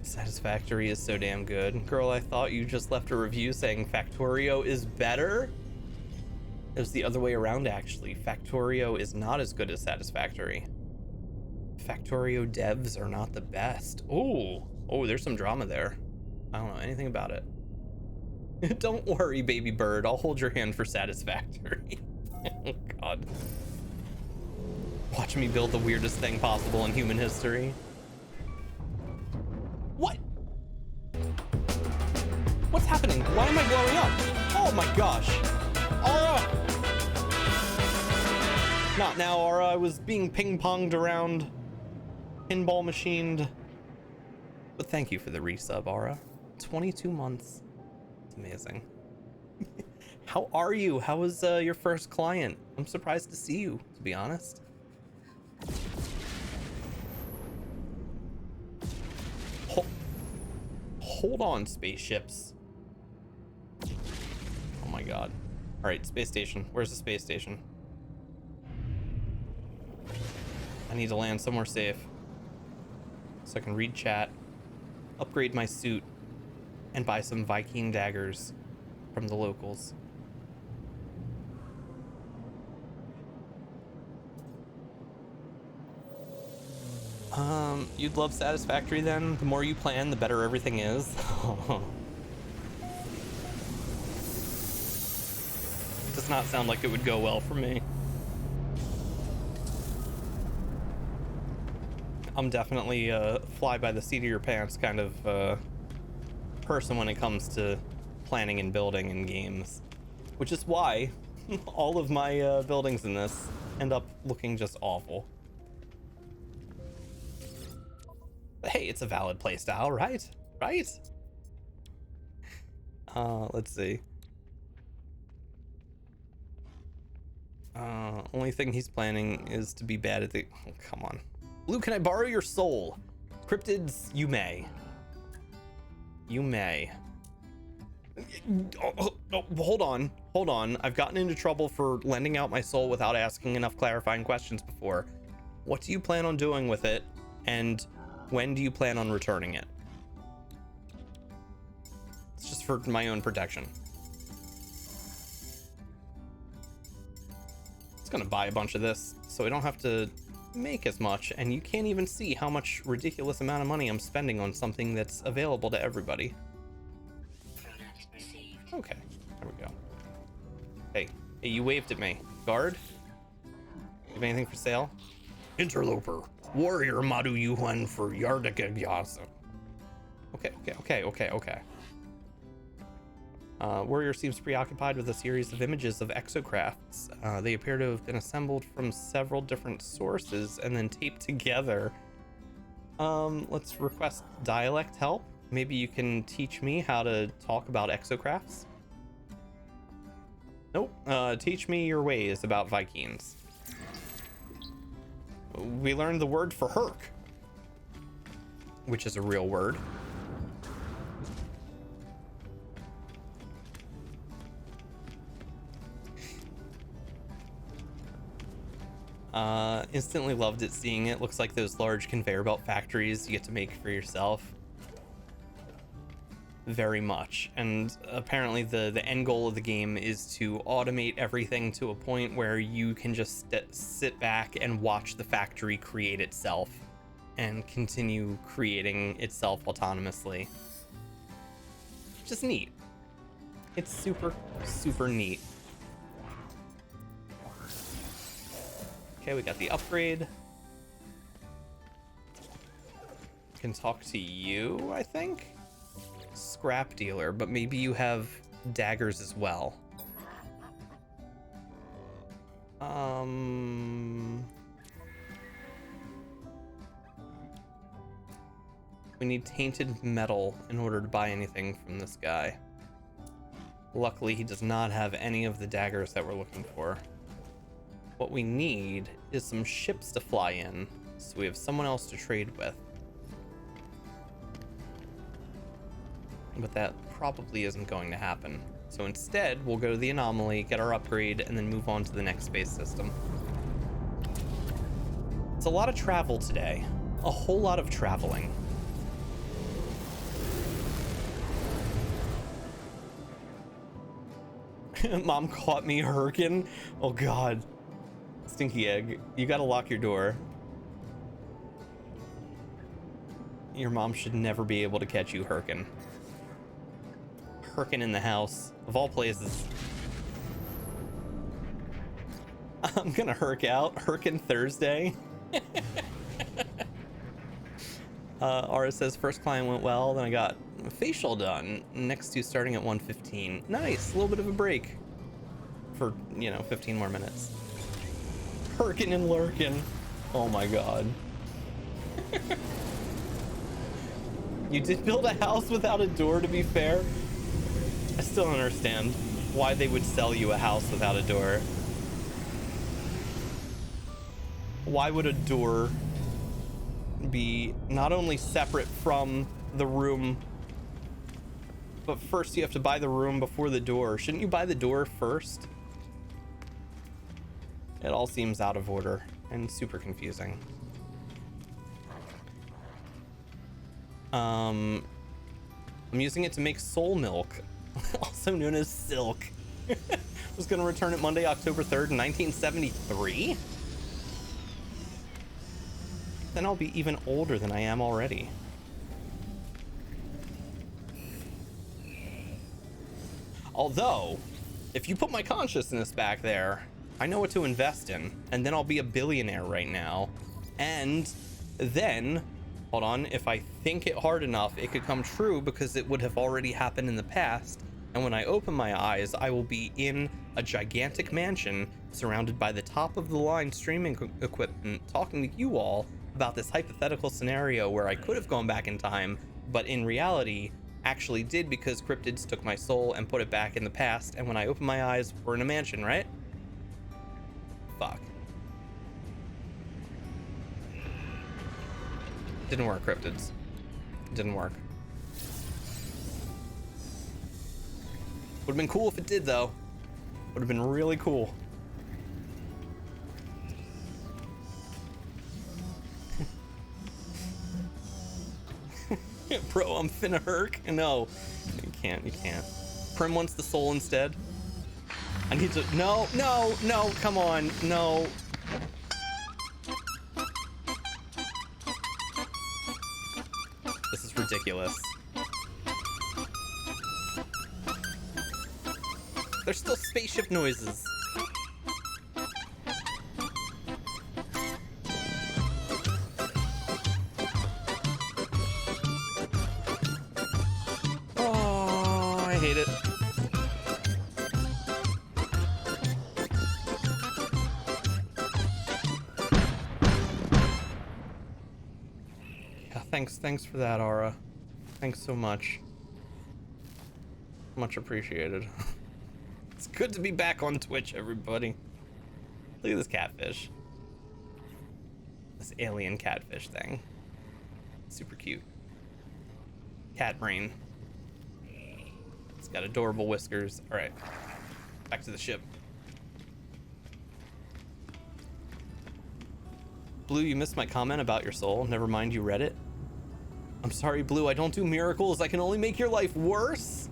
Satisfactory is so damn good. Girl, I thought you just left a review saying Factorio is better. It was the other way around, actually. Factorio is not as good as Satisfactory. Factorio devs are not the best. Oh, there's some drama there. I don't know anything about it. Don't worry, baby bird. I'll hold your hand for Satisfactory. Oh, God. Watch me build the weirdest thing possible in human history. What? What's happening? Why am I blowing up? Oh my gosh. Aura! Not now, Aura. I was being ping-ponged around. Pinball machined. But thank you for the resub, Aura. 22 months. It's amazing. How are you? How was your first client? I'm surprised to see you, to be honest. Hold on, spaceships. Oh my god. All right, space station. Where's the space station? I need to land somewhere safe so I can read chat, upgrade my suit, and buy some Viking daggers from the locals. You'd love Satisfactory then? The more you plan, the better everything is. Does not sound like it would go well for me. I'm definitely a fly by the seat of your pants kind of person when it comes to planning and building in games, which is why all of my buildings in this end up looking just awful. But hey, it's a valid playstyle, right? Right? Let's see. Only thing he's planning is to be bad at the... Oh, come on. Blue, can I borrow your soul? Cryptids, you may. You may. Oh, hold on. I've gotten into trouble for lending out my soul without asking enough clarifying questions before. What do you plan on doing with it? And when do you plan on returning it? It's just for my own protection. It's gonna buy a bunch of this so I don't have to make as much, and you can't even see how much ridiculous amount of money I'm spending on something that's available to everybody. Okay, there we go. Hey, you waved at me. Guard? You have anything for sale? Interloper. Warrior Madu Yuan for Yardika Gyasa. Okay. Warrior seems preoccupied with a series of images of exocrafts. They appear to have been assembled from several different sources and then taped together. Let's request dialect help. Maybe you can teach me how to talk about exocrafts. Nope. Teach me your ways about Vikings. We learned the word for Herc, which is a real word. Instantly loved it seeing it. Looks like those large conveyor belt factories you get to make for yourself. Very much. And apparently the end goal of the game is to automate everything to a point where you can just sit back and watch the factory create itself and continue creating itself autonomously. Just neat. It's super, super neat. Okay, we got the upgrade. Can talk to you, I think? Scrap dealer, but maybe you have daggers as well. We need tainted metal in order to buy anything from this guy. Luckily, he does not have any of the daggers that we're looking for. What we need is some ships to fly in, so we have someone else to trade with. But that probably isn't going to happen. So instead, we'll go to the anomaly, get our upgrade, and then move on to the next space system. It's a lot of travel today. A whole lot of traveling. Mom caught me herking. Oh god. Stinky egg, you gotta lock your door. Your mom should never be able to catch you herking. Herking in the house, of all places. I'm gonna herk out. Herkin Thursday. Aura says first client went well, then I got a facial done. Next to starting at 1:15. Nice, a little bit of a break for 15 more minutes. Herkin and lurkin. Oh my god. You did build a house without a door, to be fair. I still don't understand why they would sell you a house without a door. Why would a door be not only separate from the room, but first you have to buy the room before the door? Shouldn't you buy the door first? It all seems out of order and super confusing. I'm using it to make soul milk, also known as silk. Was gonna return it Monday, October 3rd, 1973. Then I'll be even older than I am already. Although, if you put my consciousness back there, I know what to invest in, and then I'll be a billionaire right now. And then, hold on, if I think it hard enough, it could come true because it would have already happened in the past. And when I open my eyes, I will be in a gigantic mansion surrounded by the top of the line streaming equipment, talking to you all about this hypothetical scenario where I could have gone back in time, but in reality, actually did because cryptids took my soul and put it back in the past. And when I open my eyes, we're in a mansion, right? Fuck. Didn't work, cryptids. Didn't work. Would have been cool if it did, though. Would have been really cool. Bro, I'm finna herk. No, you can't. You can't. Prim wants the soul instead. I need to. No, no, no. Come on. No. This is ridiculous. There's still spaceship noises. Oh, I hate it. Thanks for that, Aura. Thanks so much. Much appreciated. It's good to be back on Twitch, everybody. Look at this catfish. This alien catfish thing. Super cute. Cat brain. It's got adorable whiskers. All right, back to the ship. Blue, you missed my comment about your soul. Never mind, you read it. I'm sorry, Blue, I don't do miracles. I can only make your life worse.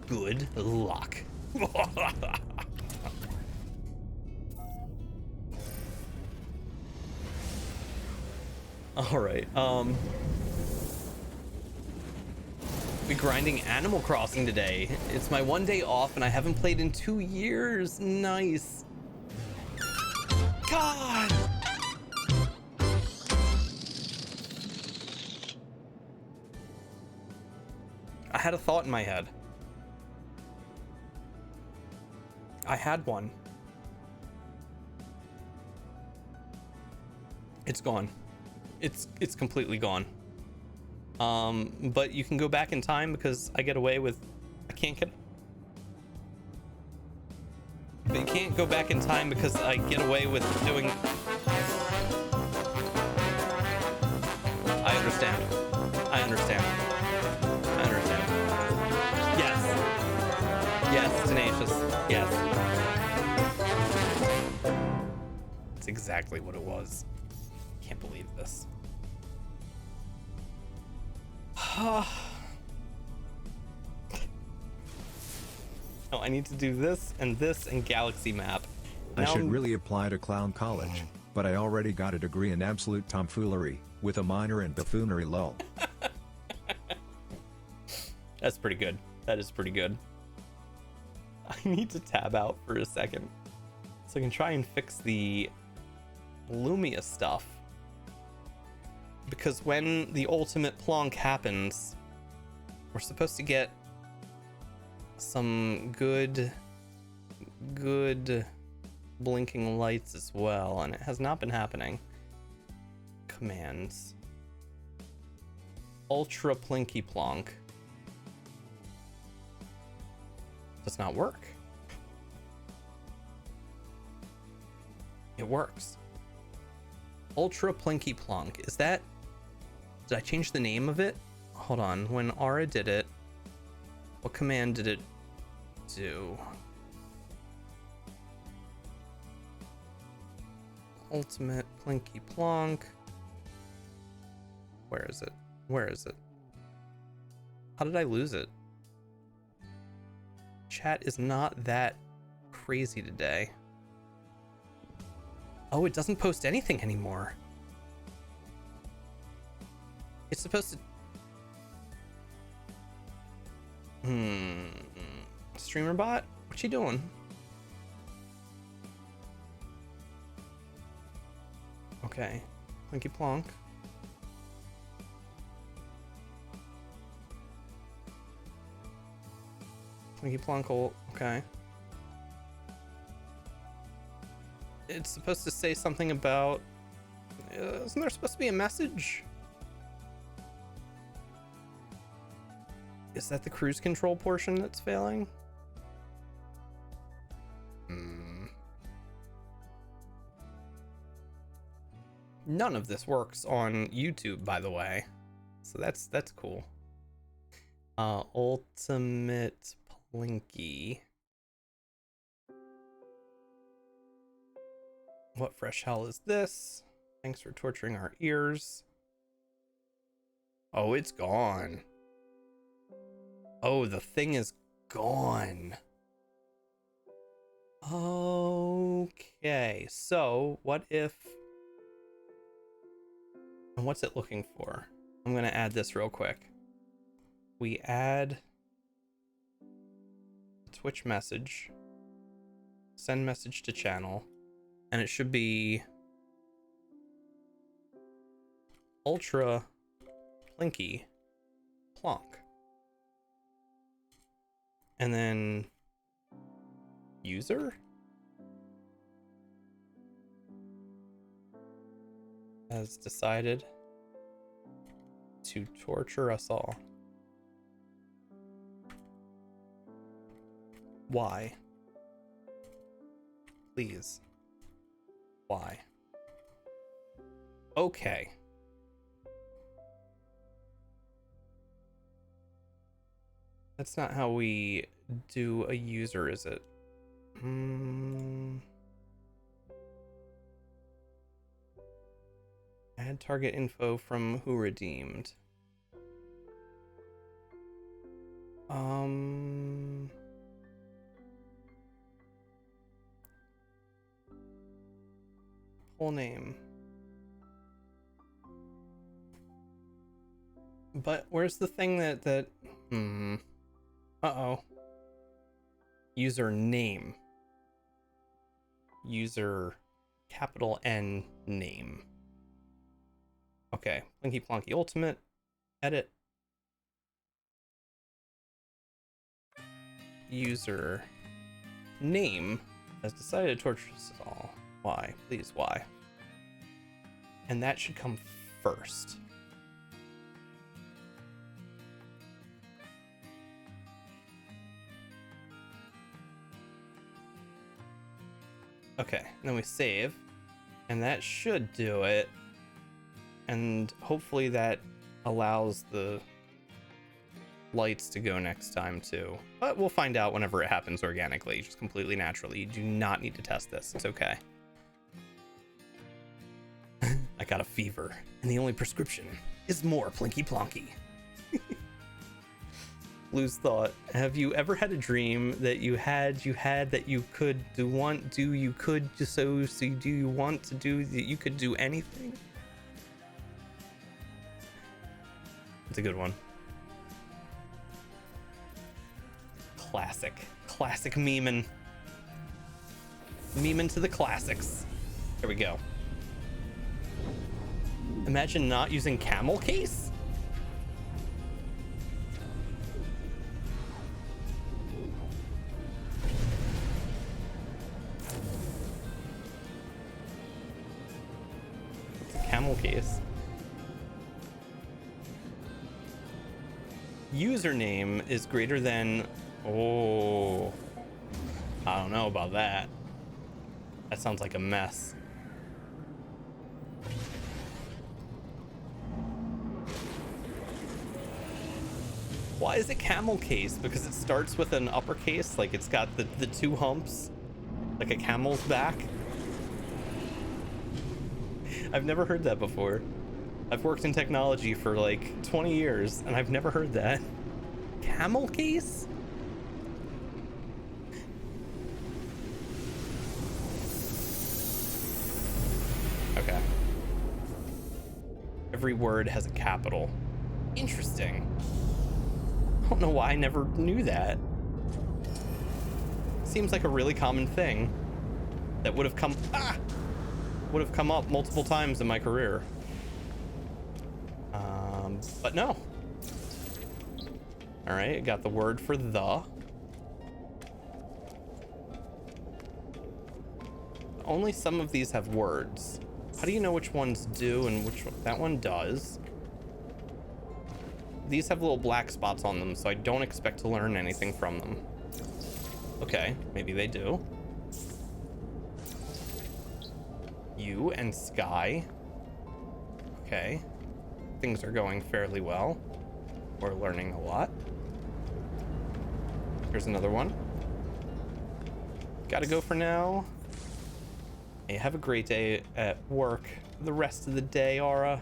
Good luck. All right, we grinding Animal Crossing today. It's my one day off and I haven't played in 2 years. Nice. God. I had a thought in my head. I had one. It's gone. It's completely gone. But you can go back in time because I get away with, I can't get, but you can't go back in time because I get away with doing, I understand. I understand. I understand. Yes. Yes, tenacious. Yes. That's exactly what it was. Can't believe this. Oh, I need to do this and galaxy map. I should really apply to clown college, but I already got a degree in absolute tomfoolery, with a minor in buffoonery lol. That's pretty good. That is pretty good. I need to tab out for a second so I can try and fix the Lumia stuff. Because when the ultimate plonk happens, we're supposed to get some good blinking lights as well, and it has not been happening. Commands. Ultra plinky plonk. Does not work. It works. Ultra plinky plonk. Is that... Did I change the name of it? Hold on. When Aura did it, what command did it do? Ultimate plinky plonk. Where is it? Where is it? How did I lose it? Chat is not that crazy today. Oh, it doesn't post anything anymore. It's supposed to... Streamer bot? What you doing? Okay. Plinky plonk. Plinky plonkle. Okay. It's supposed to say something about... isn't there supposed to be a message? Is that the cruise control portion that's failing? None of this works on YouTube, by the way. So that's cool. Ultimate Plinky. What fresh hell is this? Thanks for torturing our ears. Oh, it's gone. Oh, the thing is gone. Okay, so what if... And what's it looking for? I'm gonna add this real quick. We add Twitch message, send message to channel, and it should be Ultra Plinky Plonk. And then user has decided to torture us all. Why? Please. Why? Okay. That's not how we do a user, is it? Add target info from who redeemed. Full name. But where's the thing that uh-oh. User name. User capital N name. Okay, Plinky Plonky Ultimate. Edit. User name has decided to torture us all. Why? Please, why? And that should come first. Okay, and then we save, and that should do it. And hopefully that allows the lights to go next time too. But we'll find out whenever it happens organically, just completely naturally. You do not need to test this. It's okay. I got a fever, and the only prescription is more Plinky Plonky. Lose thought. Have you ever had a dream that you had that you could do you could just so do you want to do that you could do anything? It's a good one. Classic memeing to the classics. There we go. Imagine not using camel case. Camel case. Username is greater than, oh, I don't know about that. That sounds like a mess. Why is it camel case? Because it starts with an uppercase, like it's got the two humps, like a camel's back. I've never heard that before. I've worked in technology for like 20 years and I've never heard that. Camel case? Okay. Every word has a capital. Interesting. I don't know why I never knew that. Seems like a really common thing that would have come up multiple times in my career. But no. All right, got the word for the. Only some of these have words. How do you know which ones do and which one? That one does. These have little black spots on them, so I don't expect to learn anything from them. Okay, maybe they do. You and Sky. Okay. Things are going fairly well. We're learning a lot. Here's another one. Gotta go for now. Hey, have a great day at work. The rest of the day, Aura.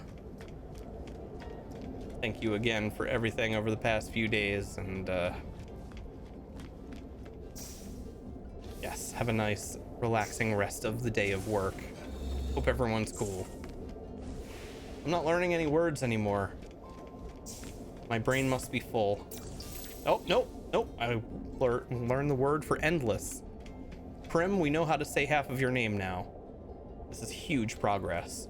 Thank you again for everything over the past few days, and yes, have a nice, relaxing rest of the day of work. Hope everyone's cool. I'm not learning any words anymore. My brain must be full. Oh, nope. I learned the word for endless. Prim, we know how to say half of your name now. This is huge progress.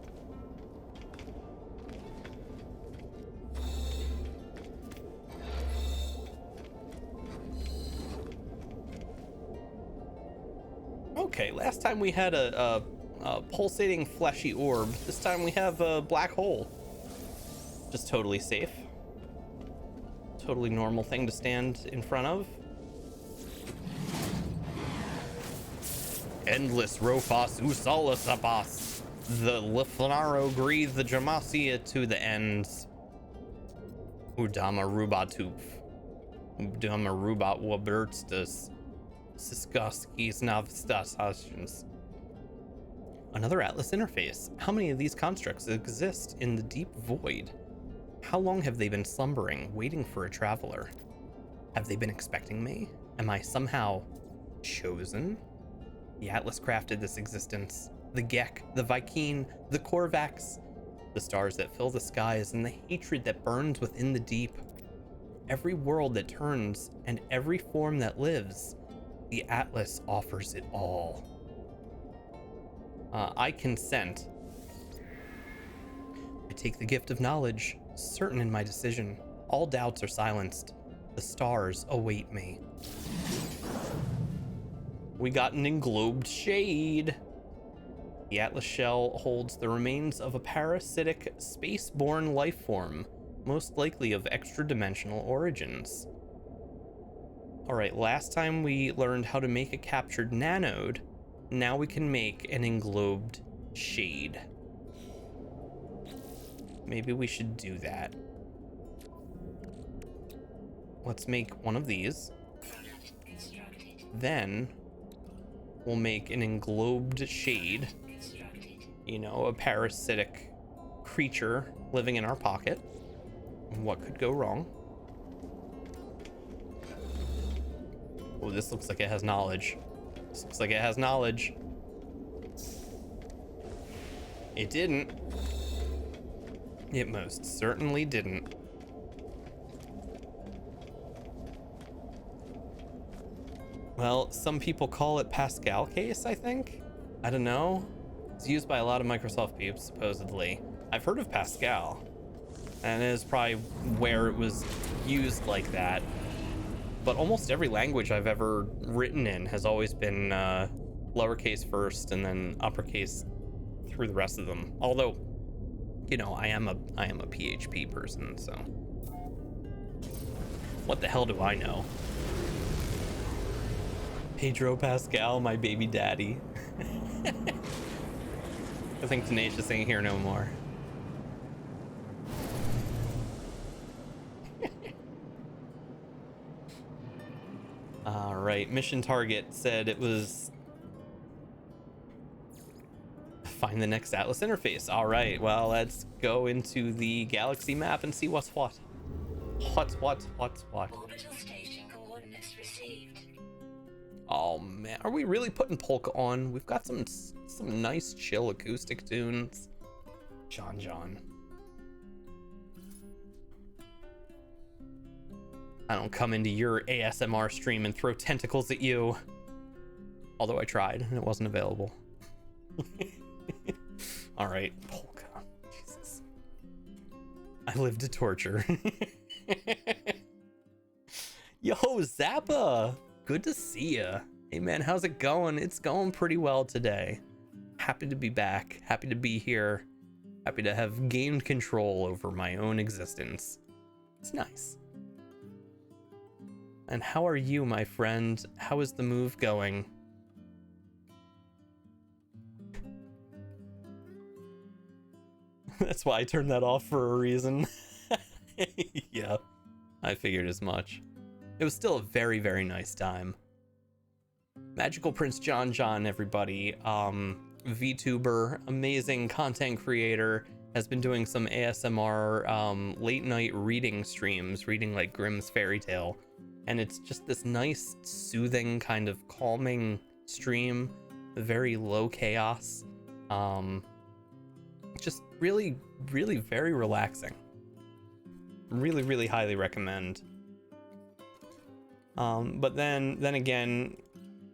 Okay, last time we had a pulsating fleshy orb. This time we have a black hole. Just totally safe. Totally normal thing to stand in front of. Endless Rofos Usalasapas. The Lifnaro breathe the Jamasia to the ends. Udama Rubatuf. Udama Rubat Wabertstas. Siskoskis Navstas. Another Atlas interface. How many of these constructs exist in the deep void? How long have they been slumbering, waiting for a traveler? Have they been expecting me? Am I somehow chosen? The Atlas crafted this existence. The Gek, the Vy'keen, the Korvax, the stars that fill the skies, and the hatred that burns within the deep. Every world that turns, and every form that lives, the Atlas offers it all. I consent. I take the gift of knowledge, certain in my decision. All doubts are silenced. The stars await me. We got an englobed shade. The Atlas shell holds the remains of a parasitic, space-borne life form, most likely of extra-dimensional origins. Alright, last time we learned how to make a captured nanode. Now we can make an englobed shade. Maybe we should do that. Let's make one of these. Then we'll make an englobed shade. You know, a parasitic creature living in our pocket. What could go wrong? Oh, this looks like it has knowledge. This looks like it has knowledge. It didn't. It most certainly didn't. Well, some people call it Pascal case, I think. I don't know. It's used by a lot of Microsoft peeps, supposedly. I've heard of Pascal, and it is probably where it was used like that. But almost every language I've ever written in has always been lowercase first and then uppercase through the rest of them. Although, you know, I am a PHP person, so what the hell do I know? Pedro Pascal, my baby daddy. I think Tenacious ain't here no more. All right, mission target said it was find the next Atlas interface. All right, well, let's go into the galaxy map and see what's what. What's what? Orbital staging coordinates received. Oh man, are we really putting polka on? We've got some nice chill acoustic tunes. John. I don't come into your ASMR stream and throw tentacles at you. Although I tried and it wasn't available. All right, polka. Jesus. I live to torture. Yo, Zappa. Good to see ya. Hey man, how's it going? It's going pretty well today. Happy to be back. Happy to be here. Happy to have gained control over my own existence. It's nice. And how are you, my friend? How is the move going? That's why I turned that off for a reason. Yeah, I figured as much. It was still a very, very nice time. Magical Prince John, everybody. VTuber, amazing content creator, has been doing some ASMR late night reading streams, reading like Grimm's fairy tale. And it's just this nice, soothing, kind of calming stream, very low chaos. Just really, really very relaxing. Really, really highly recommend. But then again,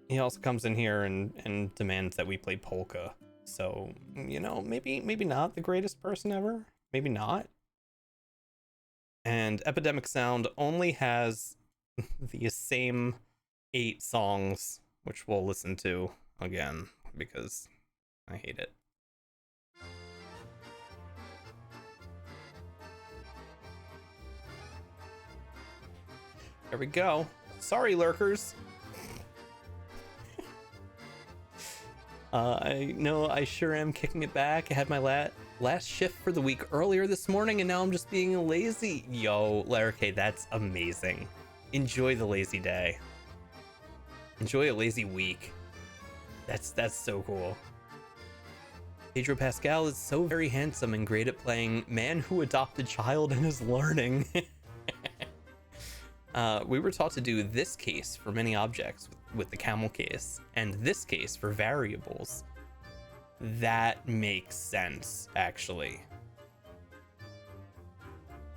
he also comes in here and demands that we play polka. So, you know, maybe not the greatest person ever. Maybe not. And Epidemic Sound only has the same 8 songs, which we'll listen to again because I hate it. There we go. Sorry, lurkers. I know I sure am kicking it back. I had my last shift for the week earlier this morning, and now I'm just being lazy. Yo, Larry, that's amazing. Enjoy the lazy day. Enjoy a lazy week. That's so cool. Pedro Pascal is so very handsome and great at playing man who adopted child and is learning. We were taught to do this case for many objects with the camel case, and this case for variables. That makes sense, actually.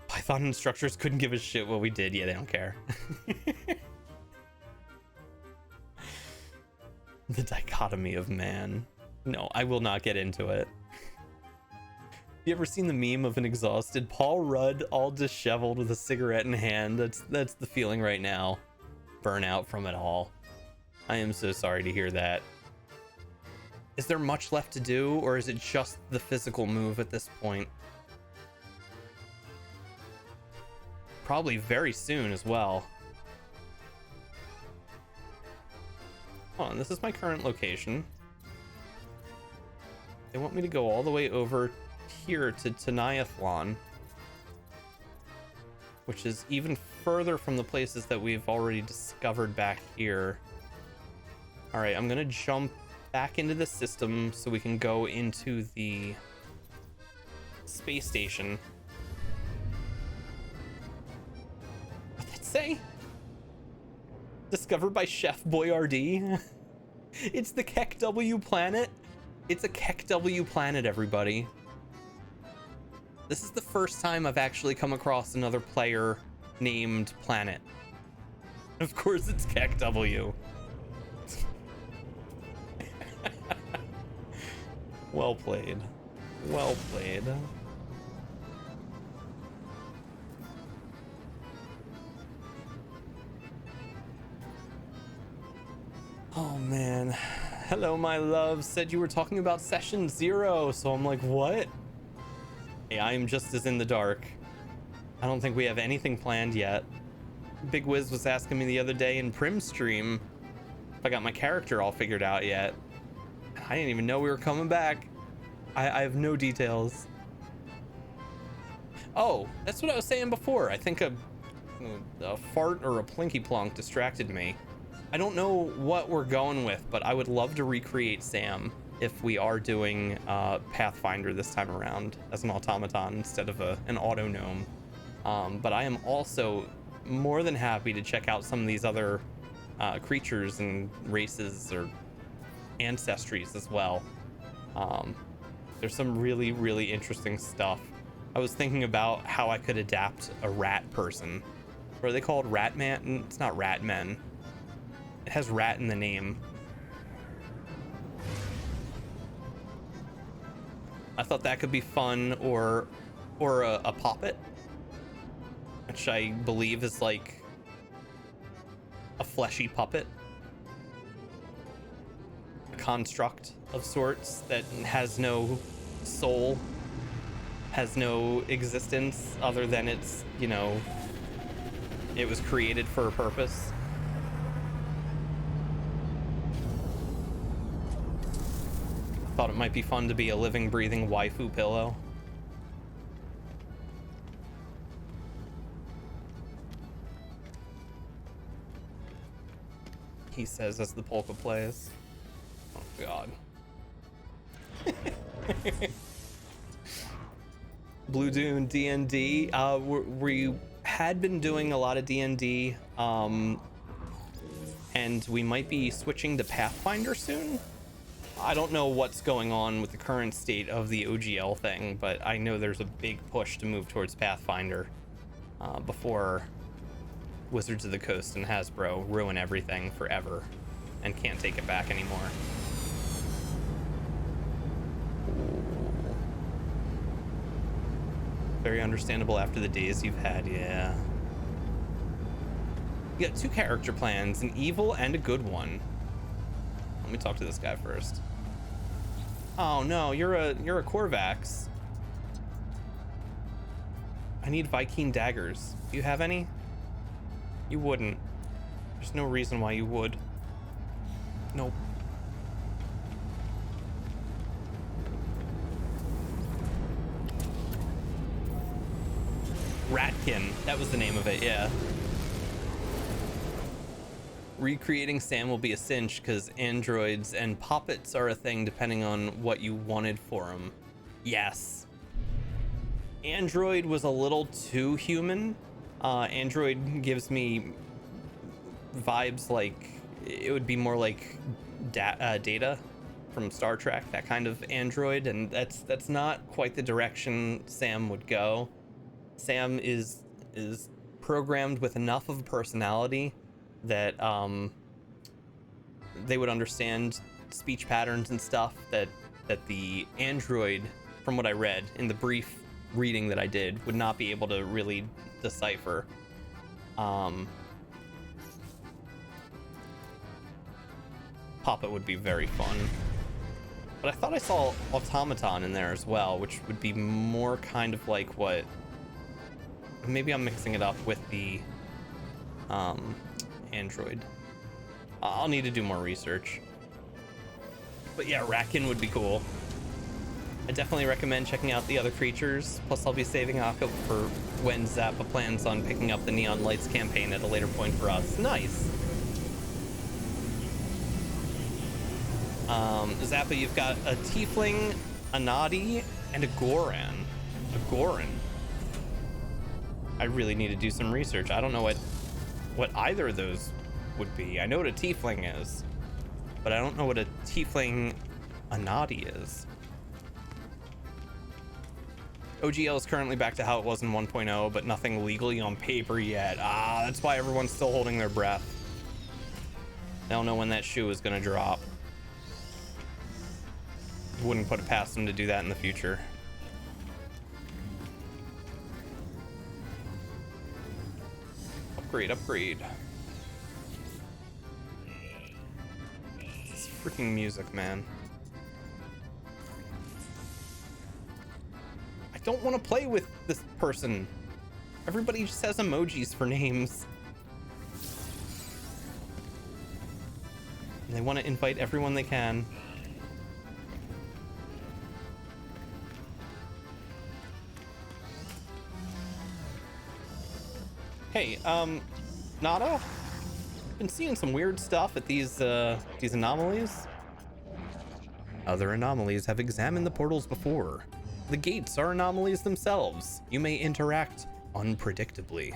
Python instructors couldn't give a shit what we did. Yeah, they don't care. The dichotomy of man. No, I will not get into it. You ever seen the meme of an exhausted Paul Rudd all disheveled with a cigarette in hand? That's the feeling right now. Burnout from it all. I am so sorry to hear that. Is there much left to do, or is it just the physical move at this point? Probably very soon as well. Hold on, this is my current location. They want me to go all the way over here to Taniathlon, which is even further from the places that we've already discovered back here. All right, I'm gonna jump back into the system so we can go into the space station. What'd that say? Discovered by Chef Boyardee. It's the Keck W planet. It's a Keck W planet, everybody. This is the first time I've actually come across another player named planet. Of course it's Keck W. Well played. Well played. Oh man. Hello, my love. Said you were talking about session 0, so I'm like, what? Hey, I am just as in the dark. I don't think we have anything planned yet. Big Wiz was asking me the other day in Prim stream if I got my character all figured out yet. I didn't even know we were coming back. I have no details. Oh, that's what I was saying before. I think a fart or a plinky plonk distracted me. I don't know what we're going with, but I would love to recreate Sam if we are doing Pathfinder this time around as an automaton instead of an auto gnome. But I am also more than happy to check out some of these other creatures and races or ancestries as well. There's some really, really interesting stuff. I was thinking about how I could adapt a rat person. What are they called? Rat man? It's not rat men. It has rat in the name. I thought that could be fun, or a poppet, which I believe is like a fleshy puppet, a construct of sorts that has no soul, has no existence other than it's, you know, it was created for a purpose. Thought it might be fun to be a living, breathing waifu pillow. He says as the polka plays. Oh god. Blue Dune D&D. We had been doing a lot of D&D, and we might be switching to Pathfinder soon. I don't know what's going on with the current state of the OGL thing, but I know there's a big push to move towards Pathfinder before Wizards of the Coast and Hasbro ruin everything forever and can't take it back anymore. Very understandable after the days you've had, yeah. You got 2 character plans, an evil and a good one. Let me talk to this guy first. Oh no, you're a Corvax. I need Viking daggers. Do you have any? You wouldn't. There's no reason why you would. Nope. Ratkin, that was the name of it, yeah. Recreating Sam will be a cinch because androids and puppets are a thing depending on what you wanted for them. Yes. Android was a little too human. Android gives me vibes like it would be more like Data from Star Trek, that kind of android, and that's not quite the direction Sam would go. Sam is programmed with enough of a personality that they would understand speech patterns and stuff that the android, from what I read in the brief reading that I did, would not be able to really decipher. Puppet would be very fun. But I thought I saw automaton in there as well, which would be more kind of like what... Maybe I'm mixing it up with the android. I'll need to do more research. But yeah, Ratkin would be cool. I definitely recommend checking out the other creatures. Plus, I'll be saving Akko for when Zappa plans on picking up the Neon Lights campaign at a later point for us. Nice. Zappa, you've got a Tiefling, a Nadi, and a Goran. A Goran. I really need to do some research. I don't know what either of those would be. I know what a Tiefling is, but I don't know what a Tiefling Anadi is. OGL is currently back to how it was in 1.0, but nothing legally on paper yet. That's why everyone's still holding their breath. They don't know when that shoe is going to drop. Wouldn't put it past them to do that in the future. Upgrade. This freaking music, man. I don't want to play with this person. Everybody just has emojis for names. And they want to invite everyone they can. Hey, Nada? Been seeing some weird stuff at these anomalies. Other anomalies have examined the portals before. The gates are anomalies themselves. You may interact unpredictably.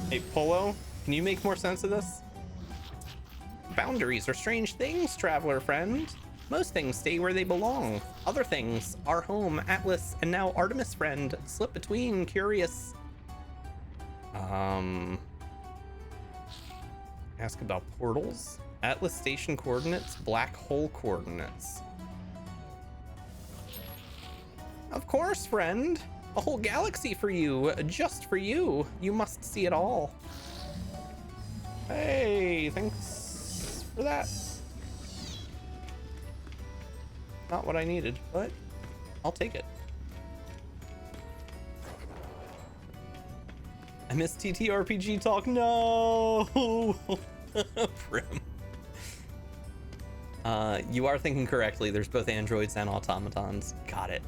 Hey, Polo, can you make more sense of this? Boundaries are strange things, traveler friend. Most things stay where they belong. Other things, our home, Atlas, and now Artemis friend, slip between, curious. Ask about portals. Atlas station coordinates, black hole coordinates. Of course, friend. A whole galaxy for you, just for you. You must see it all. Hey, thanks for that. Not what I needed, but I'll take it. I miss TTRPG talk. No. Prim. You are thinking correctly. There's both androids and automatons. Got it.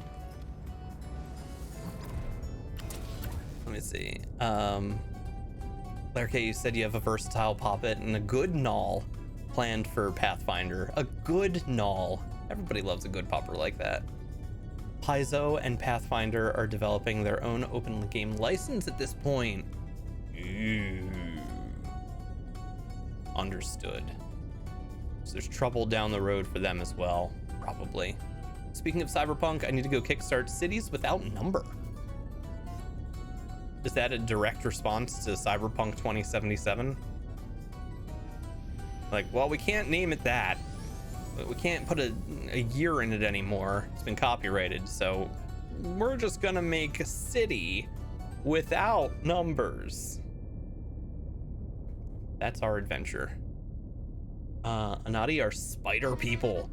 Let me see. Larky, you said you have a versatile puppet and a good null planned for Pathfinder. A good null. Everybody loves a good popper like that. Paizo and Pathfinder are developing their own open game license at this point. Ooh. Understood. So there's trouble down the road for them as well, probably. Speaking of Cyberpunk, I need to go kickstart Cities Without Number. Is that a direct response to Cyberpunk 2077? Like, well, we can't name it that. We can't put a year in it anymore. It's been copyrighted, so we're just gonna make a city without numbers. That's our adventure. Anadi are spider people.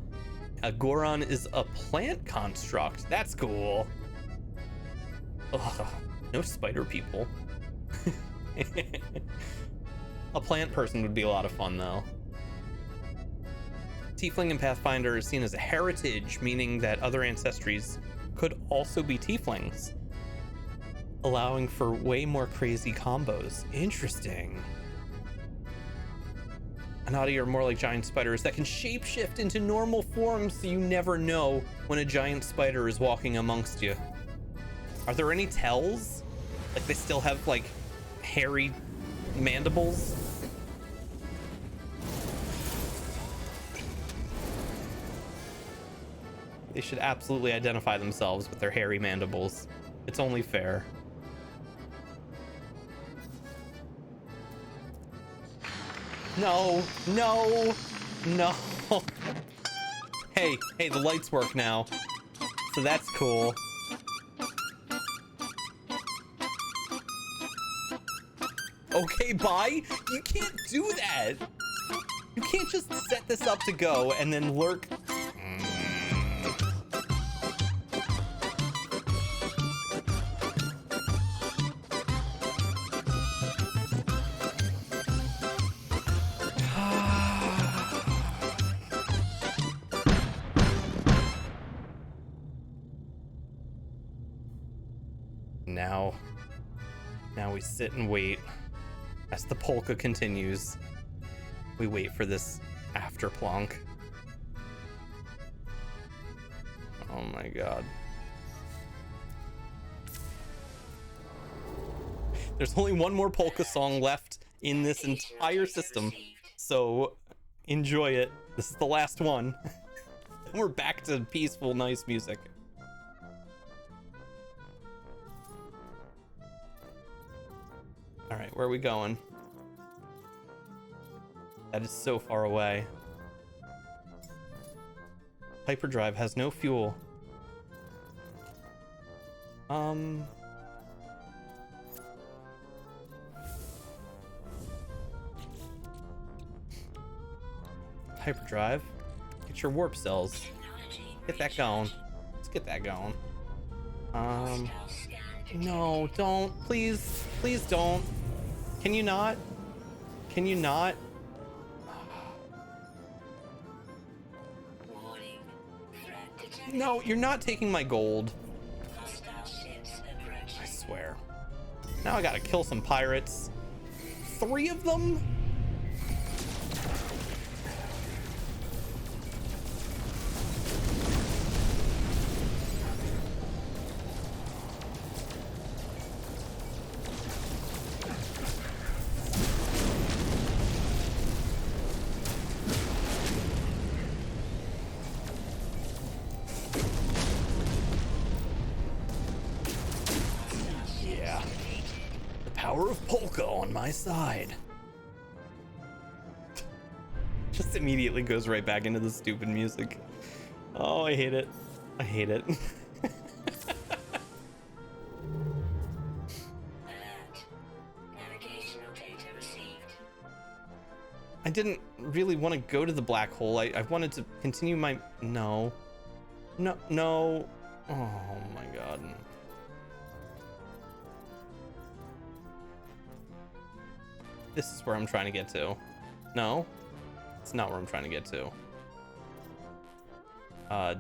A Goron is a plant construct. That's cool. Ugh. No spider people. A plant person would be a lot of fun, though. Tiefling in Pathfinder is seen as a heritage, meaning that other ancestries could also be tieflings, allowing for way more crazy combos. Interesting. Anati are more like giant spiders that can shapeshift into normal forms, so you never know when a giant spider is walking amongst you. Are there any tells? Like they still have like hairy mandibles? They should absolutely identify themselves with their hairy mandibles. It's only fair. No, no, no. Hey, the lights work now. So that's cool. Okay, bye. You can't do that. You can't just set this up to go and then lurk. Now we sit and wait as the polka continues. We wait for this after plonk. Oh my god. There's only one more polka song left in this entire system, so enjoy it. This is the last one. And we're back to peaceful, nice music. All right, where are we going? That is so far away. Hyperdrive has no fuel. Hyperdrive, get your warp cells. Get that going. Let's get that going. No, don't. Please, please don't. Can you not? Can you not? No, you're not taking my gold. I swear. Now I gotta kill some pirates. 3 of them? My side. Just immediately goes right back into the stupid music. Oh, I hate it. I hate it. I didn't really want to go to the black hole. I wanted to continue my... No. No. Oh my god. This is where I'm trying to get to. No, it's not where I'm trying to get to.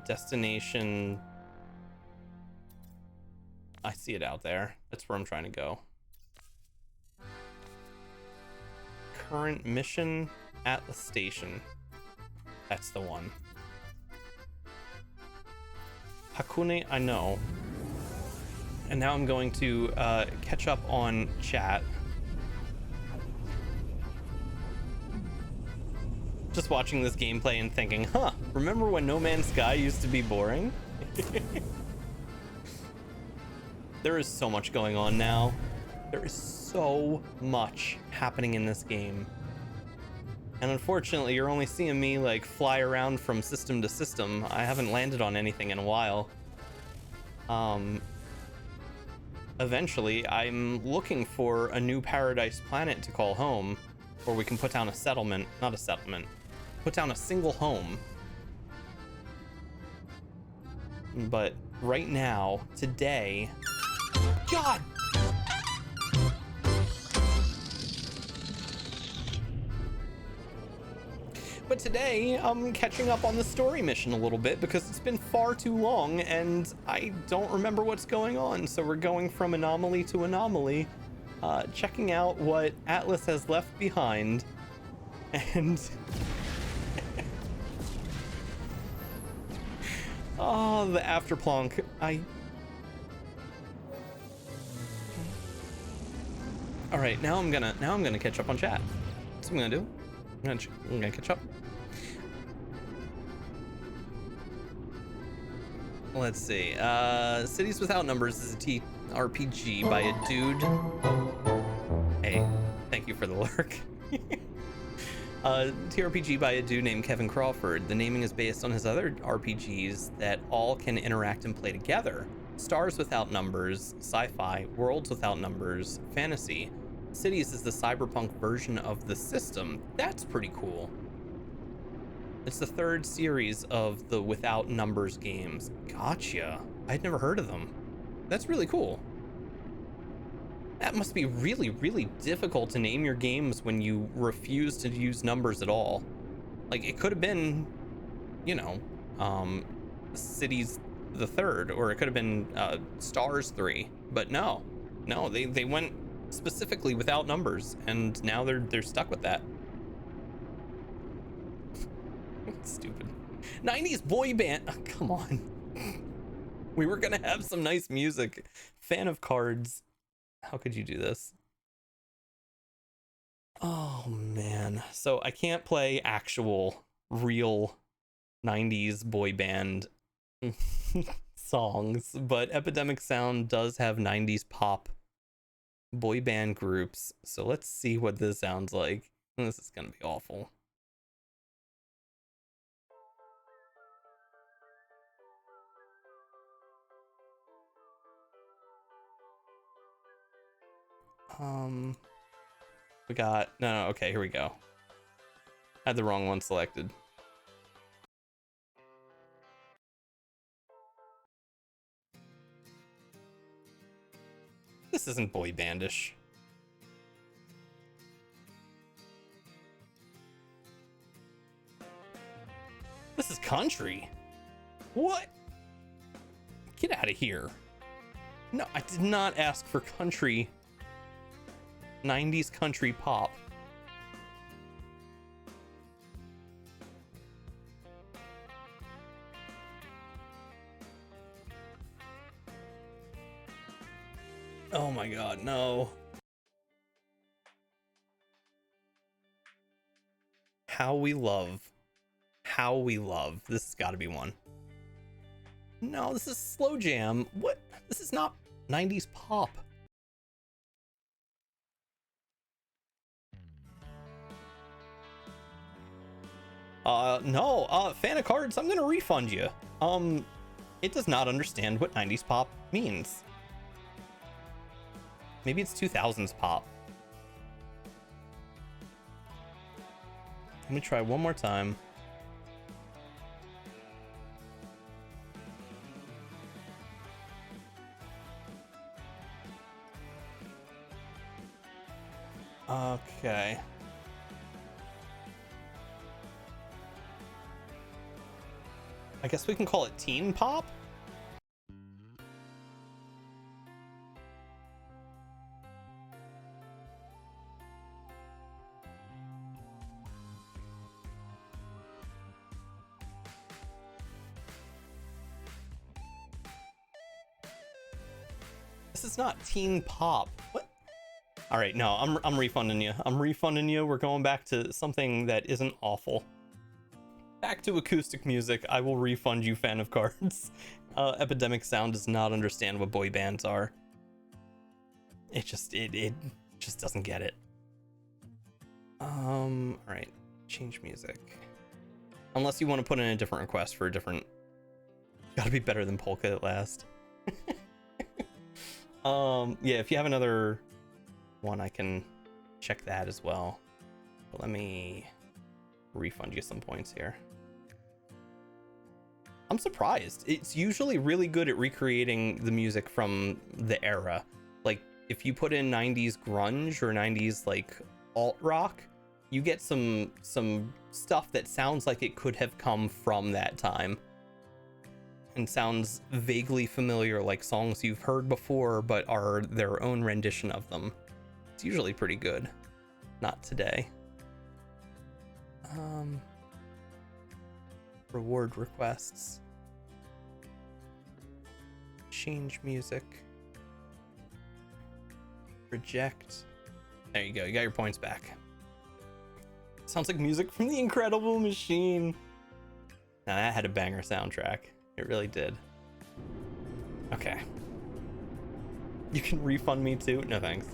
Destination. I see it out there. That's where I'm trying to go. Current mission at the station. That's the one. Hakune, I know. And now I'm going to catch up on chat. Just watching this gameplay and thinking, huh, remember when No Man's Sky used to be boring? There is so much going on now. There is so much happening in this game. And unfortunately, you're only seeing me like fly around from system to system. I haven't landed on anything in a while. Eventually, I'm looking for a new paradise planet to call home, where we can put down a settlement, not a settlement, put down a single home. But right now, today, God But today, I'm catching up on the story mission a little bit because it's been far too long and I don't remember what's going on. So we're going from anomaly to anomaly, checking out what Atlas has left behind. And oh, the afterplonk. All right, now I'm gonna catch up on chat. That's what I'm gonna do. I'm gonna catch up. Let's see. Cities Without Numbers is a TRPG by a dude. Hey, thank you for the lurk. TRPG by a dude named Kevin Crawford. The naming is based on his other RPGs that all can interact and play together. Stars Without Numbers, sci-fi, Worlds Without Numbers, fantasy. Cities is the cyberpunk version of the system. That's pretty cool. It's the third series of the Without Numbers games. Gotcha. I'd never heard of them. That's really cool. That must be really, really difficult to name your games when you refuse to use numbers at all. Like, it could have been, you know, Cities the Third, or it could have been Stars 3, but no, they went specifically without numbers, and now they're stuck with that. Stupid. 90s boy band. Oh, come on. We were gonna have some nice music. Fan of Cards. How could you do this? Oh man. So I can't play actual real 90s boy band songs, but Epidemic Sound does have 90s pop boy band groups. So let's see what this sounds like. This is gonna be awful. We got no, okay, here we go. Had the wrong one selected. This isn't boy bandish. This is country. What? Get out of here. No, I did not ask for country. 90s country pop. Oh my god, no. How we love. This has got to be one. No, this is slow jam. What? This is not 90s pop. No, Fan of Cards, I'm gonna refund you. It does not understand what 90s pop means. Maybe it's 2000s pop. Let me try one more time. Okay. I guess we can call it teen pop? This is not teen pop. What? All right, no, I'm refunding you. I'm refunding you. We're going back to something that isn't awful. Back to acoustic music. I will refund you, Fan of Cards. Epidemic Sound does not understand what boy bands are. It just doesn't get it. All right, change music. Unless you want to put in a different request for a different. Gotta be better than polka at last. Yeah, if you have another one, I can check that as well. But let me refund you some points here. I'm surprised. It's usually really good at recreating the music from the era. Like if you put in 90s grunge or 90s like alt rock, you get some stuff that sounds like it could have come from that time and sounds vaguely familiar, like songs you've heard before but are their own rendition of them. It's usually pretty good. Not today. Reward requests. Change music. Reject. There you go. You got your points back. Sounds like music from The Incredible Machine. Now that had a banger soundtrack. It really did. Okay. You can refund me too? No thanks.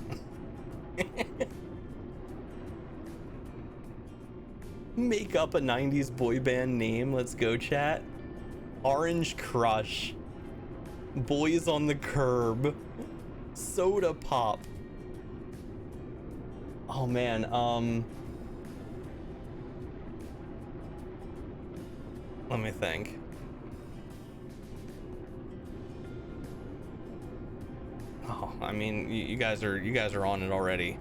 Make up a 90s boy band name. Let's go, chat. Orange Crush. Boys on the Curb. Soda Pop. Oh man, let me think. Oh, I mean, you guys are on it already.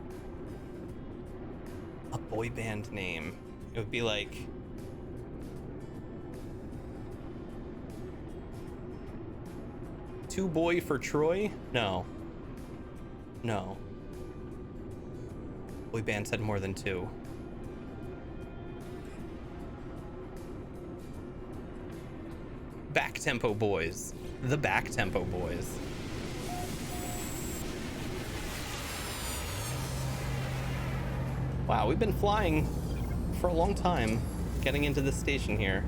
A boy band name. It would be like Two Boy for Troy? No. No. Boy bands had more than two. Back Tempo Boys. The Back Tempo Boys. Wow, we've been flying for a long time getting into this station here.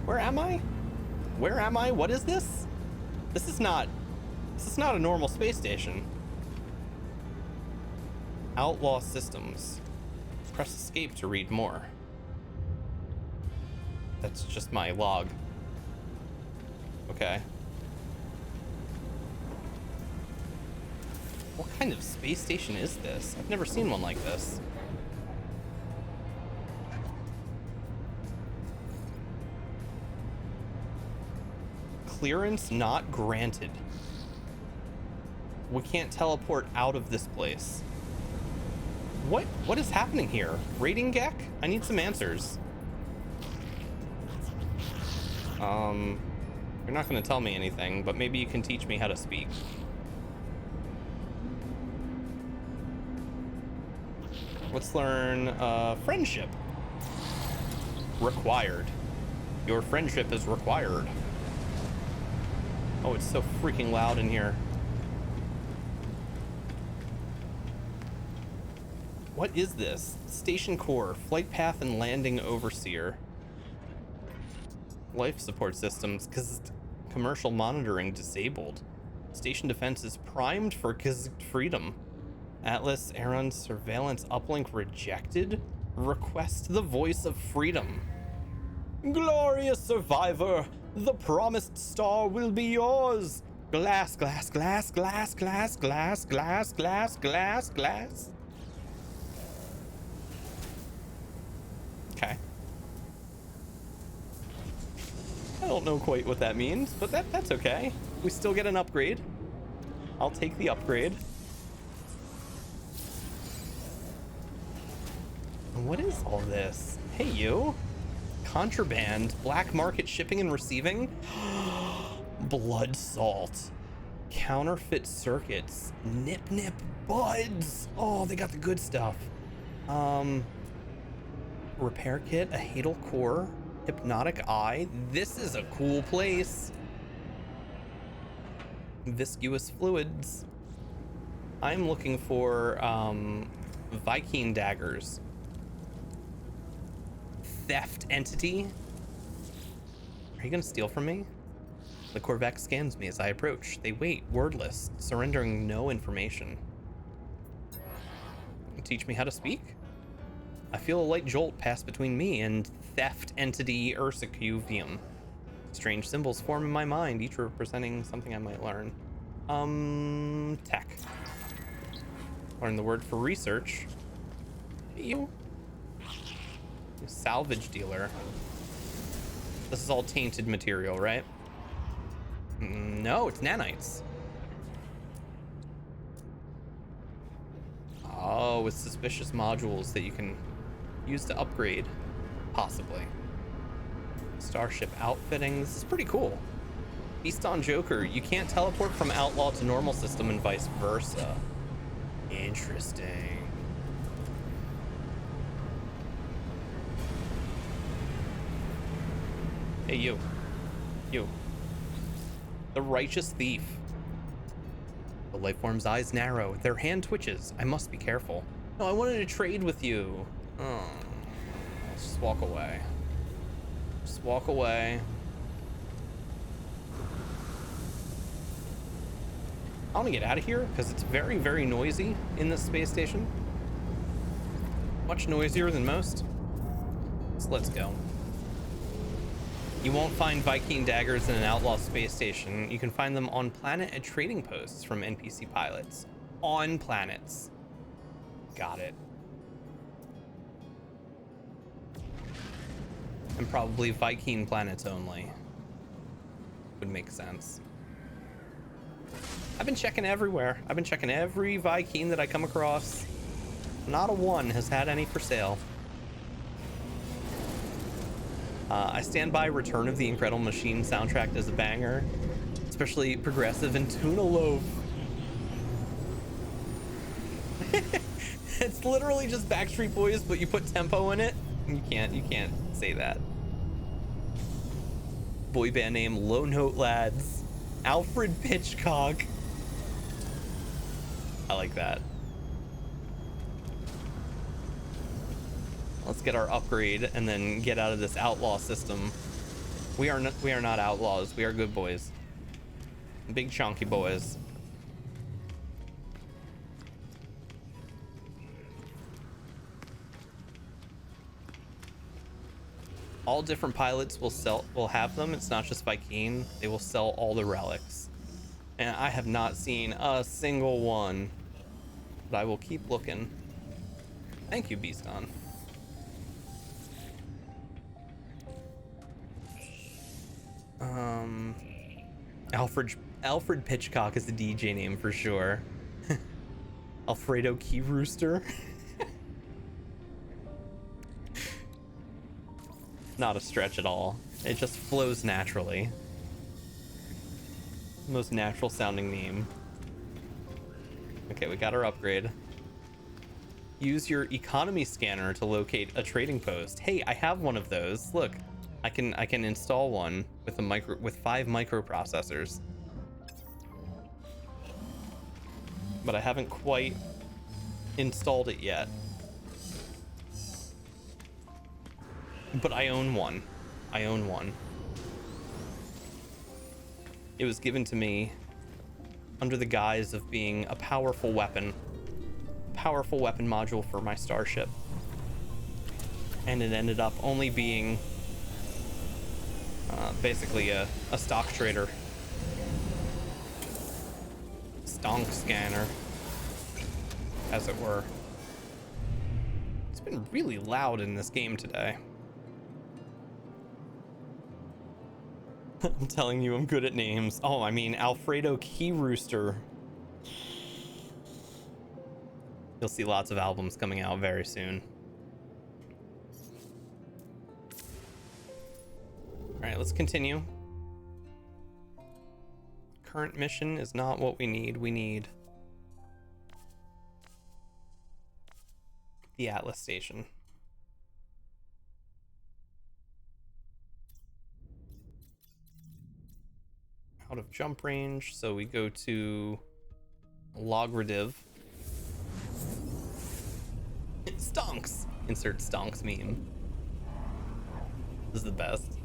Where am I? Where am I? What is this? This is not a normal space station. Outlaw Systems. Press escape to read more. That's just my log. Okay. What kind of space station is this? I've never seen one like this. Clearance not granted. We can't teleport out of this place. What is happening here? Rating Gek? I need some answers. You're not gonna tell me anything, but maybe you can teach me how to speak. Let's learn friendship. Required. Your friendship is required. Oh, it's so freaking loud in here. What is this? Station Core, Flight Path and Landing Overseer. Life support systems, commercial monitoring disabled. Station defense is primed for freedom. Atlas Aeron surveillance uplink rejected. Request the voice of freedom. Glorious survivor, the promised star will be yours. Glass, glass, glass, glass, glass, glass, glass, glass, glass, glass. Okay. I don't know quite what that means, but that's okay. We still get an upgrade. I'll take the upgrade. What is all this? Hey, you. Contraband, black market shipping and receiving. Blood salt. Counterfeit circuits. Nip nip buds. Oh, they got the good stuff. Repair kit, a Hadal core, hypnotic eye. This is a cool place. Viscous fluids. I'm looking for Viking daggers. Theft entity. Are you gonna steal from me? The Corvette scans me as I approach. They wait, wordless, surrendering no information. Teach me how to speak? I feel a light jolt pass between me and theft entity Ursicuvium. Strange symbols form in my mind, each representing something I might learn. Tech. Learn the word for research. You. Salvage dealer. This is all tainted material, right? No, it's nanites. Oh, with suspicious modules that you can use to upgrade, possibly. Starship outfitting. This is pretty cool. Beast on Joker. You can't teleport from outlaw to normal system and vice versa. Interesting. Hey, you. You. The righteous thief. The lifeform's eyes narrow. Their hand twitches. I must be careful. No, I wanted to trade with you. Oh. Let's just walk away. Just walk away. I want to get out of here because it's very, very noisy in this space station. Much noisier than most. So let's go. You won't find Viking daggers in an outlaw space station. You can find them on planet at trading posts from NPC pilots. On planets. Got it. And probably Viking planets only. Would make sense. I've been checking everywhere. I've been checking every Viking that I come across. Not a one has had any for sale. I stand by Return of the Incredible Machine soundtrack as a banger, especially progressive and Tuna Loaf. It's literally just Backstreet Boys, but you put tempo in it. You can't say that. Boy band name Low Note Lads. Alfred Hitchcock. I like that. Let's get our upgrade and then get out of this outlaw system. We are not outlaws. We are good boys. Big chunky boys. All different pilots will have them. It's not just Viking. They will sell all the relics. And I have not seen a single one. But I will keep looking. Thank you, Beaston. Alfred Hitchcock is the DJ name for sure. Alfredo Key Rooster. Not a stretch at all. It just flows naturally. Most natural sounding name. Okay, we got our upgrade. Use your economy scanner to locate a trading post. Hey, I have one of those. Look, I can install one with with 5 microprocessors. But I haven't quite installed it yet. But I own one. I own one. It was given to me under the guise of being a powerful weapon. Powerful weapon module for my starship. And it ended up only being basically a stock trader. Stonk scanner, as it were. It's been really loud in this game today. I'm telling you, I'm good at names. Oh, I mean, Alfredo Key Rooster. You'll see lots of albums coming out very soon. All right, let's continue. Current mission is not what we need. We need the Atlas Station. Out of jump range, so we go to Logative. Stonks! Insert Stonks meme. This is the best.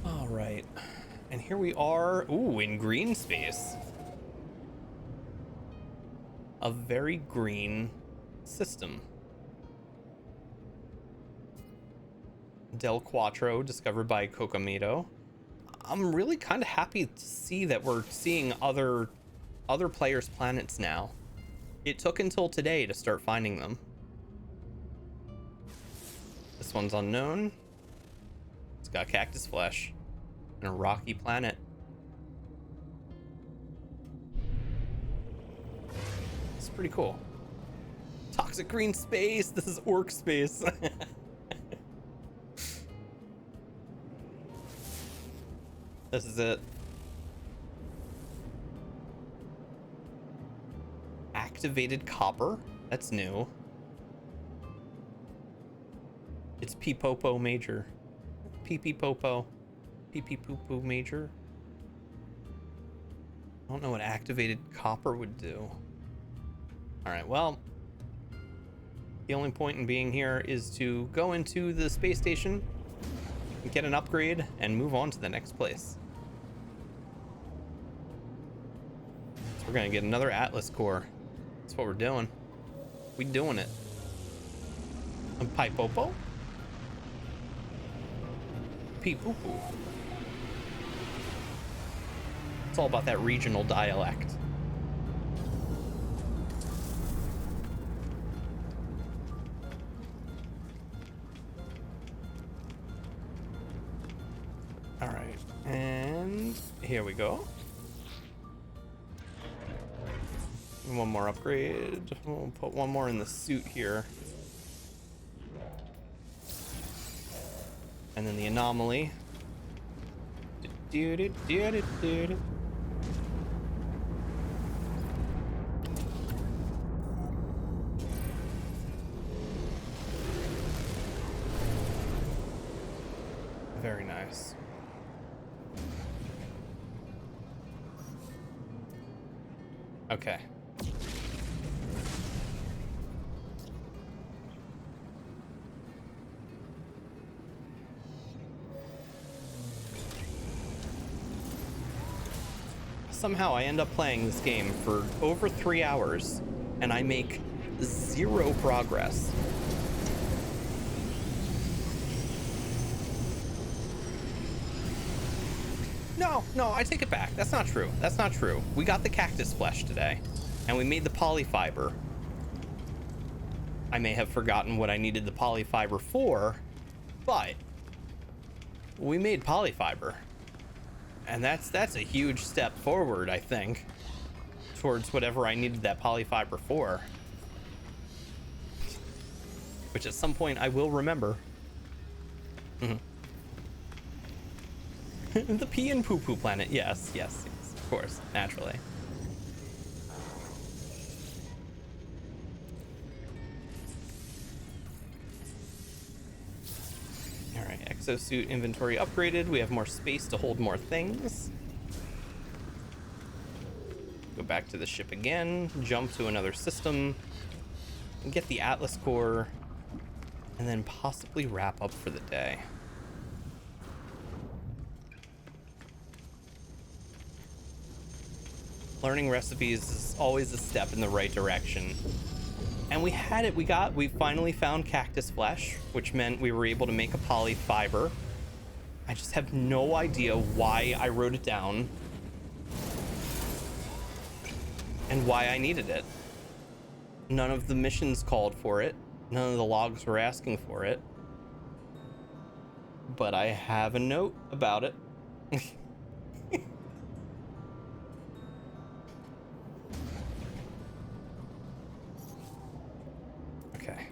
All right, and here we are. Ooh, in green space. A very green system. Del Quattro, discovered by Kokomito. I'm really kind of happy to see that we're seeing other players' planets now. It took until today to start finding them. This one's unknown. It's got cactus flesh and a rocky planet. pretty cool. Toxic green space. This is orc space. This is it. Activated copper. That's new. It's P-Popo Major. P-P-Popo. P-P-Poo-Poo Major. I don't know what activated copper would do. Alright, well, the only point in being here is to go into the space station, get an upgrade, and move on to the next place. So we're gonna get another Atlas core. That's what we're doing. We doing it. And Pi-Popo? Pee-Poo-Poo. It's all about that regional dialect. All right, and here we go. One more upgrade. We'll put one more in the suit here. And then the anomaly. Very nice. Okay. Somehow I end up playing this game for over 3 hours and I make 0 progress. No, I take it back. That's not true. That's not true. We got the cactus flesh today and we made the polyfiber. I may have forgotten what I needed the polyfiber for, but we made polyfiber. And that's a huge step forward, I think, towards whatever I needed that polyfiber for. Which at some point I will remember. The pee and poo poo planet. Yes, of course, naturally. Alright, exosuit inventory upgraded. We have more space to hold more things. Go back to the ship again, jump to another system, and get the Atlas core, and then possibly wrap up for the day. Learning recipes is always a step in the right direction. And we had it, we finally found cactus flesh, which meant we were able to make a polyfiber. I just have no idea why I wrote it down and why I needed it. None of the missions called for it. None of the logs were asking for it. But I have a note about it. Okay.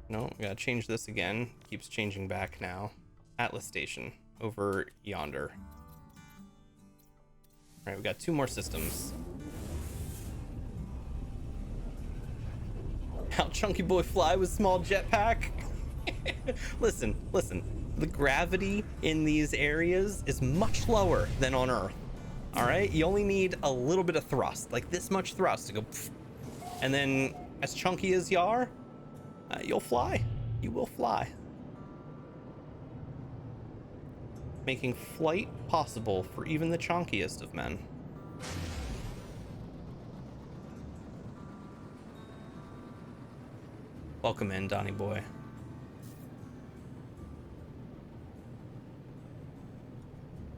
No, we gotta change this again. Keeps changing back now. Atlas Station over yonder. All right, we got 2 more systems. How Chunky Boy fly with small jetpack? Listen. The gravity in these areas is much lower than on Earth. All right, you only need a little bit of thrust, like this much thrust to go, pff, and then as chunky as you are, you'll fly. You will fly. Making flight possible for even the chunkiest of men. Welcome in, Donnie boy.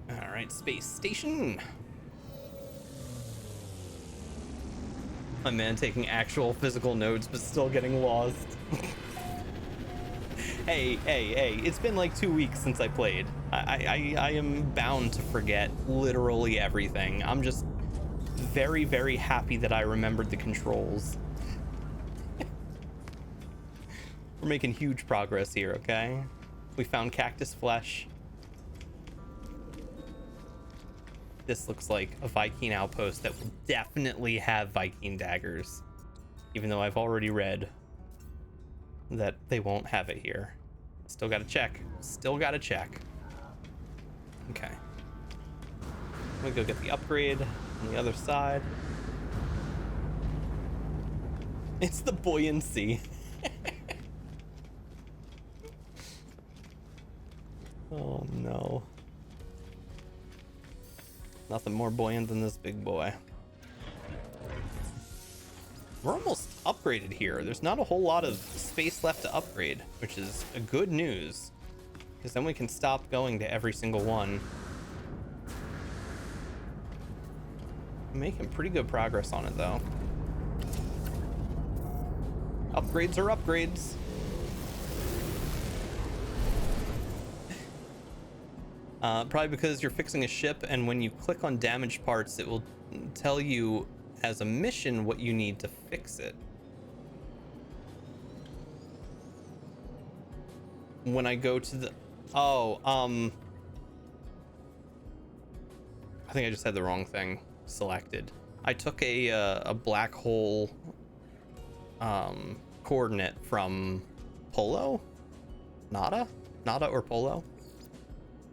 All right, space station. My man taking actual physical notes, but still getting lost. Hey, it's been like 2 weeks since I played. I am bound to forget literally everything. I'm just very, very happy that I remembered the controls. We're making huge progress here, okay? We found cactus flesh. This looks like a Viking outpost that will definitely have Viking daggers. Even though I've already read that they won't have it here. Still gotta check. Still gotta check. Okay. I'm gonna go get the upgrade on the other side. It's the buoyancy. Oh no. Nothing more buoyant than this big boy. We're almost upgraded here. There's not a whole lot of space left to upgrade, which is a good news, because then we can stop going to every single one. I'm making pretty good progress on it though. Upgrades are upgrades. Probably because you're fixing a ship, and when you click on damaged parts, it will tell you as a mission what you need to fix it. When I go to the... Oh, I think I just had the wrong thing selected. I took a black hole coordinate from Polo? Nada or Polo?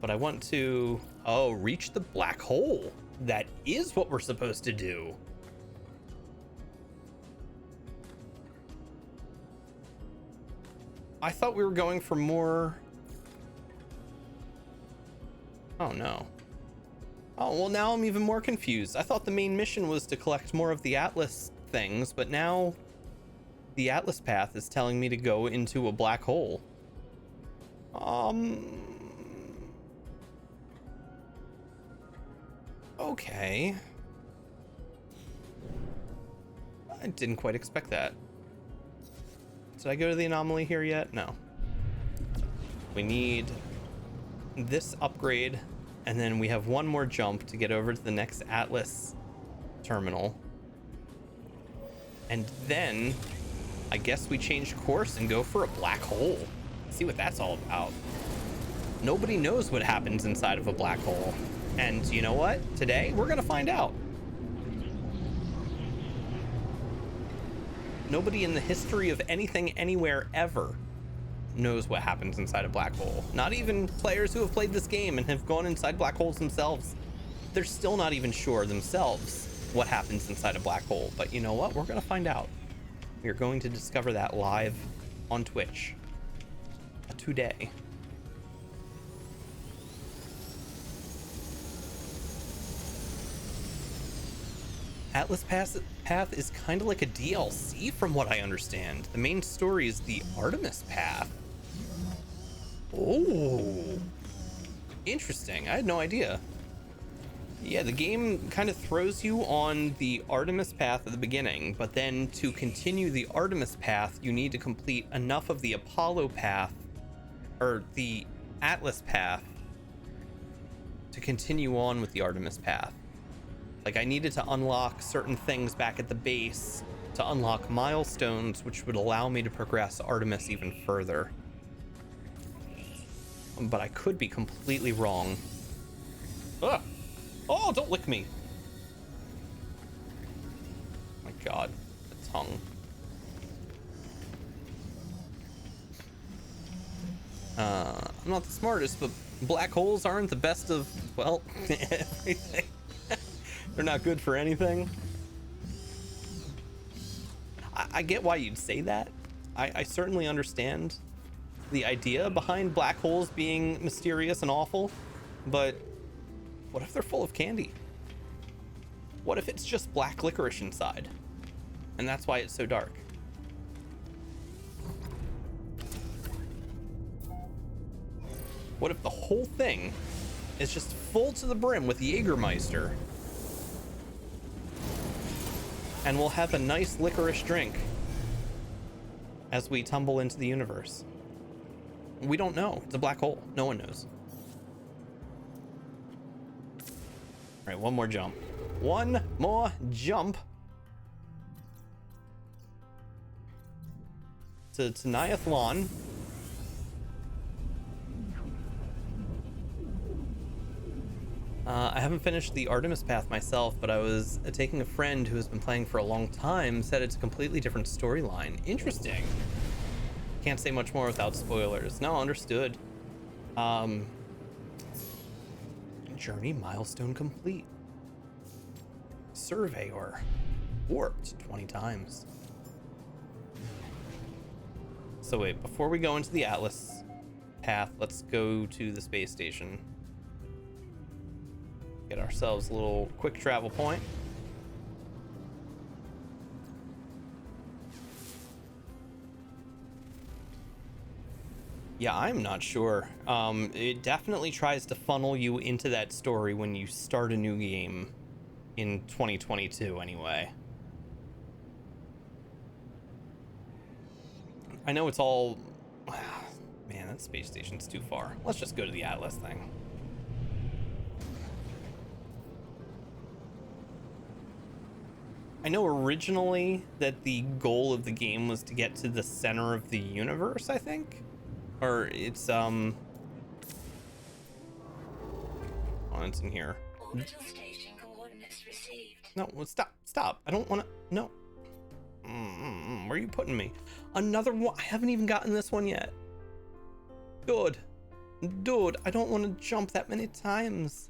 But I want to, reach the black hole. That is what we're supposed to do. I thought we were going for more. Oh no. Oh, well, now I'm even more confused. I thought the main mission was to collect more of the Atlas things, but now the Atlas path is telling me to go into a black hole. Okay. I didn't quite expect that. Did I go to the anomaly here yet? No. We need this upgrade, and then we have one more jump to get over to the next Atlas terminal. And then I guess we change course and go for a black hole. See what that's all about. Nobody knows what happens inside of a black hole. And you know what? Today, we're gonna find out. Nobody in the history of anything, anywhere, ever knows what happens inside a black hole. Not even players who have played this game and have gone inside black holes themselves. They're still not even sure themselves what happens inside a black hole. But you know what? We're gonna find out. We are going to discover that live on Twitch today. Atlas Path is kind of like a DLC from what I understand. The main story is the Artemis Path. Oh, interesting. I had no idea. Yeah, the game kind of throws you on the Artemis Path at the beginning, but then to continue the Artemis Path, you need to complete enough of the Apollo Path, or the Atlas Path, to continue on with the Artemis Path. Like, I needed to unlock certain things back at the base to unlock milestones, which would allow me to progress Artemis even further. But I could be completely wrong. Ugh. Oh, don't lick me. Oh my God, the tongue. I'm not the smartest, but black holes aren't the best of, well, everything. They're not good for anything. I get why you'd say that. I certainly understand the idea behind black holes being mysterious and awful, but what if they're full of candy? What if it's just black licorice inside? And that's why it's so dark. What if the whole thing is just full to the brim with Jägermeister? And we'll have a nice licorice drink as we tumble into the universe. We don't know. It's a black hole. No one knows. All right, one more jump. one more jump to Niathlon. I haven't finished the Artemis path myself, but I was taking a friend who has been playing for a long time, said it's a completely different storyline. Interesting. Can't say much more without spoilers. No, understood. Journey milestone complete. Surveyor warped 20 times. So wait, before we go into the Atlas path, let's go to the space station. Get ourselves a little quick travel point. Yeah, I'm not sure. It definitely tries to funnel you into that story when you start a new game in 2022 anyway. I know it's all... Man, that space station's too far. Let's just go to the Atlas thing. I know originally that the goal of the game was to get to the center of the universe, I think. Or it's, Oh, it's in here. Orbital station coordinates received. No, well, stop. I don't want to... No. Where are you putting me? Another one? I haven't even gotten this one yet. Dude, I don't want to jump that many times.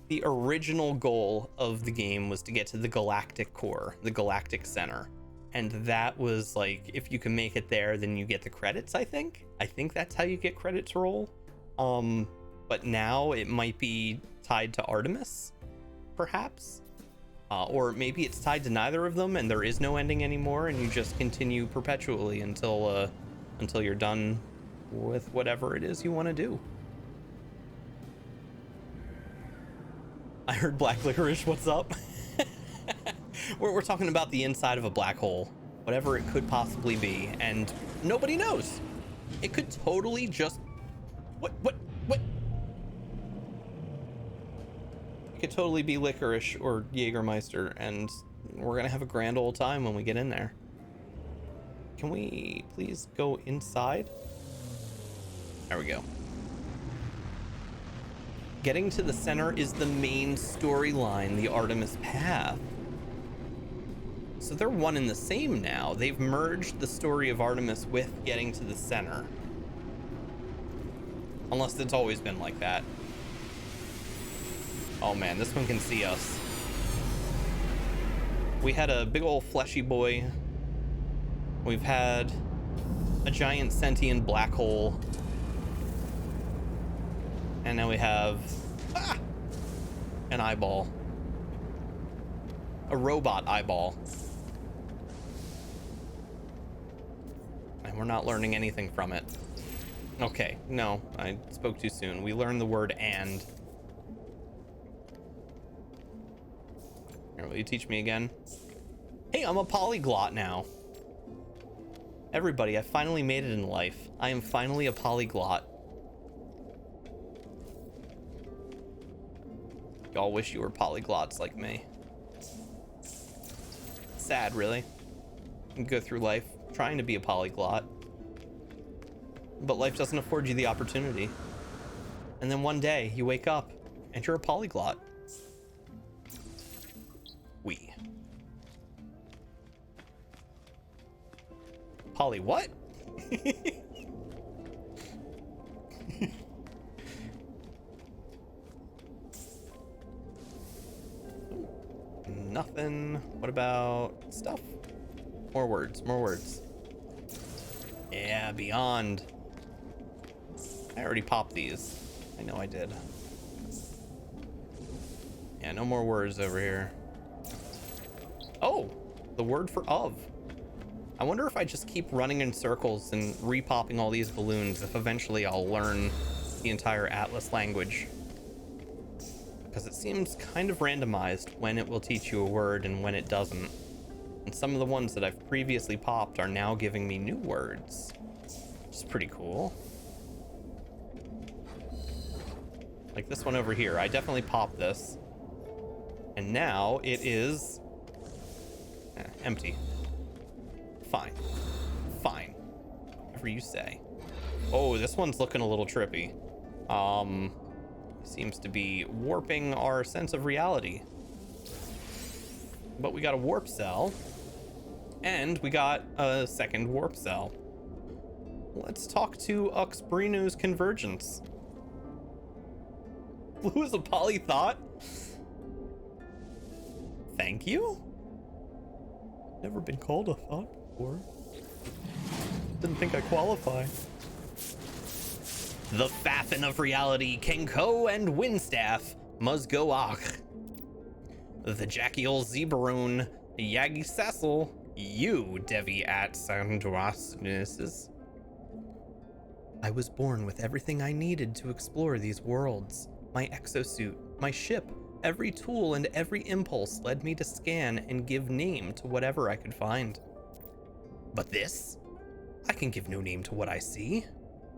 The original goal of the game was to get to the galactic core, the galactic center. And that was like, if you can make it there, then you get the credits, I think. I think that's how you get credits roll. But now it might be tied to Artemis, perhaps. Or maybe it's tied to neither of them and there is no ending anymore and you just continue perpetually until you're done with whatever it is you want to do. I heard black licorice, what's up? We're talking about the inside of a black hole, whatever it could possibly be, and nobody knows. It could totally just... What? It could totally be licorice or Jägermeister, and we're gonna have a grand old time when we get in there. Can we please go inside? There we go. Getting to the center is the main storyline, the Artemis path. So they're one and the same now. They've merged the story of Artemis with getting to the center. Unless it's always been like that. Oh man, this one can see us. We had a big old fleshy boy. We've had a giant sentient black hole. And now we have an eyeball. A robot eyeball. And we're not learning anything from it. Okay, no, I spoke too soon. We learned the word and. Here, will you teach me again? Hey, I'm a polyglot now. Everybody, I finally made it in life. I am finally a polyglot. Y'all wish you were polyglots like me. Sad, really. You go through life trying to be a polyglot, but life doesn't afford you the opportunity. And then one day you wake up and you're a polyglot. Poly what? Nothing. What about stuff? More words, more words. Yeah, beyond. I already popped these. I know I did. Yeah, no more words over here. Oh, the word for of. I wonder if I just keep running in circles and repopping all these balloons, if eventually I'll learn the entire Atlas language. Because it seems kind of randomized when it will teach you a word and when it doesn't. And some of the ones that I've previously popped are now giving me new words, which is pretty cool. Like this one over here, I definitely popped this. And now it is empty. Fine. Fine. Whatever you say. Oh, this one's looking a little trippy. Seems to be warping our sense of reality. But we got a warp cell. And we got a second warp cell. Let's talk to Uxbrino's convergence. Blue is a polythought? Thank you? Never been called a thought before. Didn't think I qualify. The Faffin of reality, Kenko and Windstaff, Musgoach. The Jackiel Zebraroon, Yagi Cecil, you Devi at Sandrosnesis. I was born with everything I needed to explore these worlds. My exosuit, my ship, every tool and every impulse led me to scan and give name to whatever I could find. But this? I can give no name to what I see.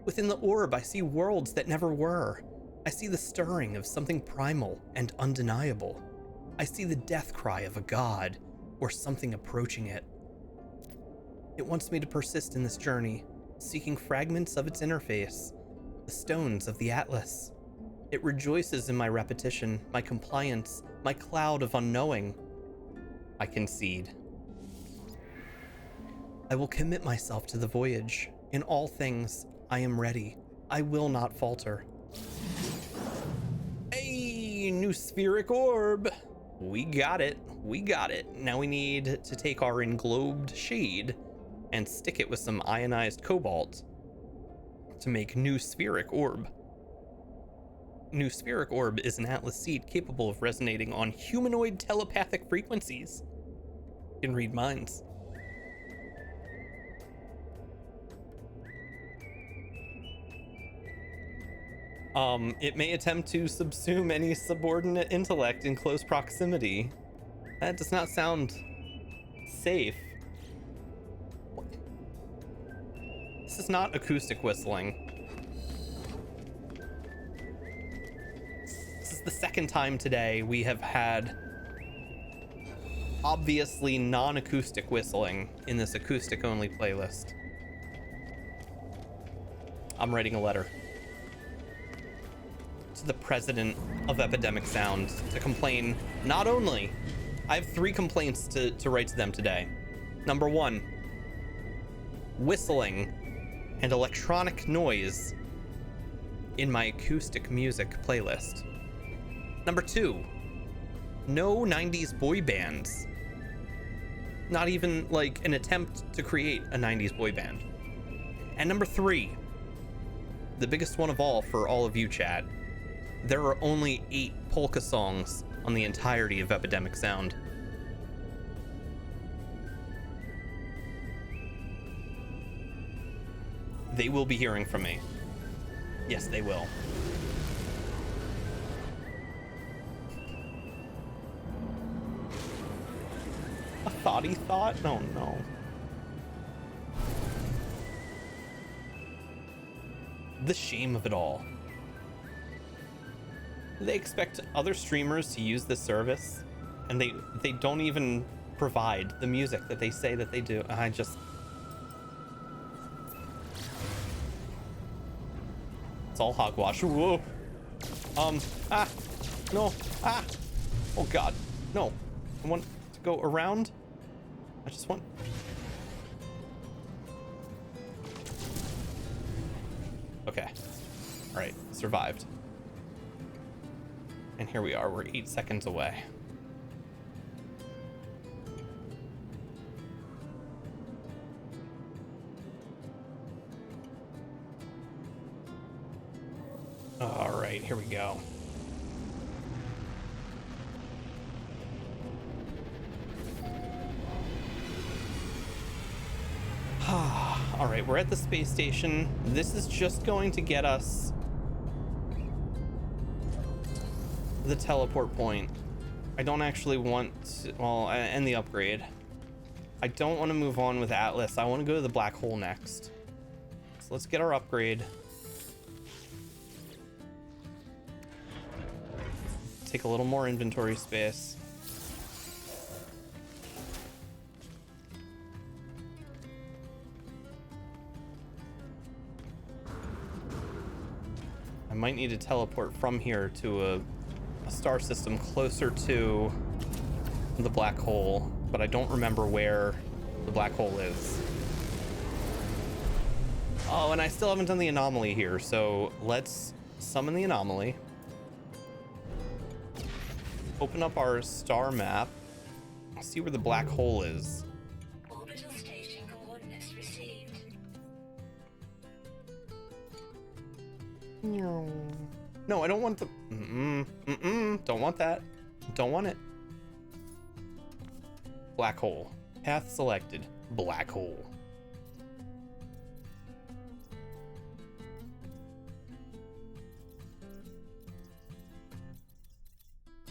Within the orb, I see worlds that never were. I see the stirring of something primal and undeniable. I see the death cry of a god, or something approaching it. It wants me to persist in this journey, seeking fragments of its interface, the stones of the Atlas. It rejoices in my repetition, my compliance, my cloud of unknowing. I concede. I will commit myself to the voyage. In all things, I am ready. I will not falter. Hey, new spheric orb. We got it. We got it. Now we need to take our englobed shade and stick it with some ionized cobalt to make new spheric orb. New spheric orb is an Atlas seed capable of resonating on humanoid telepathic frequencies. You can read minds. It may attempt to subsume any subordinate intellect in close proximity. That does not sound safe. This is not acoustic whistling. This is the second time today we have had obviously non-acoustic whistling in this acoustic-only playlist. I'm writing a letter to the president of Epidemic Sound to complain. Not only, I have 3 complaints to write to them today. Number 1, whistling and electronic noise in my acoustic music playlist. Number 2, no 90s boy bands. Not even like an attempt to create a 90s boy band. And number 3, the biggest one of all for all of you, chat. There are only 8 polka songs on the entirety of Epidemic Sound. They will be hearing from me. Yes, they will. A thoughty thought? Oh no. The shame of it all. They expect other streamers to use this service, and they don't even provide the music that they say that they do. It's all hogwash. Whoa. No. Oh God, no. I want to go around. I just want. Okay. All right, survived. And here we are, we're 8 seconds away. All right, here we go. All right, we're at the space station. This is just going to get us the teleport point. I don't actually want to, well, and the upgrade. I don't want to move on with Atlas. I want to go to the black hole next. So let's get our upgrade. Take a little more inventory space. might need to teleport from here to a star system closer to the black hole, but I don't remember where the black hole is. Oh, and I still haven't done the anomaly here, so let's summon the anomaly. Open up our star map. See where the black hole is. Orbital station coordinates received. No, I don't want the... Don't want that. Don't want it. Black hole. Path selected. Black hole.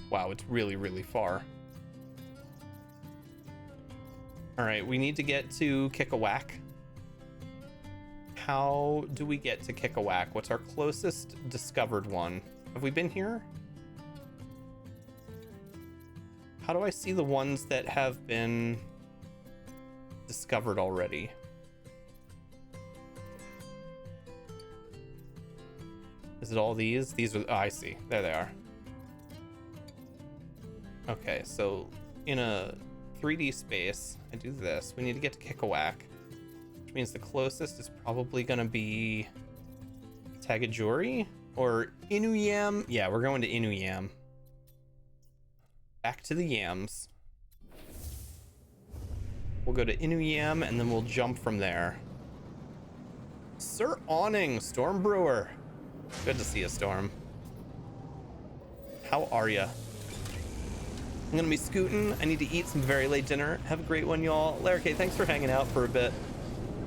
Wow, it's really, really far. All right, we need to get to Kick-a-Whack. How do we get to Kick-a-Whack? What's our closest discovered one? Have we been here? How do I see the ones that have been discovered already? Is it all these? These are, oh, I see. There they are. Okay, so in a 3D space, I do this. We need to get to Kick-a-Whack, which means the closest is probably going to be Tagajori or Inuyam. Yeah, we're going to Inuyam. Back to the yams. We'll go to Inuyam and then we'll jump from there. Sir Awning, Storm Brewer. Good to see you, Storm. How are ya? I'm gonna be scooting. I need to eat some very late dinner. Have a great one, y'all. Larry, thanks for hanging out for a bit.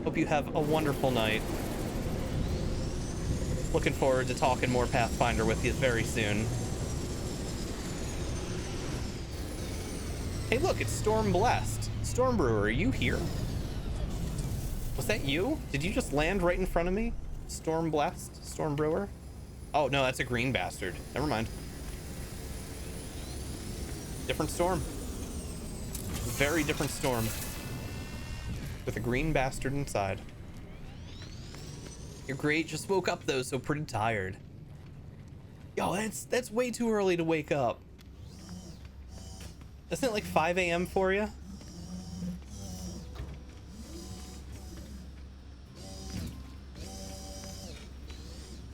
Hope you have a wonderful night. Looking forward to talking more Pathfinder with you very soon. Hey, look, it's Storm Blessed. Storm Brewer, are you here? Was that you? Did you just land right in front of me? Storm Blessed? Storm Brewer? Oh, no, that's a green bastard. Never mind. Different storm. Very different storm. With a green bastard inside. You're great. Just woke up though, so pretty tired. Yo, that's way too early to wake up. Isn't it like 5 a.m. for you?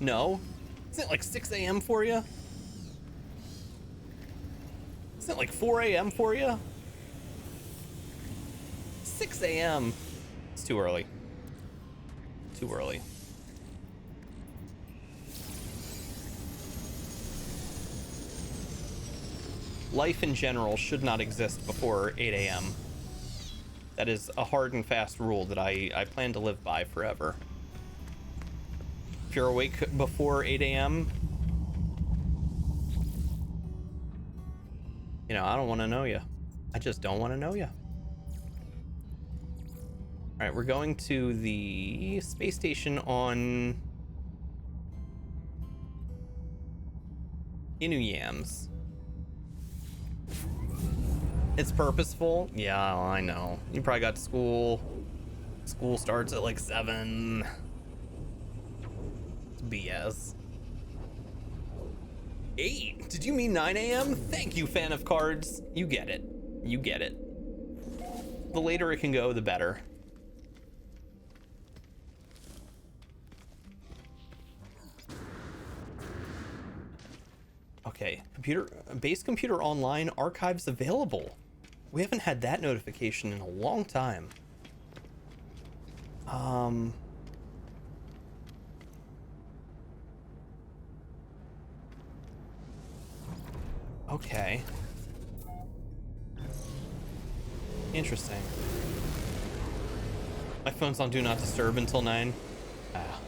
No. Isn't it like 6 a.m. for you? Isn't it like 4 a.m. for you? 6 a.m. It's too early. Too early. Life in general should not exist before 8 a.m. That is a hard and fast rule that I plan to live by forever. If you're awake before 8 a.m., you know, I don't want to know you. I just don't want to know you. All right, we're going to the space station on Inuyams. It's purposeful. Yeah, I know. You probably got school. School starts at like 7. It's BS. 8? Did you mean 9 a.m.? Thank you, fan of cards. You get it. You get it. The later it can go, the better. Okay, base computer online archives available. We haven't had that notification in a long time. Okay. Interesting. My phone's on Do Not Disturb until 9. Ah,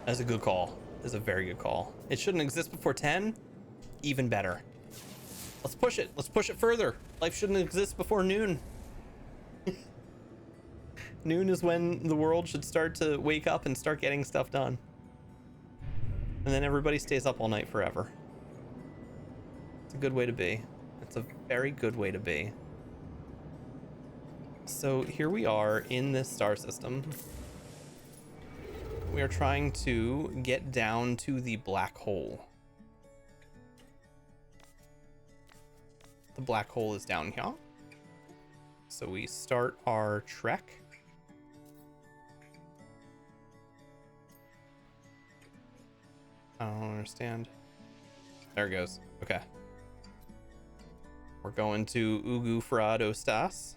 that's a good call. That's a very good call. It shouldn't exist before 10? Even better. Let's push it. Let's push it further. Life shouldn't exist before noon. Noon is when the world should start to wake up and start getting stuff done. And then everybody stays up all night forever. It's a good way to be. It's a very good way to be. So here we are in this star system. we are trying to get down to the black hole. The black hole is down here. So we start our trek. I don't understand. There it goes. Okay. We're going to Ugu Frado Stas.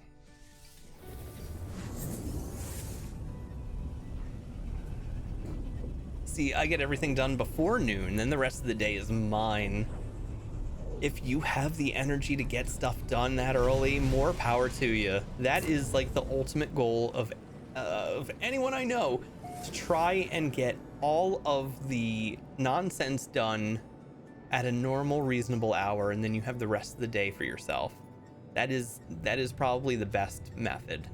See, I get everything done before noon, then the rest of the day is mine. If you have the energy to get stuff done that early, more power to you. That is like the ultimate goal of anyone I know, to try and get all of the nonsense done at a normal, reasonable hour, and then you have the rest of the day for yourself. That is probably the best method.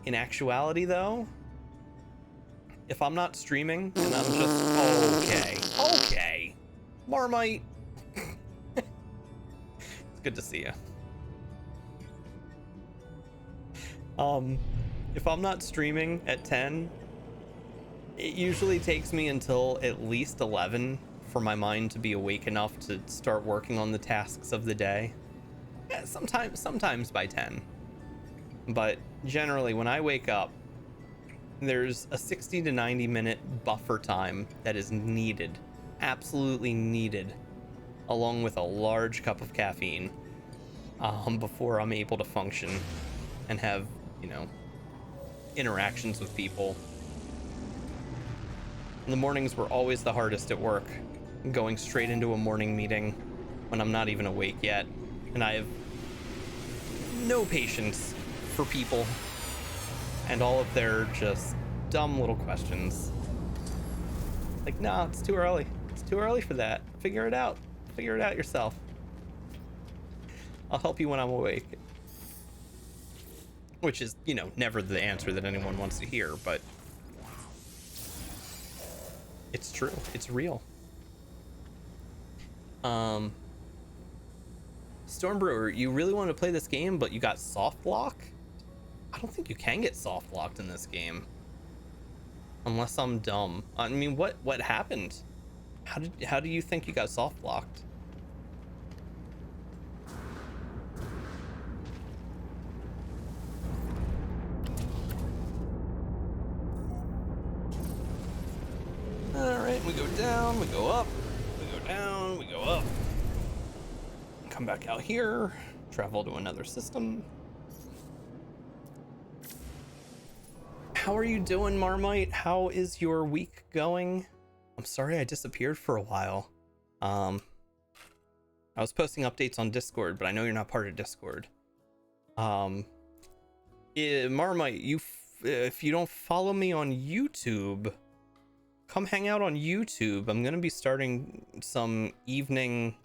In actuality, though, if I'm not streaming and I'm just okay, Marmite. It's good to see you. If I'm not streaming at 10, it usually takes me until at least 11 for my mind to be awake enough to start working on the tasks of the day. Yeah, sometimes by 10. But generally, when I wake up, there's a 60 to 90 minute buffer time that is needed, absolutely needed, along with a large cup of caffeine, before I'm able to function and have, interactions with people. The mornings were always the hardest at work, going straight into a morning meeting when I'm not even awake yet, and I have no patience for people and all of their just dumb little questions. Like, no, it's too early. It's too early for that. Figure it out. Figure it out yourself. I'll help you when I'm awake. Which is, never the answer that anyone wants to hear, but it's true. It's real. Stormbrewer, you really want to play this game, but you got soft lock? I don't think you can get soft locked in this game. Unless I'm dumb. I mean, what happened? How do you think you got soft locked? All right, we go down, we go up, we go down, we go up. Come back out here, travel to another system. How are you doing, Marmite? How is your week going? I'm sorry I disappeared for a while. I was posting updates on Discord, but I know you're not part of Discord. Marmite, if you don't follow me on YouTube, come hang out on YouTube. I'm gonna be starting some evening,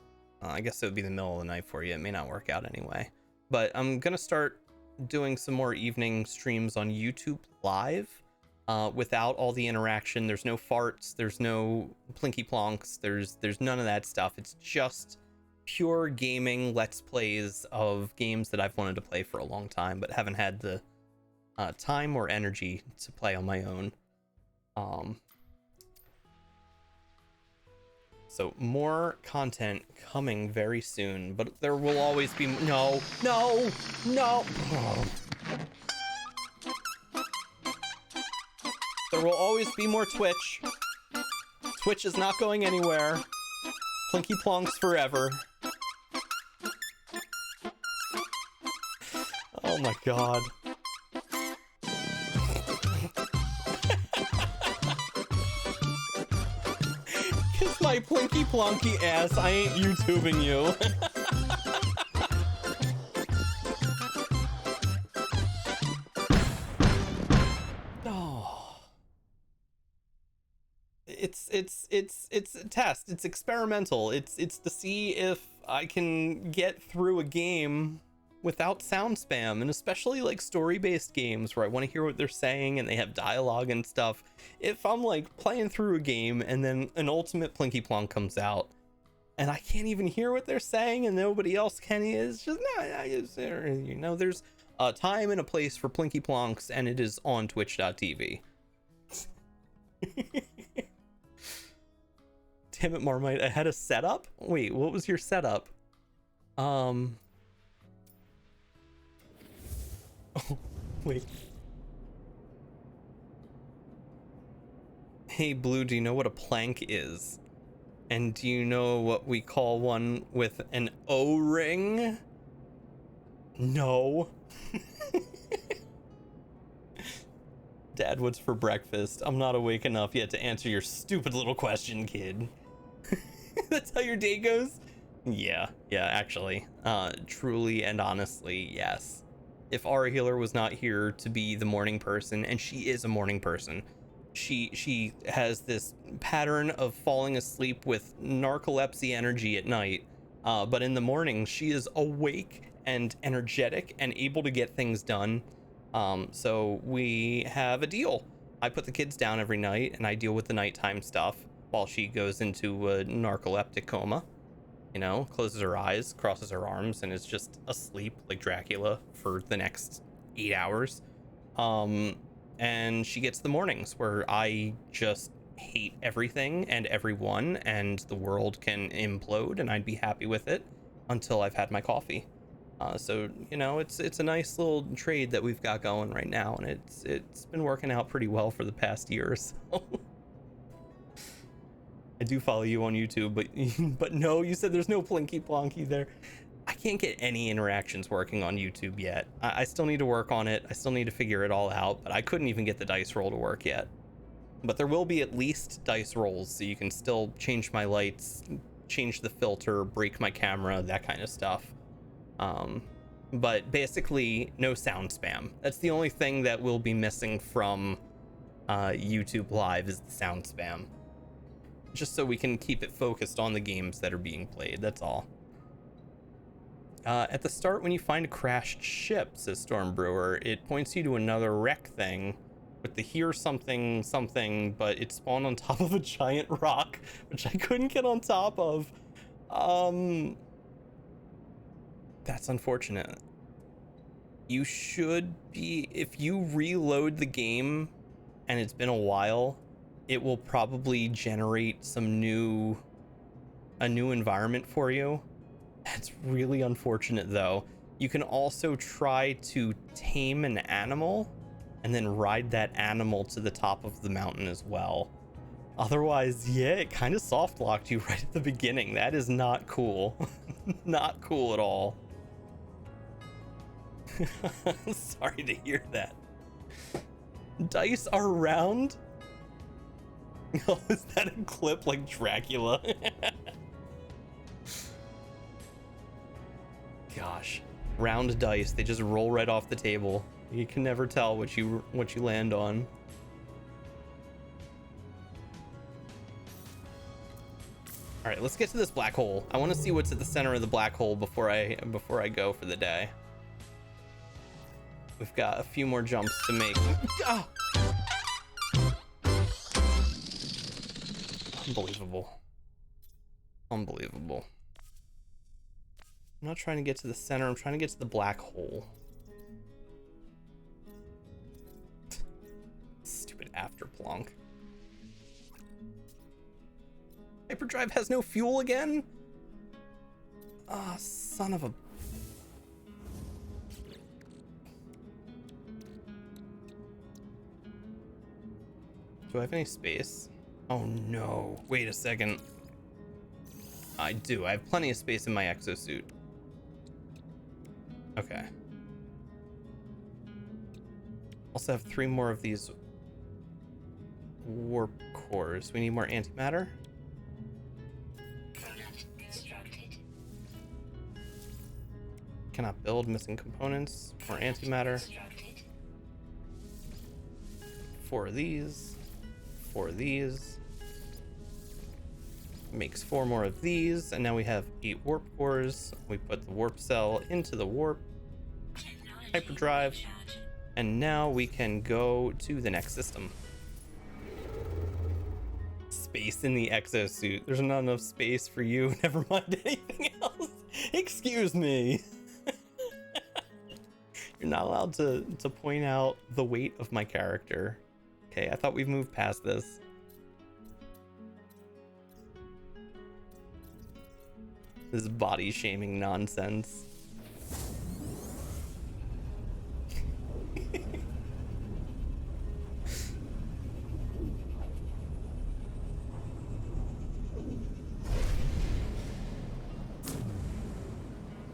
I guess it would be the middle of the night for you. It may not work out anyway, but I'm gonna start doing some more evening streams on YouTube live, without all the interaction. There's no farts, there's no plinky plonks, there's none of that stuff. It's just pure gaming let's plays of games that I've wanted to play for a long time but haven't had the time or energy to play on my own. So more content coming very soon, but there will always be no. There will always be more Twitch. Twitch is not going anywhere. Plinky plonks forever. Oh my god. Kiss my plinky plonky ass. I ain't YouTubing you. It's a test. It's experimental. It's to see if I can get through a game without sound spam, and especially like story-based games where I want to hear what they're saying and they have dialogue and stuff. If I'm like playing through a game and then an ultimate plinky plonk comes out and I can't even hear what they're saying and nobody else can, it's just there's a time and a place for plinky plonks, and it is on twitch.tv. Damn it, Marmite, I had a setup? Wait, what was your setup? Oh, wait. Hey, Blue, do you know what a plank is? And do you know what we call one with an O-ring? No. Dad, what's for breakfast? I'm not awake enough yet to answer your stupid little question, kid. That's how your day goes? Yeah, actually. Truly and honestly, yes. If Aura Healer was not here to be the morning person, and she is a morning person, she has this pattern of falling asleep with narcolepsy energy at night, but in the morning she is awake and energetic and able to get things done. So we have a deal. I put the kids down every night and I deal with the nighttime stuff while she goes into a narcoleptic coma. You know, closes her eyes, crosses her arms, and is just asleep like Dracula for the next 8 hours. And she gets the mornings where I just hate everything and everyone, and the world can implode, and I'd be happy with it until I've had my coffee. So you know, it's a nice little trade that we've got going right now, and it's been working out pretty well for the past year or so. I do follow you on YouTube, but no, you said there's no Plinky Plonky there. I can't get any interactions working on YouTube yet. I still need to work on it. I still need to figure it all out, but I couldn't even get the dice roll to work yet. But there will be at least dice rolls, so you can still change my lights, change the filter, break my camera, that kind of stuff. But basically, no sound spam. That's the only thing that will be missing from YouTube Live is the sound spam. Just so we can keep it focused on the games that are being played, that's all. At the start, when you find a crashed ship, says Storm Brewer, it points you to another wreck thing with the hear something something, but it spawned on top of a giant rock, which I couldn't get on top of. That's unfortunate. You should be, if you reload the game and it's been a while, it will probably generate a new environment for you. That's really unfortunate though. You can also try to tame an animal and then ride that animal to the top of the mountain as well. Otherwise, yeah, it kind of soft locked you right at the beginning. That is not cool. Not cool at all. Sorry to hear that. Dice are round? Oh, is that a clip like Dracula? Gosh, round dice, they just roll right off the table. You can never tell what you land on. All right, let's get to this black hole. I want to see what's at the center of the black hole before I go for the day. We've got a few more jumps to make. Oh! Unbelievable. Unbelievable. I'm not trying to get to the center, I'm trying to get to the black hole. Stupid afterplonk. Hyperdrive has no fuel again? Ah, oh, son of a... Do I have any space? Oh no, wait a second. I do, I have plenty of space in my exosuit. Okay. Also have 3 more of these warp cores. We need more antimatter. Cannot build, missing components. More antimatter. 4 of these. 4 of these. Makes 4 more of these, and now we have 8 warp cores. We put the warp cell into the warp hyperdrive, and now we can go to the next system. Space in the exosuit. There's not enough space for you. Never mind anything else. Excuse me. You're not allowed to point out the weight of my character. Okay, I thought we've moved past this. This body shaming nonsense.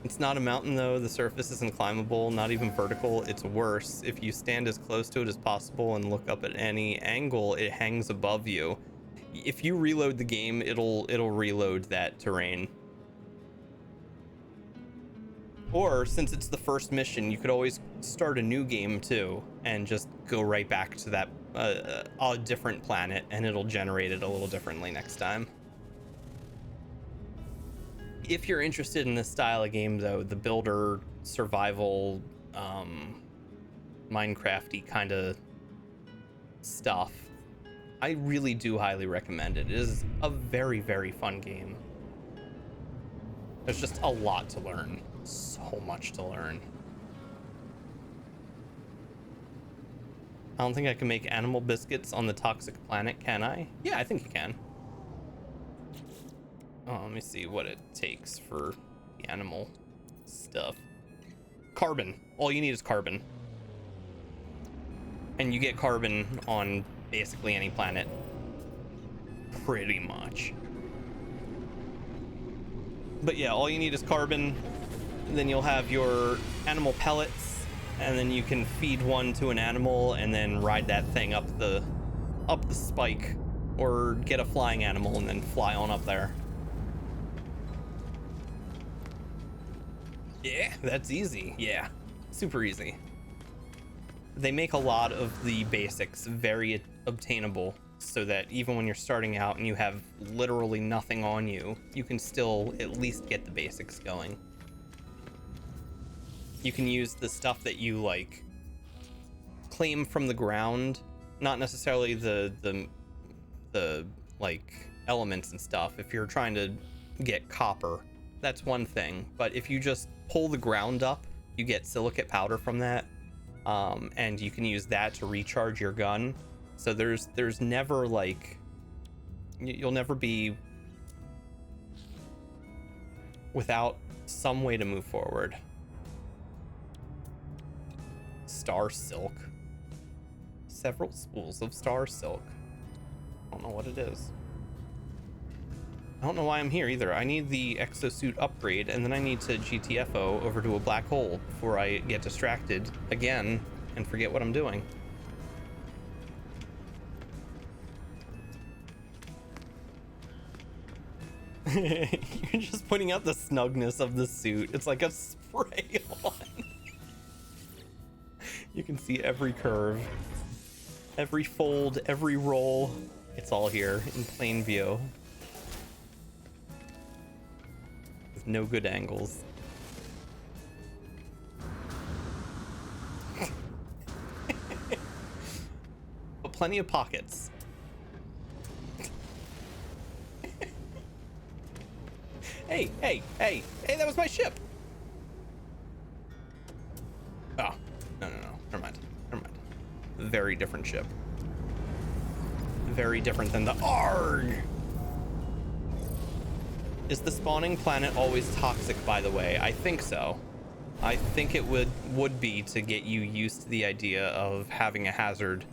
It's not a mountain though, the surface isn't climbable, not even vertical. It's worse. If you stand as close to it as possible and look up at any angle, it hangs above you. If you reload the game, it'll reload that terrain. Or since it's the first mission, you could always start a new game too and just go right back to that a different planet, and it'll generate it a little differently next time. If you're interested in this style of game though, the builder survival Minecrafty kind of stuff, I really do highly recommend it. It is a very, very fun game. There's just a lot to learn. So much to learn. I don't think I can make animal biscuits on the toxic planet, can I? Yeah, I think you can. Oh, let me see what it takes for the animal stuff. Carbon. All you need is carbon. And you get carbon on basically any planet. Pretty much. But yeah, all you need is carbon. Then you'll have your animal pellets, and then you can feed one to an animal and then ride that thing up the spike, or get a flying animal and then fly on up there. Yeah, that's easy. Yeah, super easy. They make a lot of the basics very obtainable, so that even when you're starting out and you have literally nothing on you, you can still at least get the basics going. You can use the stuff that you like claim from the ground, not necessarily the like elements and stuff. If you're trying to get copper, that's one thing, but if you just pull the ground up, you get silicate powder from that, and you can use that to recharge your gun. So there's never like, you'll never be without some way to move forward. Star silk. Several spools of star silk. I don't know what it is. I don't know why I'm here either. I need the exosuit upgrade, and then I need to GTFO over to a black hole before I get distracted again and forget what I'm doing. You're just pointing out the snugness of the suit. It's like a spray on. You can see every curve, every fold, every roll. It's all here in plain view. With no good angles. But plenty of pockets. Hey, that was my ship. Oh, no. Never mind. Very different ship. Very different than the ARG. Is the spawning planet always toxic, by the way? I think so. I think it would be to get you used to the idea of having a hazard.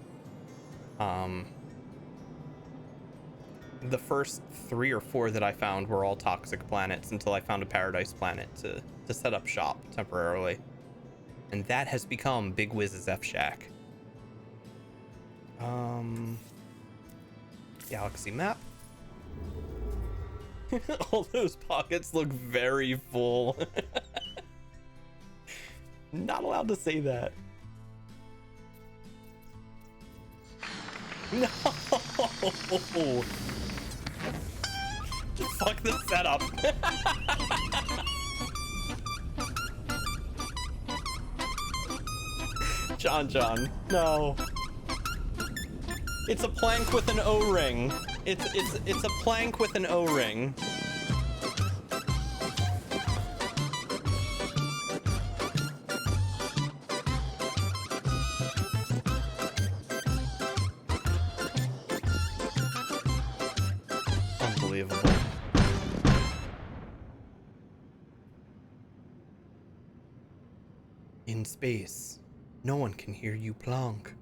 The first 3 or 4 that I found were all toxic planets until I found a paradise planet to set up shop temporarily. And that has become Big Wiz's F-Shack. Galaxy map. All those pockets look very full. Not allowed to say that. No! Fuck the setup. John, no. It's a plank with an O-ring. It's a plank with an O-ring. Unbelievable. In space, no one can hear you plonk.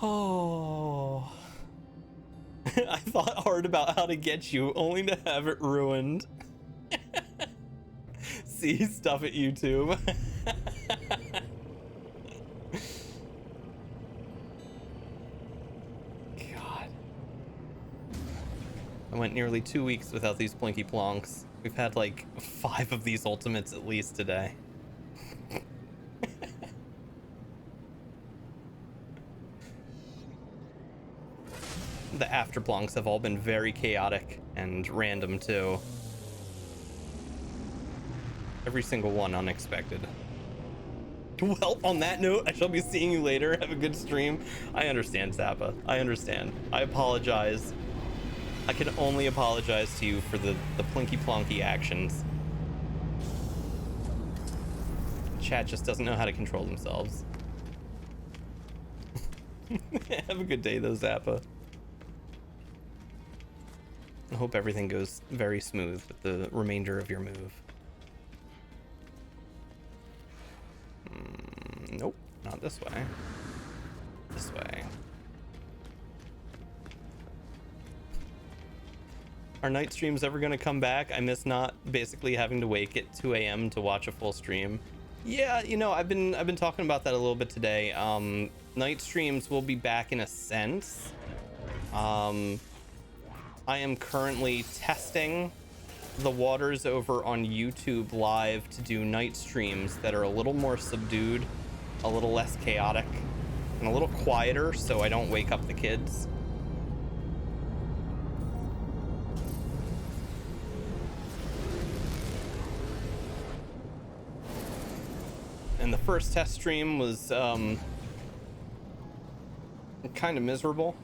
Oh. I thought hard about how to get you, only to have it ruined. See, stuff at YouTube. God. I went nearly 2 weeks without these Plinky Plonks. We've had like 5 of these ultimates at least today. The after Plonks have all been very chaotic and random too. Every single one unexpected. Well, on that note, I shall be seeing you later. Have a good stream. I understand, Zappa. I understand. I apologize. I can only apologize to you for the plinky plonky actions. Chat just doesn't know how to control themselves. Have a good day though, Zappa. I hope everything goes very smooth with the remainder of your move. Nope, not this way. This way. Are night streams ever gonna come back? I miss not basically having to wake at 2 a.m. to watch a full stream. Yeah, you know, I've been talking about that a little bit today. Night streams will be back in a sense. I am currently testing the waters over on YouTube Live to do night streams that are a little more subdued, a little less chaotic, and a little quieter so I don't wake up the kids. And the first test stream was kind of miserable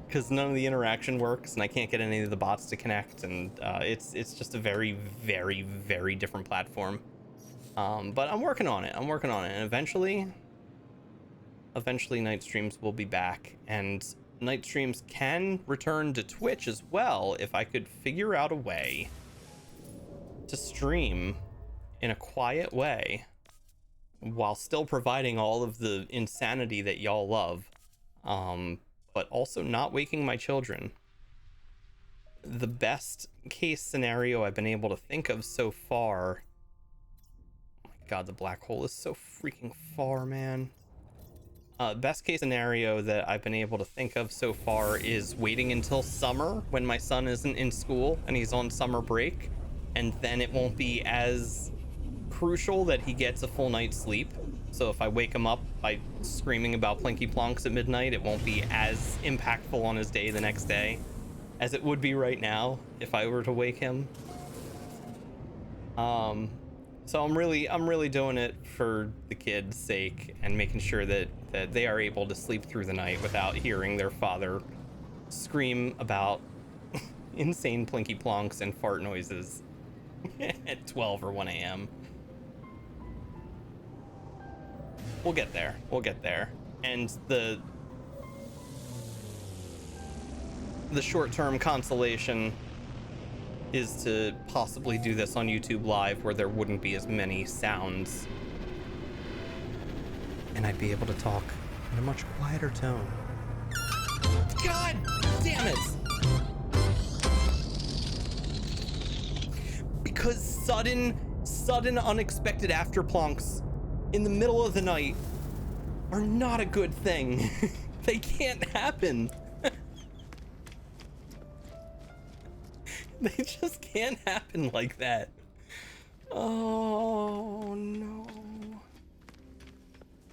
because none of the interaction works and I can't get any of the bots to connect, and it's just a very, very, very different platform. But I'm working on it. And eventually night streams will be back, and night streams can return to Twitch as well if I could figure out a way to stream in a quiet way while still providing all of the insanity that y'all love, but also not waking my children. The best case scenario I've been able to think of so far, oh my god, the black hole is so freaking far, man. Best case scenario that I've been able to think of so far is waiting until summer when my son isn't in school and he's on summer break, and then it won't be as crucial that he gets a full night's sleep. So if I wake him up by screaming about Plinky Plonks at midnight, it won't be as impactful on his day the next day as it would be right now if I were to wake him. So I'm really doing it for the kids' sake and making sure that they are able to sleep through the night without hearing their father scream about insane Plinky Plonks and fart noises at 12 or 1 a.m. We'll get there. And the short-term consolation is to possibly do this on YouTube Live where there wouldn't be as many sounds. And I'd be able to talk in a much quieter tone. God damn it! Because sudden unexpected afterplonks in the middle of the night are not a good thing. They can't happen. They just can't happen like that. Oh no.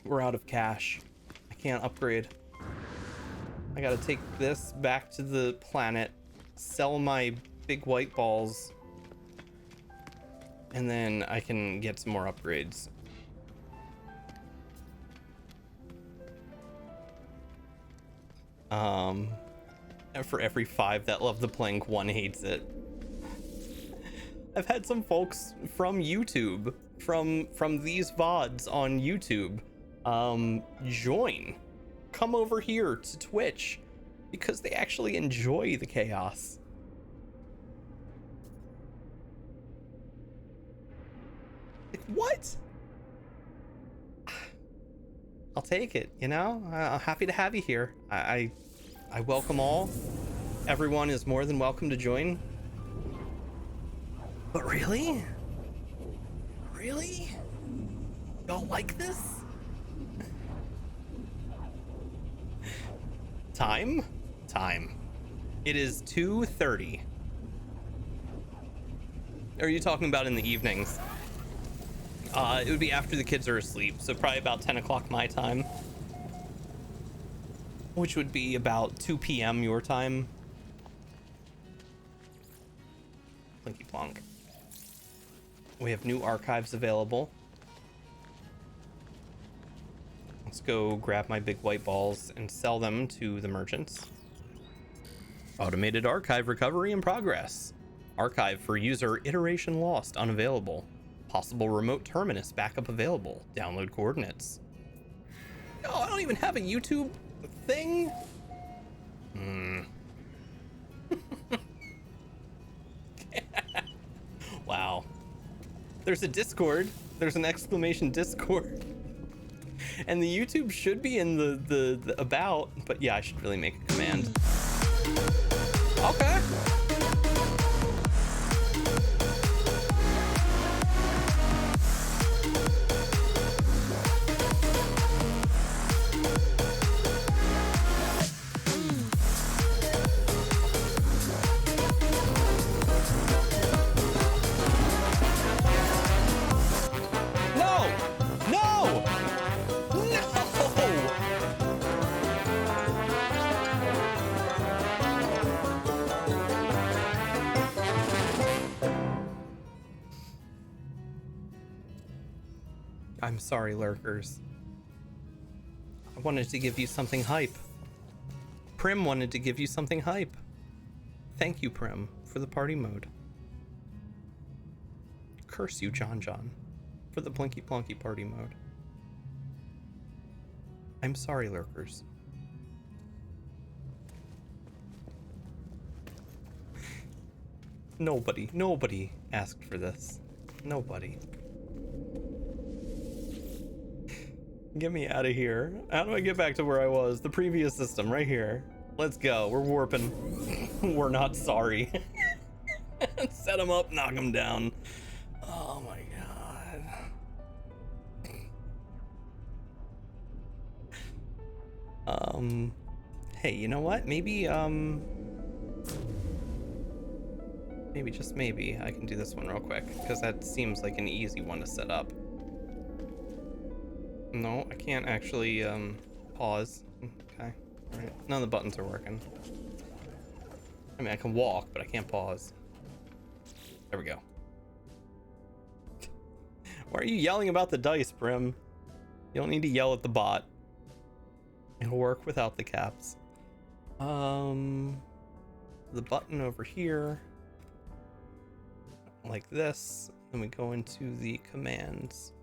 We're out of cash. I can't upgrade. I gotta take this back to the planet, sell my big white balls, and then I can get some more upgrades. And for every 5 that love the plank, 1 hates it. I've had some folks from YouTube, from these VODs on YouTube, come over here to Twitch because they actually enjoy the chaos. What? I'll take it, you know? I'm happy to have you here. I welcome all. Everyone is more than welcome to join. But really? Really? Y'all like this? Time? Time. It is 2:30. Are you talking about in the evenings? It would be after the kids are asleep, so probably about 10 o'clock my time. Which would be about 2 p.m. your time. Plinky plonk. We have new archives available. Let's go grab my big white balls and sell them to the merchants. Automated archive recovery in progress. Archive for user iteration lost unavailable. Possible remote terminus backup available. Download coordinates. Oh, I don't even have a YouTube thing? Wow. There's a Discord. There's an exclamation Discord. And the YouTube should be in the about, but yeah, I should really make a command. Okay. No! No! No! I'm sorry, lurkers. I wanted to give you something hype. Prim wanted to give you something hype. Thank you, Prim, for the party mode. Curse you, John John, for the Blinky Plonky party mode. I'm sorry, lurkers. Nobody asked for this. Nobody. Get me out of here. How do I get back to where I was? The previous system, right here. Let's go. We're warping. We're not sorry. Set them up, knock them down. Oh my god. Hey, you know what? Maybe, just maybe I can do this one real quick, because that seems like an easy one to set up. No, I can't actually, pause. Okay. All right. None of the buttons are working. I mean, I can walk, but I can't pause. There we go. Why are you yelling about the dice, Prim? You don't need to yell at the bot. It'll work without the caps. The button over here. Like this. Then we go into the commands.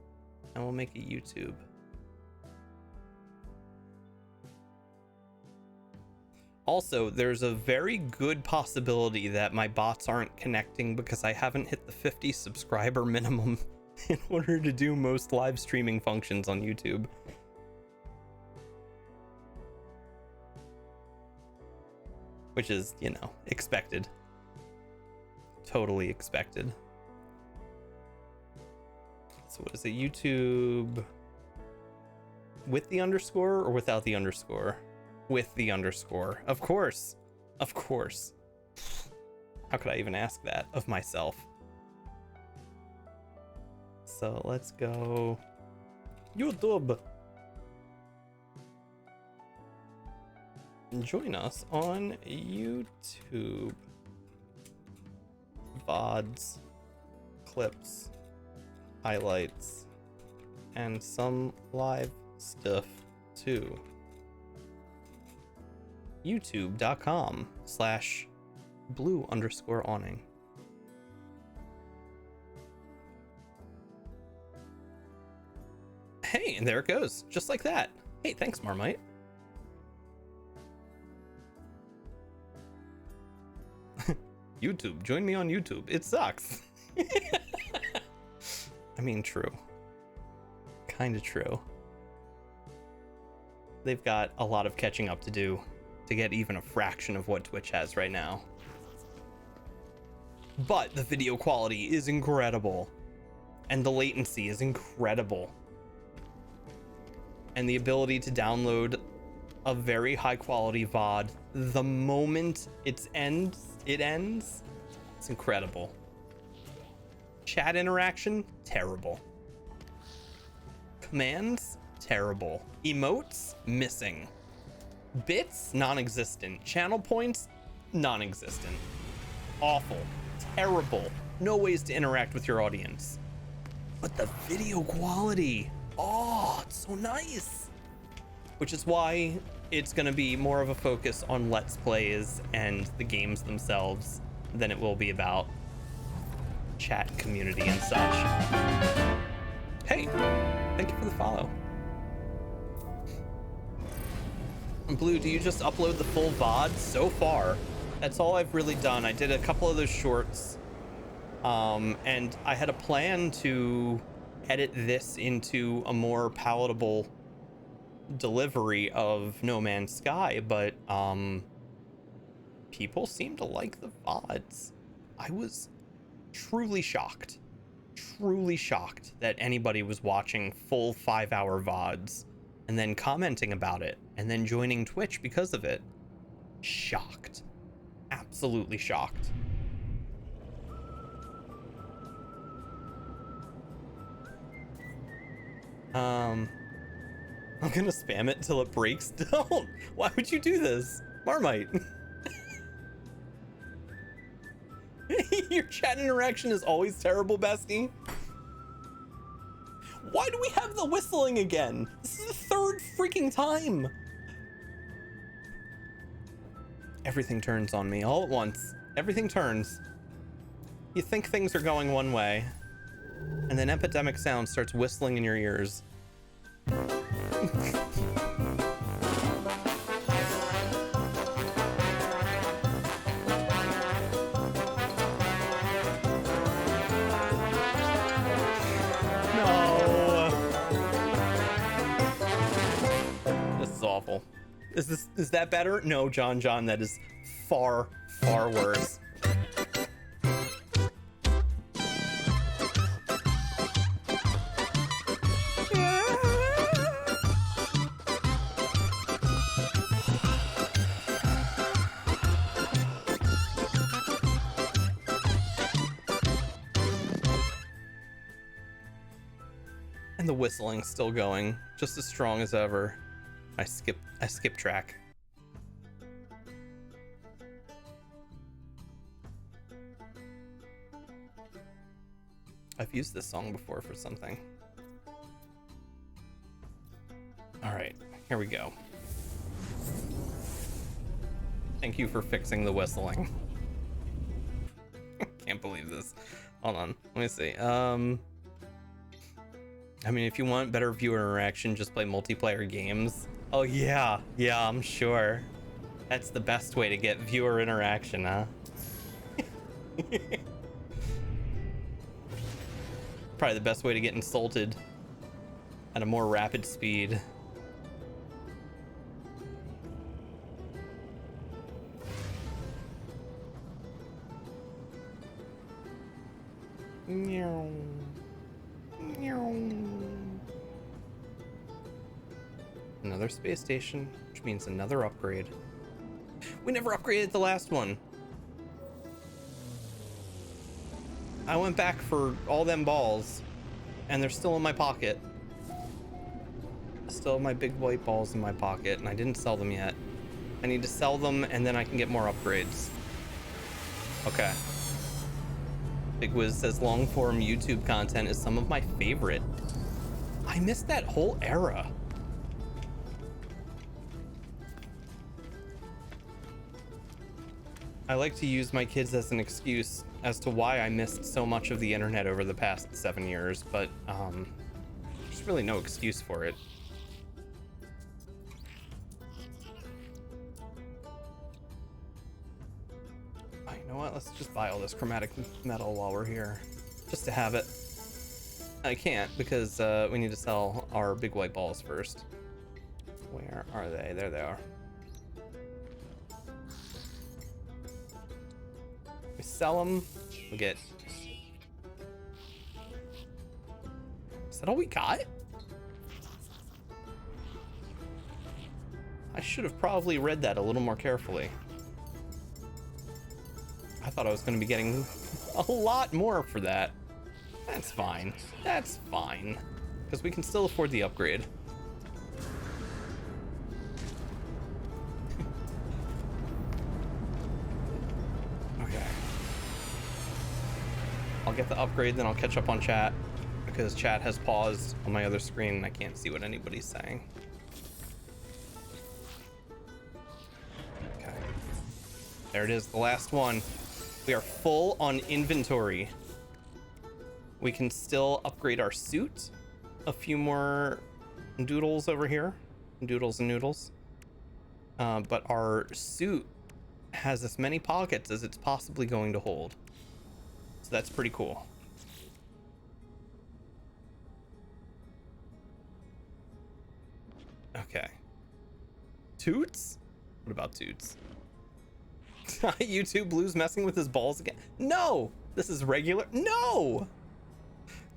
And we'll make a YouTube. Also, there's a very good possibility that my bots aren't connecting because I haven't hit the 50 subscriber minimum in order to do most live streaming functions on YouTube. Which is, you know, expected. Totally expected. So what is it? YouTube with the underscore or without the underscore? With the underscore. Of course. Of course. How could I even ask that of myself? So let's go YouTube. Join us on YouTube. VODs, clips, highlights, and some live stuff too. youtube.com/blue_awning. Hey, and there it goes, just like that. Hey, thanks, Marmite. YouTube, join me on YouTube. It sucks. I mean, true. Kind of true. They've got a lot of catching up to do to get even a fraction of what Twitch has right now. But the video quality is incredible. And the latency is incredible. And the ability to download a very high quality VOD the moment it ends. It's incredible. Chat interaction, terrible. Commands, terrible. Emotes, missing. Bits, non-existent. Channel points, non-existent. Awful. Terrible. No ways to interact with your audience. But the video quality, oh, it's so nice. Which is why it's going to be more of a focus on Let's Plays and the games themselves than it will be about chat community and such. Hey, thank you for the follow. Blue, do you just upload the full VOD? So far, that's all I've really done. I did a couple of those shorts, and I had a plan to edit this into a more palatable delivery of No Man's Sky, but people seem to like the VODs. I was truly shocked that anybody was watching full 5-hour VODs and then commenting about it and then joining Twitch because of it. Shocked. Absolutely shocked. I'm gonna spam it till it breaks. Don't! Why would you do this? Marmite. Your chat interaction is always terrible, bestie. Why do we have the whistling again? This is the third freaking time. Everything turns on me all at once. Everything turns. You think things are going one way, and then Epidemic Sound starts whistling in your ears. Awful. Is that better? No, John, that is far worse. And the whistling's still going, just as strong as ever. I skip track. I've used this song before for something. All right, here we go. Thank you for fixing the whistling. Can't believe this. Hold on, let me see. I mean, if you want better viewer interaction, just play multiplayer games. Oh yeah, I'm sure. That's the best way to get viewer interaction, huh? Probably the best way to get insulted at a more rapid speed. Meow. Meow. Another space station, which means another upgrade. We never upgraded the last one. I went back for all them balls, and they're still in my pocket. Still have my big white balls in my pocket, and I didn't sell them yet. I need to sell them, and then I can get more upgrades. Okay. Big Wiz says long form YouTube content is some of my favorite. I missed that whole era. I like to use my kids as an excuse as to why I missed so much of the internet over the past 7 years, but there's really no excuse for it. You know what? Let's just buy all this chromatic metal while we're here, just to have it. I can't because we need to sell our big white balls first. Where are they? There they are. We sell them. We get. Is that all we got? I should have probably read that a little more carefully. I thought I was going to be getting a lot more for that. That's fine. That's fine. Because we can still afford the upgrade. Okay. I'll get the upgrade, then I'll catch up on chat. Because chat has paused on my other screen and I can't see what anybody's saying. Okay. There it is, the last one. We are full on inventory. We can still upgrade our suit. A few more doodles over here. Doodles and noodles. But our suit has as many pockets as it's possibly going to hold. So that's pretty cool. Okay. Toots? What about Toots? YouTube Blue's messing with his balls again. No! This is regular. No!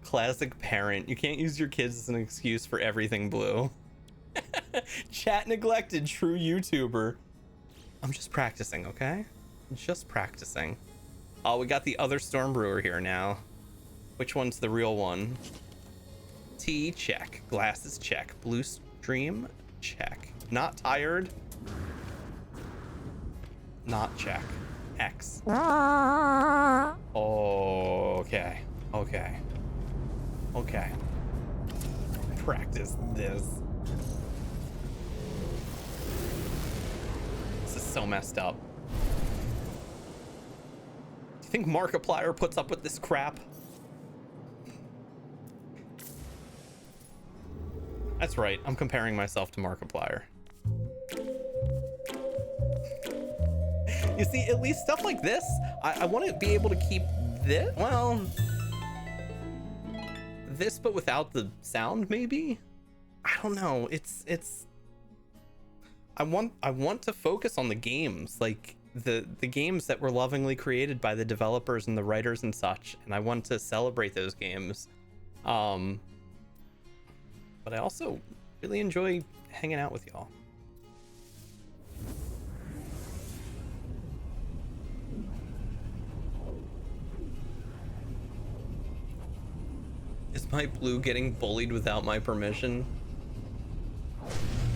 Classic parent. You can't use your kids as an excuse for everything, Blue. Chat neglected, true YouTuber. I'm just practicing, okay? Just practicing. Oh, we got the other Storm Brewer here now. Which one's the real one? T, check. Glasses, check. Blue Stream, check. Not tired. Not check. X. Okay. Okay. Okay. Practice this. This is so messed up. Do you think Markiplier puts up with this crap? That's right. I'm comparing myself to Markiplier. You see, at least stuff like this, I want to be able to keep this, well, this, but without the sound, maybe? I don't know. I want to focus on the games, like the games that were lovingly created by the developers and the writers and such, and I want to celebrate those games. But I also really enjoy hanging out with y'all. Is my Blue getting bullied without my permission?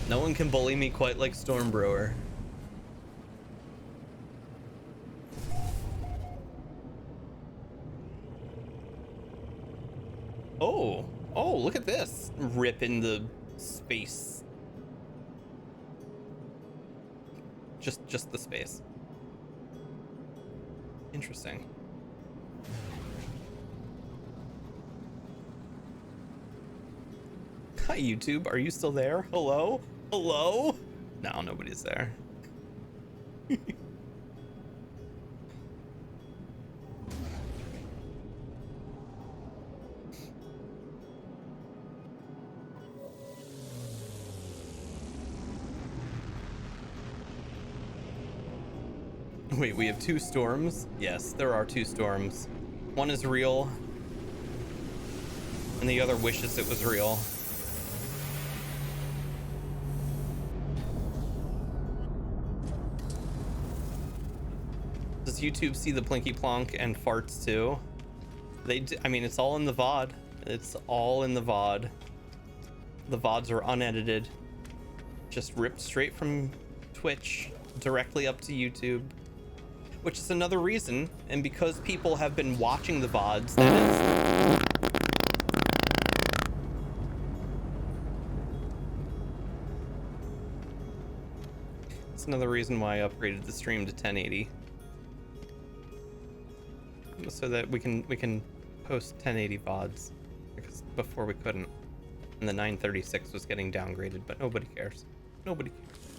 No one can bully me quite like Storm Brewer. Oh, look at this. Rip in the space. Just the space. Interesting. Hi, YouTube. Are you still there? Hello? Hello? No, nobody's there. Wait, we have two storms? Yes, there are two storms. One is real, and the other wishes it was real. Does YouTube see the Plinky Plonk and farts too? They do, I mean, it's all in the VOD. It's all in the VOD. The VODs are unedited. Just ripped straight from Twitch directly up to YouTube. Which is another reason, and because people have been watching the VODs, that is... It's another reason why I upgraded the stream to 1080. So that we can post 1080 VODs, because before we couldn't, and the 936 was getting downgraded, but nobody cares. Nobody cares.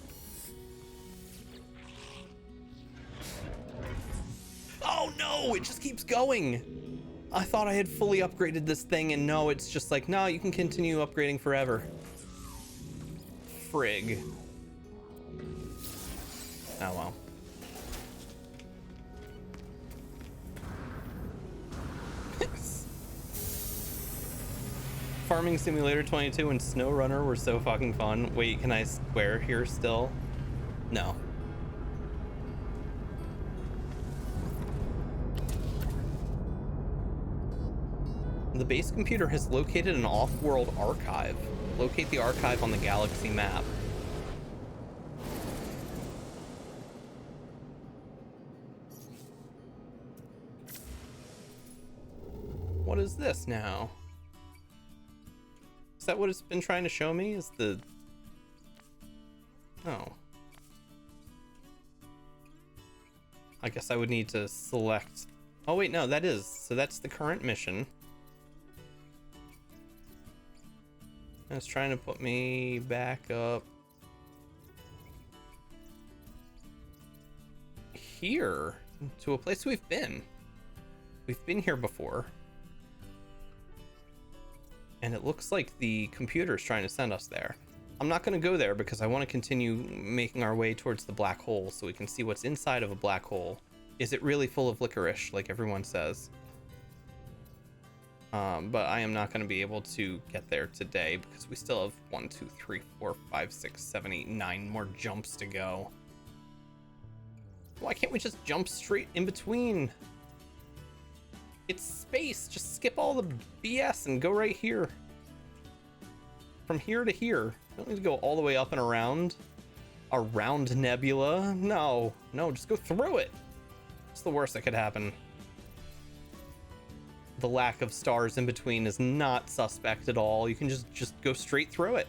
Oh no, it just keeps going. I thought I had fully upgraded this thing, and no, it's just like, no, you can continue upgrading forever. Frig. Oh well. Farming Simulator 22 and Snow Runner were so fucking fun. Wait, can I swear here still? No. The base computer has located an off-world archive. Locate the archive on the galaxy map. What is this now? Is that what it's been trying to show me? Is the... Oh. I guess I would need to select... Oh wait, no, that is. So that's the current mission. It's trying to put me back up here to a place we've been. We've been here before. And it looks like the computer's trying to send us there. I'm not going to go there because I want to continue making our way towards the black hole so we can see what's inside of a black hole. Is it really full of licorice, like everyone says? But I am not going to be able to get there today because we still have 1, 2, 3, 4, 5, 6, 7, 8, 9 more jumps to go. Why can't we just jump straight in between? It's space. Just skip all the BS and go right here. From here to here. You don't need to go all the way up and around. Around Nebula. No, just go through it. It's the worst that could happen. The lack of stars in between is not suspect at all. You can just go straight through it.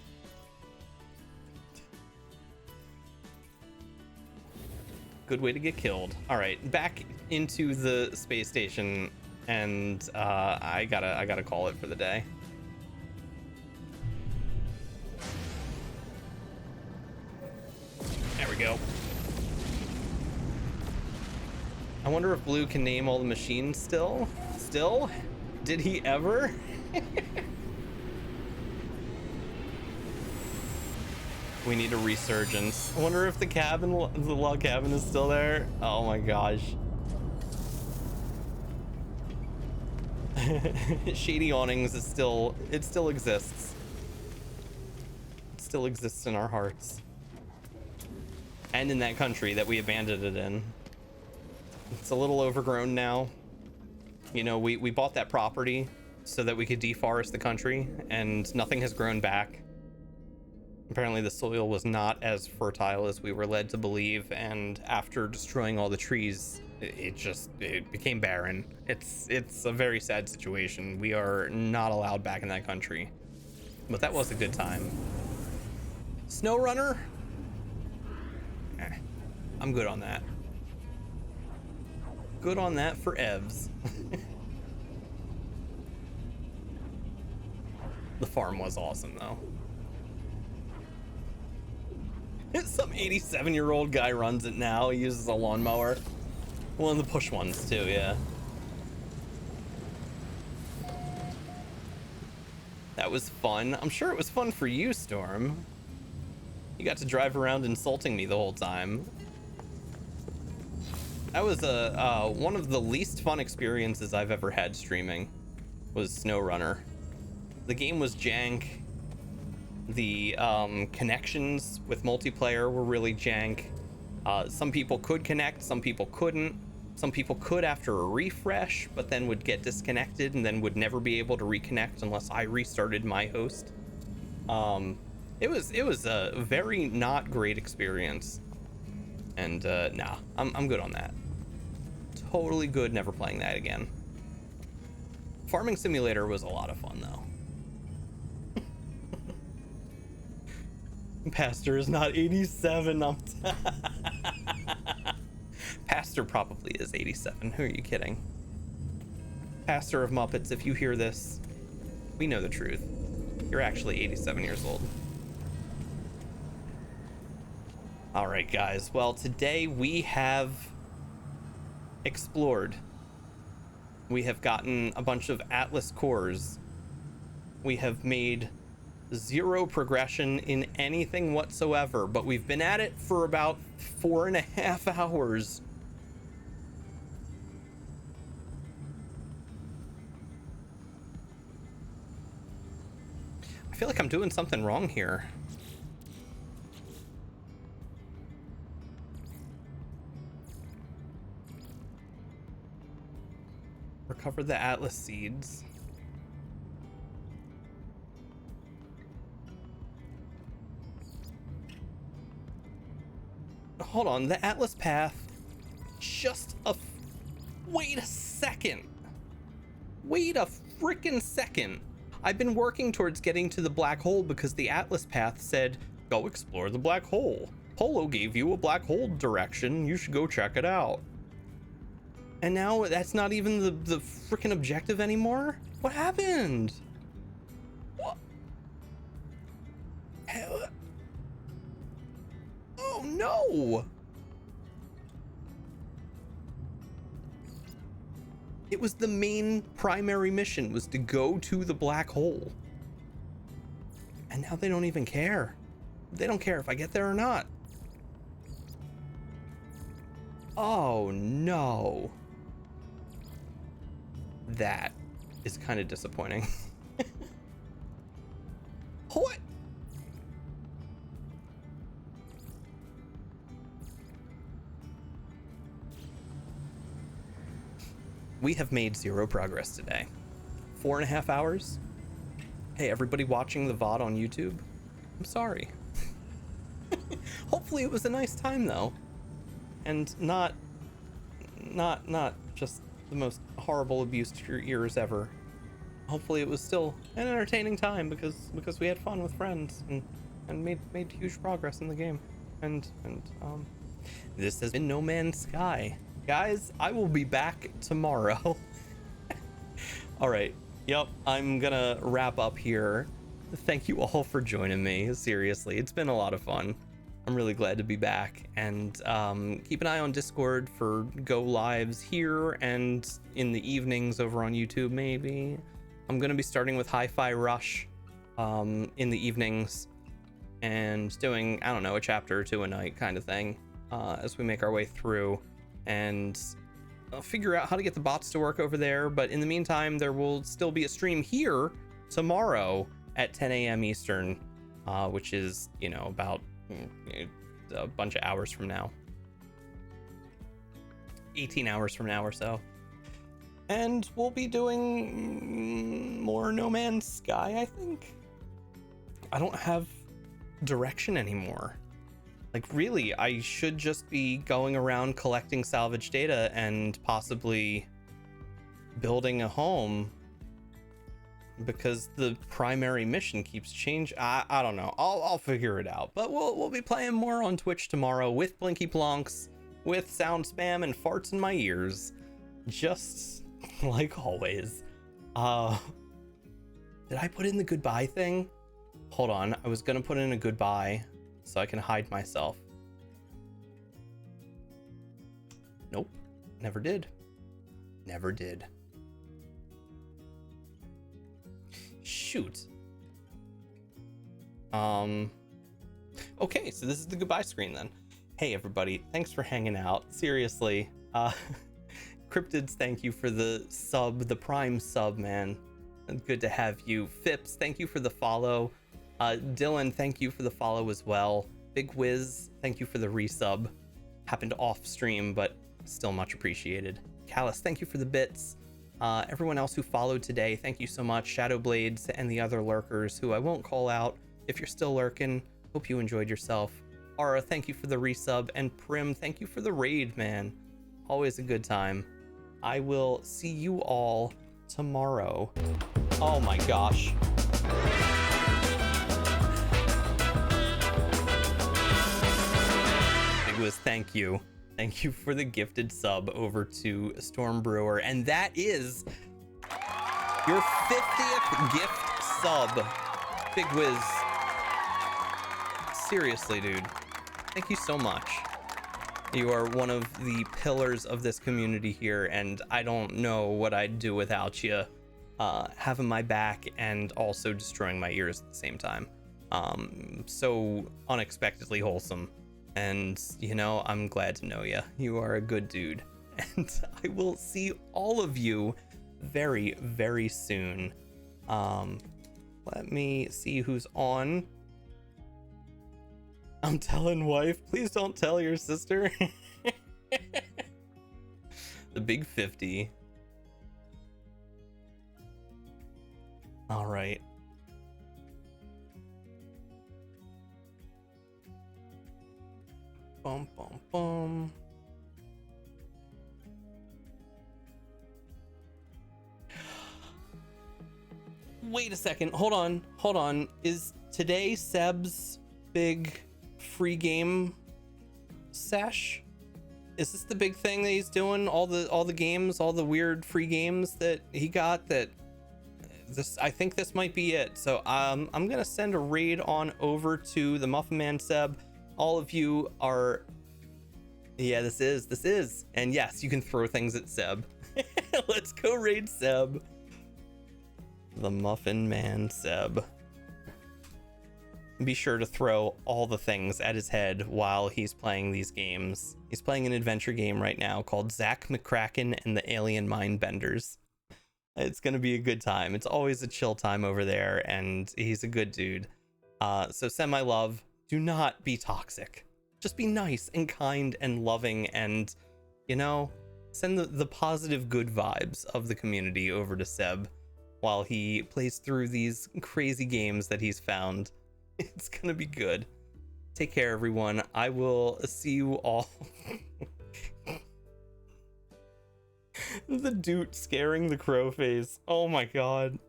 Good way to get killed. All right, back into the space station, and I gotta call it for the day. There we go. I wonder if Blue can name all the machines still? Still? Did he ever? We need a resurgence. I wonder if the cabin, the log cabin is still there. Oh my gosh. Shady Awnings is still, it still exists. It still exists in our hearts. And in that country that we abandoned it in. It's a little overgrown now. You know, we bought that property so that we could deforest the country, and nothing has grown back. Apparently the soil was not as fertile as we were led to believe, and after destroying all the trees, it became barren. It's a very sad situation. We are not allowed back in that country. But that was a good time. Snow Runner? I'm good on that. Good on that for Evs. The farm was awesome though. Some 87-year-old guy runs it now. He uses a lawnmower. One of the push ones too, yeah. That was fun. I'm sure it was fun for you, Storm. You got to drive around insulting me the whole time. That was one of the least fun experiences I've ever had streaming, was Snow Runner. The game was jank. The connections with multiplayer were really jank. Some people could connect, some people couldn't. Some people could after a refresh, but then would get disconnected and then would never be able to reconnect unless I restarted my host. It was a very not great experience. And nah, I'm good on that. Totally good, never playing that again. Farming Simulator was a lot of fun though. Pastor is not 87. Pastor probably is 87. Who are you kidding? Pastor of Muppets, if you hear this, we know the truth. You're actually 87 years old. All right, guys. Well, today we have explored We have gotten a bunch of Atlas cores. We have made 0 progression in anything whatsoever, but we've been at it for about 4.5 hours. I feel like I'm doing something wrong here. Recover the Atlas seeds. Hold on, the Atlas path. Wait a second. Wait a freaking second. I've been working towards getting to the black hole because the Atlas path said, go explore the black hole. Polo gave you a black hole direction. You should go check it out. And now that's not even the freaking objective anymore? What happened? What? Oh no! It was the main primary mission, was to go to the black hole. And now they don't even care. They don't care if I get there or not. Oh no. That is kind of disappointing. What? We have made 0 progress today. 4.5 hours. Hey, everybody watching the VOD on YouTube, I'm sorry. Hopefully it was a nice time though. And not just the most horrible abuse to your ears ever. Hopefully it was still an entertaining time because we had fun with friends and made huge progress in the game. And this has been No Man's Sky. Guys, I will be back tomorrow. All right. Yep, I'm gonna wrap up here. Thank you all for joining me. Seriously, it's been a lot of fun. I'm really glad to be back, and keep an eye on Discord for go lives here and in the evenings over on YouTube. Maybe I'm gonna be starting with Hi-Fi Rush in the evenings and doing, I don't know, a chapter or 2 a night kind of thing as we make our way through, and I'll figure out how to get the bots to work over there. But in the meantime, there will still be a stream here tomorrow at 10 a.m. Eastern, which is, you know, about a bunch of hours from now, 18 hours from now or so. And we'll be doing more No Man's Sky, I think. I don't have direction anymore. Like, really, I should just be going around collecting salvage data and possibly building a home, because the primary mission keeps changing. I don't know. I'll figure it out. But we'll be playing more on Twitch tomorrow with Blinky Plonks, with sound spam and farts in my ears, just like always. Did I put in the goodbye thing? Hold on. I was gonna put in a goodbye so I can hide myself. Nope. Never did. Never did. Shoot. Okay, so this is the goodbye screen then. Hey everybody, thanks for hanging out. Seriously. Cryptids, thank you for the sub, the prime sub, man. Good to have you. Phipps, thank you for the follow. Dylan, thank you for the follow as well. Big Wiz, thank you for the resub. Happened off stream, but still much appreciated. Callus, thank you for the bits. Everyone else who followed today, thank you so much. Shadowblades and the other lurkers who I won't call out. If you're still lurking, hope you enjoyed yourself. Aura, thank you for the resub. And Prim, thank you for the raid, man. Always a good time. I will see you all tomorrow. Oh my gosh. Big Wiz, thank you. Thank you for the gifted sub over to Storm Brewer. And that is your 50th gift sub. Big Wiz. Seriously, dude. Thank you so much. You are one of the pillars of this community here, and I don't know what I'd do without you having my back and also destroying my ears at the same time. So unexpectedly wholesome. And, you know, I'm glad to know you. You are a good dude. And I will see all of you very, very soon. Let me see who's on. I'm telling wife, please don't tell your sister. The big 50. All right. Bum, bum, bum. Wait a second. Hold on. Is today Seb's big free game sesh? Is this the big thing that he's doing? All the games, all the weird free games that he got. That this, I think this might be it. So I'm gonna send a raid on over to the Muffin Man Seb. All of you are, yeah, this is, and yes, you can throw things at Seb. Let's go raid Seb. The Muffin Man Seb. Be sure to throw all the things at his head while he's playing these games. He's playing an adventure game right now called Zach McCracken and the Alien Mind Benders. It's gonna be a good time. It's always a chill time over there, and he's a good dude. So send my love. Do not be toxic. Just be nice and kind and loving, and, you know, send the positive good vibes of the community over to Seb while he plays through these crazy games that he's found. It's gonna be good. Take care, everyone. I will see you all. The dude scaring the crow face. Oh my god.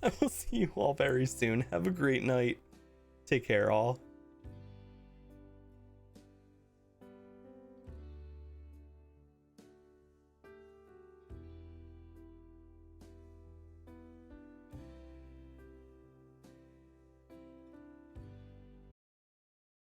I will see you all very soon. Have a great night. Take care, all.